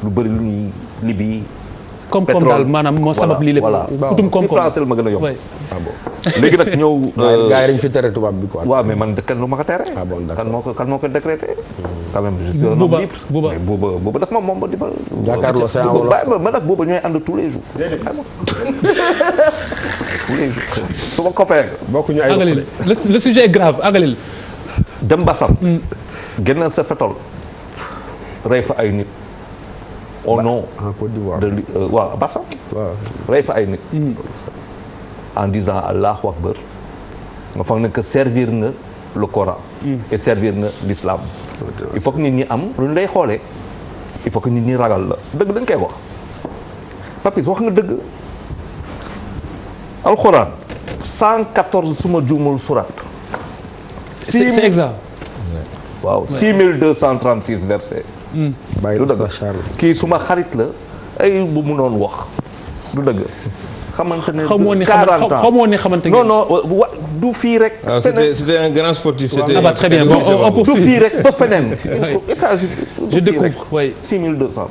lu bëri lu ñuy libi koom-koom daal maanaam moo sabab lii lépp utum koom-koom français la ma gën a yomb léegi nag ñëw gars yi dañu fi tere tubaab bi quoi waaw mais man kan lu ma ko tere kan moo ko décrété quand même je suis un homme libre mais booba daf ma moom ba di ma jàkkaarloo c'est en wolof bàyyi man nag booba ñooy ànd tous les jours tous les jours su ma copain bokkuñu ay Agalil le sujet est grave Agalil dem Bassam génn sa fetol rey fa ay nit au nom en Côte d'Ivoire de waaw Bassam rey fa ay nit en disant Allahu Akbar nga foog ne que servir nga le Coran et servir nga l'islam il faut que nit ñi am lu ñu lay xoolee il faut que nit ñi ragal la dëgg dañ koy wax Papis wax nga dëgg alxuraan 114 suma juumul surat c'est exact waaw 6236 versets bàyyi la sa Charles kii suma xarit la ay bu mu noon wax du dëgg xamante ne 40 ans xamoo ne xamante non non du fii rek. C'était un grand sportif. Ah bah très bien bon on poursuit. du fii rek ba feneen. États-Unis je découvre oui. 6200.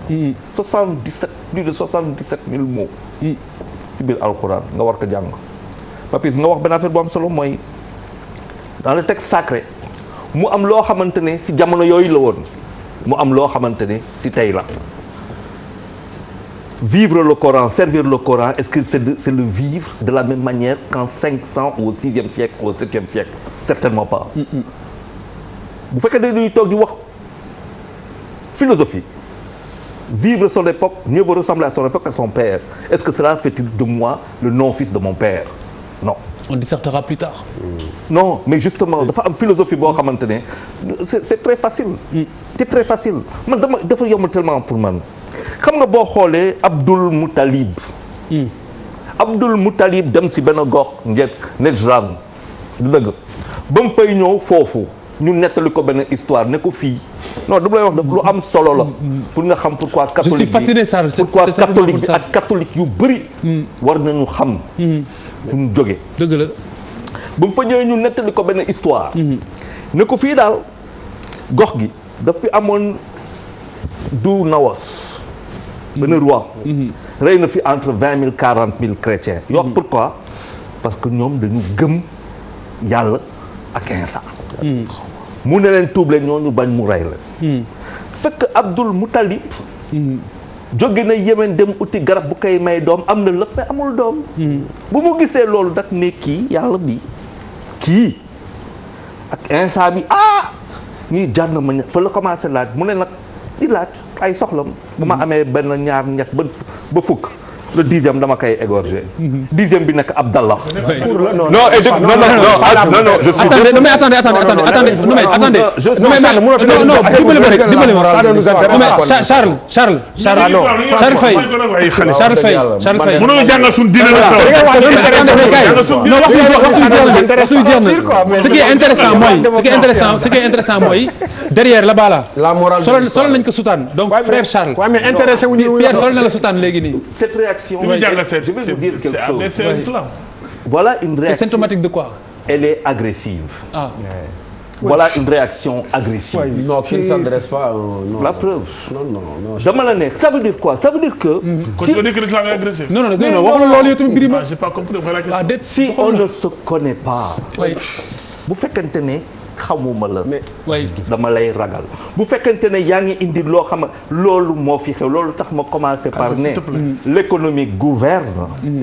77 plus de 77 000 mots. ci biir alxuraan nga war ko jàng. Papis nga wax benn affaire bu am solo mooy dans le texte sacré mu am loo xamante ne si jamono yooyu la woon mu am loo xamante ne si tey la. Vivre le Coran, servir le Coran, est-ce que c'est le vivre de la même manière qu'en 500 ou au 6e siècle ou au 7e siècle? Certainement pas. Bu fekkee dañuy toog di wax philosophie, vivre son époque, mieux vaut ressembler à son époque qu'à son père. Est-ce que cela fait de moi le non-fils de mon père? Non. On dissertera plus tard. Non, mais justement dafa am philosophie boo xamante ne c'est très facile. C'est très facile. Man dafa yomb tellement pour man. xam nga boo xoolee Abdul Muttalib dem si benn gox Nejran du dëgg ba mu fay ñëw foofu ñu nettali ko benn histoire ne ko fii non dama lay wax daf lu am solo la pour nga xam pourquoi catholique je suis fasciné ça pourquoi catholique bi ak catholique yu bëri war nañu xam fu mu jógee dëgg la ba mu fa ñëwee ñu nettali ko benn histoire ne ko fii daal gox gi daf fi amoon du nawas benn roi. rey na fi entre 20 000 40 000 chrétiens. yoo pourquoi parce que ñoom dañu gëm yàlla ak Insa. mu ne leen tuub leen ñooñu bañ mu rey la. fekk Abdul Muttalib. jóge na Yémen dem uti garab bu koy may doom am na lépp mais amul doom. bu mu gisee loolu dak ne kii yàlla bi kii ak Insa bi ñii jar na ma fa la commencé laaj mu ne nag di laaj ay soxlam. bu ma amee benn ñaar ñett ba fukk. le 10e dama koy égorger. 10e bi nekk Abdallah. non je suis. attendez Charles Faye. mënoo jàngal suñu diine la ce qui est intéressant mooy derrière la bala. la morale solal nañ ko sutaan donc frère Charles. Pierre solal na la sutaan léegi nii. Je vais vous dire quelque chose. Voilà une réaction. C'est symptomatique de quoi? Elle est agressive. Ah. Voilà une réaction agressive. Non, qui ne s'adresse pas. Non. La preuve. Non. Dama la nekk. Ça veut dire quoi? Ça veut dire que. Si on dit que l'islam est agressif. Non. Loolu yow Birima. J'ai pas compris. Si on ne se connaît pas. Oui. Bu fekkente ne xamuma la. oui. dama lay ragal bu fekkente ne yaa ngi indi loo xam loolu moo fi xew loolu tax ma commencer par ne l'économie gouverne.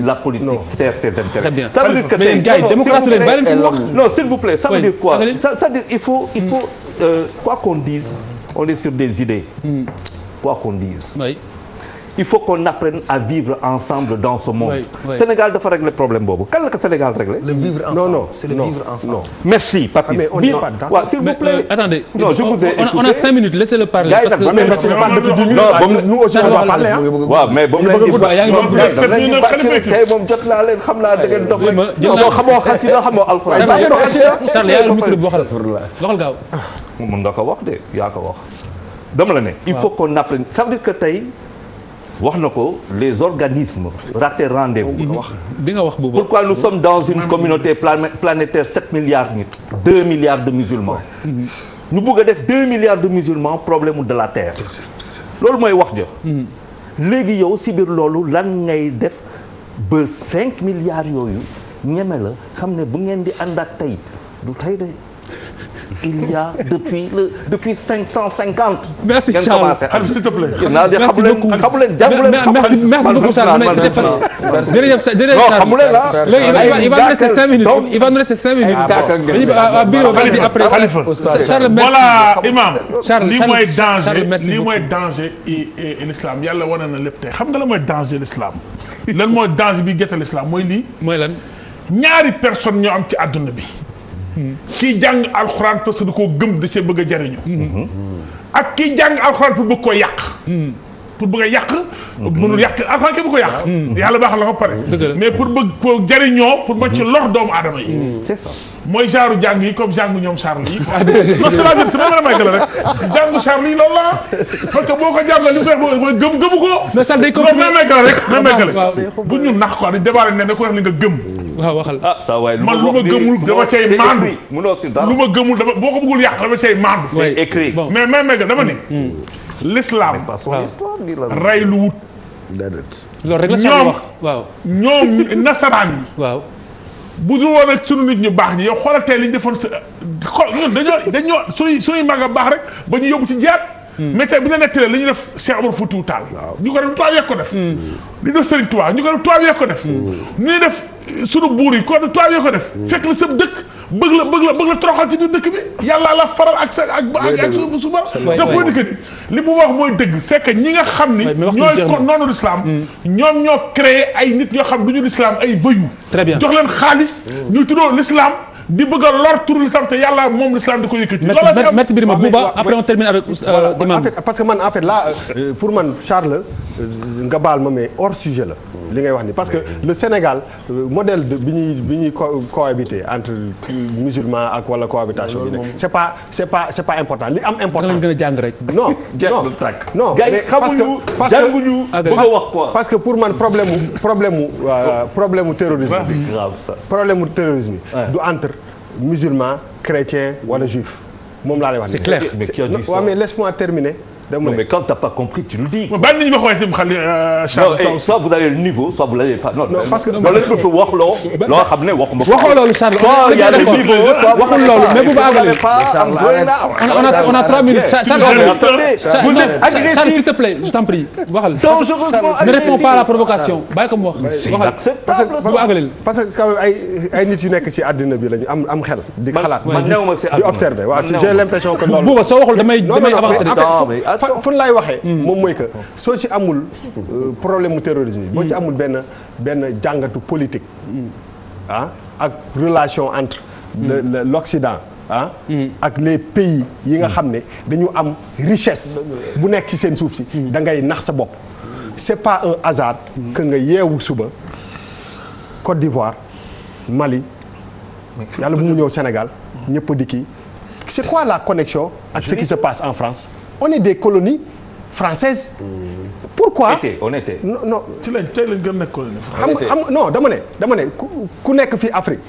La politique sert ses intérêts. Très bien. Ça veut dire que mais gars yi démocrate leen bàyyi leen fi wax. Non, s'il vous plaît, ça veut dire quoi? Ça veut dire il faut quoi qu'on dise, on est sur des idées. Quoi qu'on dise. Oui. Il faut qu'on apprenne à vivre ensemble dans ce monde. Oui. Sénégal dafa régler problème boobu. Kan la ko Sénégal régler? Le vivre ensemble. Non. C'est le vivre ensemble. Non. Merci, Papis. Mais on n'est pas d'accord. S'il vous plaît. Attendez. Non, je vous ai écouté. On a 5 minutes, laissez-le parler. Parce que nous aussi on va parler. waaw mais ba mu leen di tey moom jot naa leen xam naa da ngeen dox rek. xamoo xasida xamoo alxuraan. Charles yaa ngi micro bi waxal gaaw. mën nga ko wax de yaa ko wax. dama la ne. Il faut qu'on apprenne. Ça veut dire que tey. wax na ko les organismes raté rendez-vous. di nga wax boobu. Pourquoi nous sommes dans une communauté planétaire 7 milliards nit 2 milliards de musulmans. ñu bëgg a def 2 milliards de musulmans problème de la terre. loolu mooy wax ja. léegi yow si biir loolu lan ngay def ba 5 milliards yooyu ñeme la xam ne bu ngeen di ànd ak tey du tey de. Il y a depuis 550. Merci Charles. S'il te plaît. Merci beaucoup. Merci beaucoup Charles. Jërëjëf il va nous rester 5 minutes. Il va nous rester 5 minutes. Charles, voilà imam. lii mooy danger et l'islam yàlla wane na lépp tey xam nga la mooy danger l'islam lan mooy danger bi gëtal l'islam mooy lii. mooy lan. ñaari personne ñoo am ci àdduna bi. kii jàng alxuraan parce que du ko gëm da cee bëgg a jariñu ak kii jàng alxuraan pour bëgg ko yàq pour bëgg a yàq mënul yàq alxuraan kenn du ko yàq yàlla baax la ko pare mais pour bëgg ko jariñoo pour ma ci lor doomu aadama yi c'est ça mooy genre jàng yi comme jàngu ñoom Charles yi non c'est la vérité ma may gën a rek jàngu Charles yi loolu la parce que boo ko jàngal li mu koy mooy gëmu ko mais Charles day may may gën a rek may may gën a bu ñu nax ko dañ débarré ne da ko wax li nga gëm waaw waxal. ça waay man lu ma gëmul dama cay maandu. munoo si dara lu ma gëmul dama boo ko bëggul yàq dama cay maandu. c'est écrit. mais dama ni. l'islam rey lu wut. loolu rek la Charles wax waaw. ñoom nasaraan yi. waaw. bu dul woon ak sunu nit ñu baax ñi yow xoolal tey li ñu defoon ñun dañoo suñuy mag a baax rek ba ñu yóbbu ci jihaad. mais tey bu ñu nettalee li ñu def Cheikh Omar Foutiyou Tall. ñu ko def tubaab yeeg ko def. li def Serigne Touba ñu ko def tubaab yeeg ko def. ñu def sunu buur yi ko def tubaab yeeg ko def. fekk la sëb dëkk bëgg la toroxal ci biir dëkk bi yàlla la faral ak sa ak suba. da koy dëkk li mu wax mooy dëgg c'est que ñi nga xam ni. ñooy kon noonu l'islam ñoom ñoo créé ay nit ñoo xam du ñu l'islam ay voyous. très bien jox leen xaalis ñu tuddoo l'islam di bëgg a lor turu l'islam te yàlla moom l'islam di ko yëkkati. merci Birima Bouba après on termine avec Imam. En fait parce que man en fait là pour man Charles nga baal ma mais hors sujet la li ngay wax ni parce que le Sénégal modèle de bi ñuy cohabiter entre musulmans ak wala cohabitation bi nekk c'est pas important li am importance. da nga gën a jàng rek. non mais parce que pour man problème mu terrorisme. problème mu terrorisme du entre musulmans chrétiens wala juifs moom laa lay wax. c'est clair waaw mais laisse-moi terminer. dama ne mais quand t'as pas compris tu le dis. ban nañu wax waaye itam xale non soit vous avez le niveau soit vous l'avez pas. non parce que loolu lañ ko wax loo xam ne waxuma ko. waxoo loolu Charles il y a le niveau waxul loolu mais bu ba àggalee on a 3 minutes Charles s'il te plaît je t'en prie waxal. ne réponds pas à la provocation bàyyi ko mu wax. waxal parce que quand même ay nit yu nekk ci àddina bi lañu am xel. di xalaat di observer waaw j'ai l'impression que loolu. booba soo waxul damay avancer. fu lay waxee. moom mooy que soo ci amul problème mu terrorisme yi. boo ci amul benn jàngatu politique. ak relation entre l'Occident ak les pays yi nga xam ne dañu am richesse bu nekk ci seen suuf si. da ngay nax sa bopp. c'est pas un hasard que nga yeewu suba Côte d'Ivoire Mali yàlla bu mu ñëw Sénégal ñëpp di kii c'est quoi la connexion ak ce qui se passe en France. On est des colonies françaises. Pourquoi on était. non ci lañ tey lañ gën a nekk colonie. xam non dama ne ku nekk fii Afrique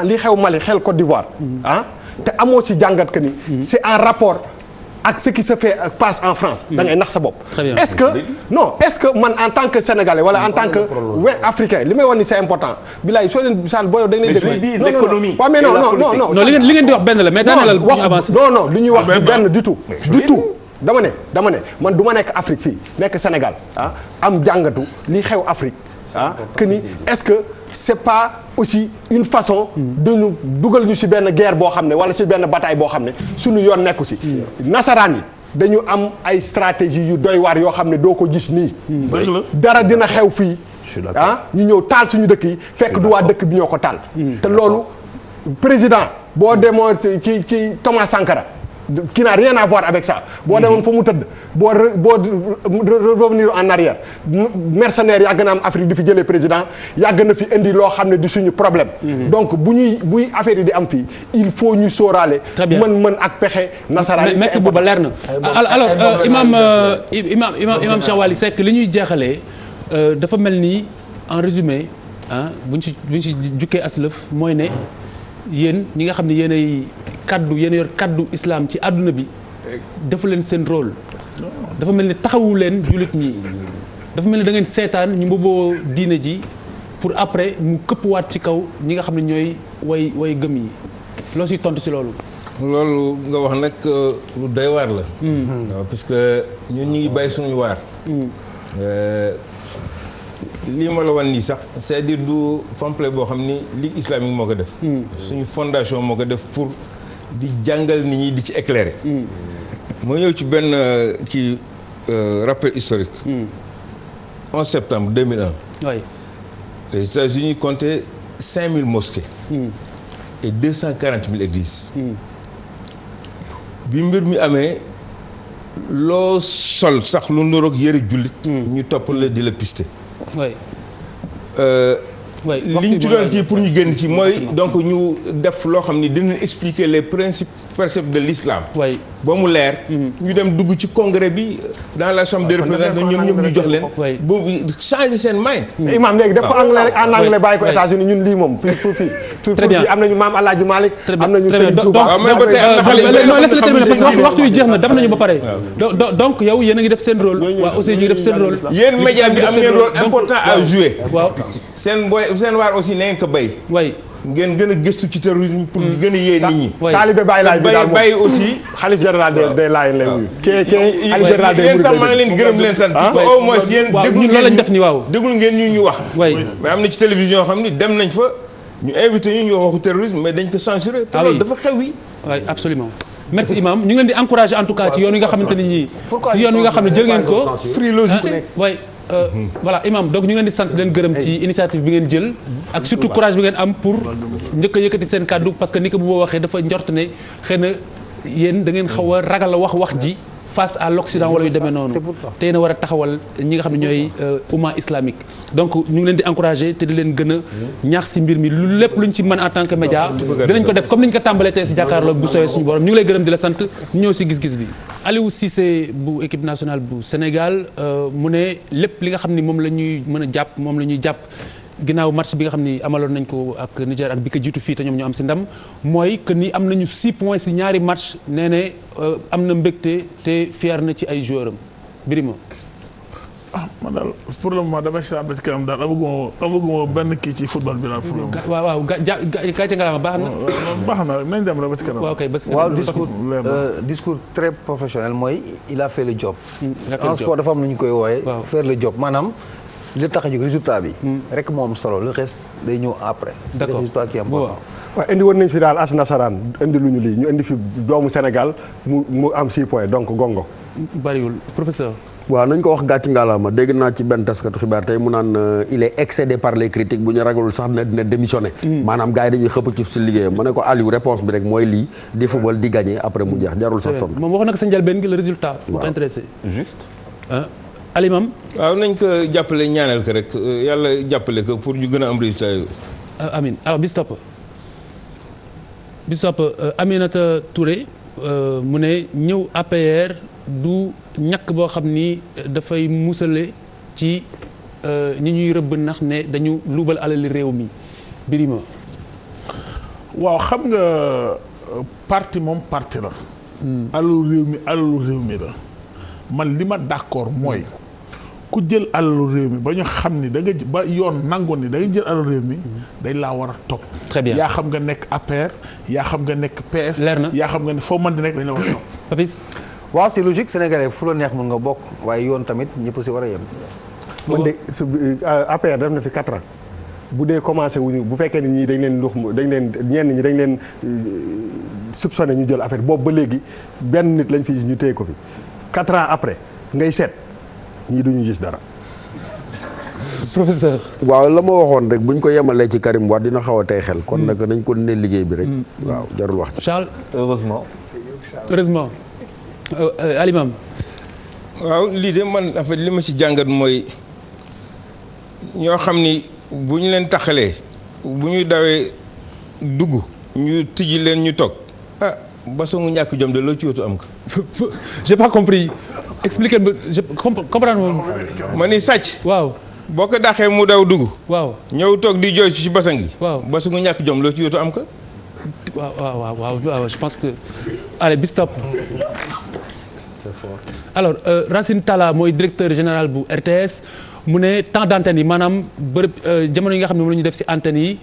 li xew Mali xel Côte d'Ivoire te amoo ci jàngat que ni. c'est en rapport ak ce qui se fait passe en France. da ngay nax sa bopp. est-ce que man en tant que sénégalais wala en tant que africain li may wax ni c'est important bilaay soo leen saan booy da nga leen déglu. l'économie waaw mais non li ngeen di wax benn la mais daanaka wax avancé. non li ñuy wax du benn du tout. dama ne man du ma nekk Afrique fii nekk Sénégal am jàngatu li xew Afrique que ni est-ce que c'est pas aussi une façon de ñu dugal ñu ci benn guerre boo xam ne wala ci benn bataille boo xam ne suñu yoon nekku ci. nasaraan yi dañu am ay stratégie yu doy waar yoo xam ne doo ko gis nii. dara dina xew fii ñu ñëw taal suñu dëkk yi fekk du waa dëkk bi ñoo ko taal. te loolu président boo demoo ci Thomas Sankara. qui n'a rien à voir avec ça boo demoon fa mu tëdd boo revenir en arrière mercenaires yàgg na am Afrique di fi jëlee président yàgg na fi indi loo xam ne di suñu problème. donc buy affaire yi di am fii il faut ñu sóoraale. mën ak pexe nasaraan yi. merci booba leer na alors imam Cheikh Waly Seck li ñuy jeexalee dafa mel ni en résumé buñ ci jukkee aslëf mooy ne yéen ñi nga xam ne yéenay yéen yor kaddu islam ci àdduna bi dafa leen seen rôle dafa mel ni taxawu leen jullit ñi dafa mel ni da ngeen seetaan ñu mbubboo diine ji pour après mu këppwaat ci kaw ñi nga xam ne ñooy way gëm yi loo siy tontu si loolu. loolu nga wax nag lu doy waar la. waaw parce que ñun ñu ngi bàyyi suñu waar. lii ma la wan nii sax c'est-à-dire du pamphlet boo xam ni Ligue islamique moo ko def. suñu fondation moo ko def pour di jàngal nit ñi di ci éclairer. moo ñëw ci benn ci rappel historique. 11 septembre 2001. oui. Les États-Unis comptaient 5000 mosquées. et 240 000 églises. bi mbir mi amee loo sol sax lu niroog yëre jullit. ñu topp la di la piste. oui. li ñu ci doon kii pour ñu génn ci mooy donc ñu def loo xam ni dinañ expliquer les préceptes de l'islam. oui. ba mu leer. ñu dem dugg ci congrès bi dans la chambre des représentants ñoom ñu jox leen. oui boobu changer seen mind. imam léegi def ko anglais rek en anglais bàyyi ko États-Unis ñun lii moom. très bien am nañu maam El Hadj Malick. am nañu Serigne Touba. waaw mais ba tey am na xale yu bëri non laisse-le terminer parce que waxtu yu jeex na def nañu ba pare. donc yow yéen a ngi def seen rôle. waaw aussi ñu ngi def seen rôle. yéen média bi am ngeen rôle important à jouer. waaw seen waar aussi na ngeen ko béy. way ngeen gën a gëstu ci terrorisme pour di gën a yee nit ñi. taalibe Baye Laay bi daal bàyyi aussi. xalif général des Layènes lay wuyu. xalif général des yéen sax maa ngi leen di gërëm leen sant. parce que au moins yéen déglu ngeen lañ def ni waaw. déglu ngeen ñu wax. mais am na ci télévision xam ni dem nañ fa ñu invité ñu wax waxu terrorisme mais dañ ko censuré. te loolu dafa xew yi. oui absolument merci imam ñu ngi leen di encourager en tout cas ci yoon wi nga xamante ni ñii. ci yoon wi nga xam ne jël ngeen ko. frilosité. voilà imam donc ñu ngi leen di sant leen gërëm ci initiative bi ngeen jël ak surtout courage bi ngeen am pour njëkk a yëkkati seen kàddu parce que ni ko bu boo waxee dafa njort ne xëy na yéen da ngeen xaw a ragal a wax ji face à l'Occident wala yu demee noonu te yéen a war a taxawal ñi nga xam ne ñooy umma islamique donc ñu ngi leen di encourager te di leen gën a ñaax si mbir mi lu lépp luñ ci mën en tant que média dinañ ko def comme ni ñu ko tàmbalee tey si jàkkaarloo bu soobee suñu borom ñu ngi lay gërëm di la sant ñu ñëw si gis-gis bi Aliou Cissé bu équipe nationale bu Sénégal mu ne lépp li nga xam ni moom la ñuy mën a jàpp moom la ñuy jàpp ginnaaw match bi nga xam ni amaloon nañ ko ak Niger ak bi ko jiitu fii te ñoom ñu am si ndam mooy que ni am nañu 6 points si ñaari match nee ne am na mbégte te fier na ci ay joueurs am Birima. man daal pour le moment damay seetlu ci kanam daal amaguma benn kii ci football bi daal pour le moment. waaw gàcce ngalaama baax na. baax na rek nañ dem rek ba ci kanam. waaw kay ba ci kanam discours très professionnel mooy il a fait le job. en sport dafa am lu ñu koy wooyee. faire le job maanaam. li tax a jóg résultat bi. rek moo am solo le reste day ñëw après. d'accord c'est le résultat qui est important. waaw indi woon nañ fi daal as nasaraan indi lu ñu lii ñu indi fi doomu Sénégal mu am 6 points donc gongo. bariwul professeur. waaw nañ ko wax gàcc ngalaama dégg naa ci benn taskatu xibaar tey mu naan il est excédé par les critiques bu ñu ragalul sax dina démissionné. maanaam gars yi dañuy xëpp ci si liggéeyam ma ne ko Aliou réponse bi rek mooy lii di football di gagné après mu jeex jarul sax tontu. moom wax na ko sa njëlbeen gi le résultat. bu ko intéressé juste. Alimam. waaw nañ ko jàppale ñaanal ko rek yàlla jàppale ko pour ñu gën a am résultat yooyu. Amin alors bis topp Aminata Touré mu ne ñëw APR du ñàkk boo xam ni dafay musale ci ñi ñuy rëbb ndax ne dañu luubal alali réew mi Birima. waaw xam nga parti moom parti la. alalu réew mi la man li ma d'accord mooy ku jël alalu réew mi ba ñu xam ni da nga ba yoon nangoon ni da nga jël alalu réew mi dañ laa war a topp. très bien yaa xam nga nekk APR yaa xam nga nekk PS. leer na yaa xam nga ne foo mën di nekk dañ la war a topp. Papis. waaw c'est logique sénégalais fu la neex mën nga bokk waaye yoon tamit ñëpp si war a yem. man de APR def na fi 4 ans bu dee commencé wuñu bu fekkee ni ñii dañ leen ñenn ñi dañ leen soupçonné ñu jël affaire boobu ba léegi benn nit lañ fi ñu téye ko fi 4 ans après ngay seet ñii duñu gis dara. professeur. waaw la ma waxoon rek buñ ko yemalee ci Karim Wade dina xaw a tey xel. kon nag nañ ko ne liggéey bi rek. waaw jarul wax ci. Charles. heureusement. Alimam. waaw lii de man en fait li ma ci jàngat mooy ñoo xam ni bu ñu leen taxalee bu ñu dawee dugg ñu tijji leen ñu toog ba songu ñàkk jom de loo ci watu am ko. j'ai pas compris expliquez-moi je comprendre moom. ma ni sàcc. waaw boo ko daxee mu daw dugg. waaw ñëw toog di jooy ci basang gi. waaw ba songu ñàkk jom loo ci watu am ko. waaw je pense que allez bis topp. alors Racine Talla mooy directeur général bu RTS mu ne temps d'antenne yi maanaam bërëb jamono yi nga xam ne moom la ñu def ci antenne yi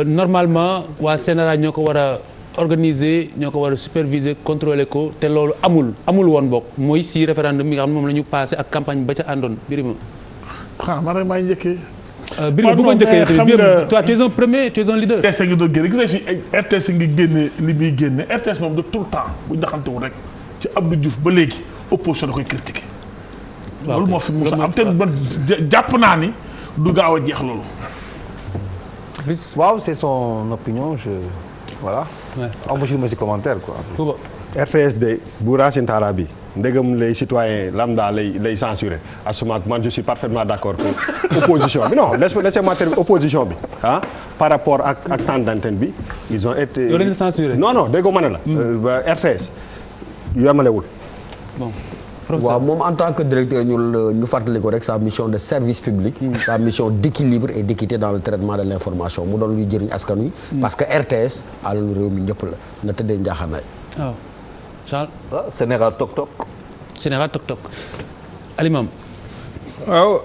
normalement waa CNRA ñoo ko war a organiser ñoo ko war a superviser contrôler ko te loolu amul woon bokk mooy ci référendum bi nga xam ne moom la ñu passé ak campagne ba ca àndoon Birima. man rek maay njëkkee. Birima bu ma njëkkee tamit toi tu es un premier tu es un leader. RTS ngi doon génne gis nga fi RTS ngi génne li muy génne RTS moom de tout le temps bu ñu naxantewul rek. ci Abdou Diouf ba léegi opposition da koy critiquer. loolu moo fi mu am te man jàpp naa ni du gaaw a jeex loolu. waaw c'est son opinion voilà. embauché ma ci commentaire quoi. RTS de bu Racine Talla bi ndegam les citoyens lambda lay censurer assurément man je suis parfaitement d'accord que opposition bi non laissez-moi terminer opposition bi par rapport ak temps d'antenne bi ils ont été. yow dañu censuré non déggoo ma ne la. RTS. yamalewul. bon waaw moom en tant que directeur ñu fàttali ko rek sa mission de service public. sa mission d'équilibre et d'équité dans le traitement de l'information mu doon luy jëriñ askan wi. parce que RTS alalu réew mi ñëpp la na tëddee njaaxaanaay. waaw Charles. Sénégal tok-tok. Sénégal tok-tok. Alimam. waaw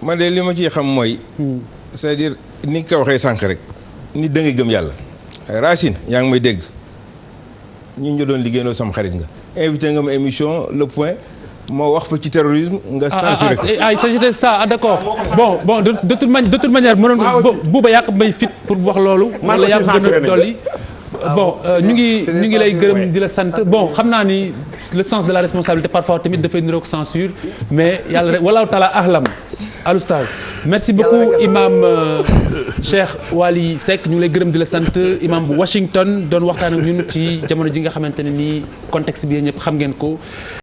man de li ma ciy xam mooy. c'est-à-dire ni nga ko waxee sànq rek. nit da ngay gëm yàlla. Racine yaa ngi may dégg. ñun ñu doon liggéeyandoo sama xarit nga invité nga ma émission Le Point moo wax fa ci terrorisme nga censuré ko. il s'agit ça d'accord bon de toute manière mënoon buuba yàq may fit pour wax loolu. wala yàq gën a dolli. bon ñu ngi lay gërëm di la sant bon xam naa ni le sens de la responsabilité parfois tamit dafay niroog censure mais yàlla rek walaahu taala ahlam al oustaz merci beaucoup imam Cheikh Waly Seck ñu ngi lay gërëm di la sant imam bu Washington doon waxtaan ak ñun ci jamono ji nga xamante ne nii contexte bi ñëpp xam ngeen ko.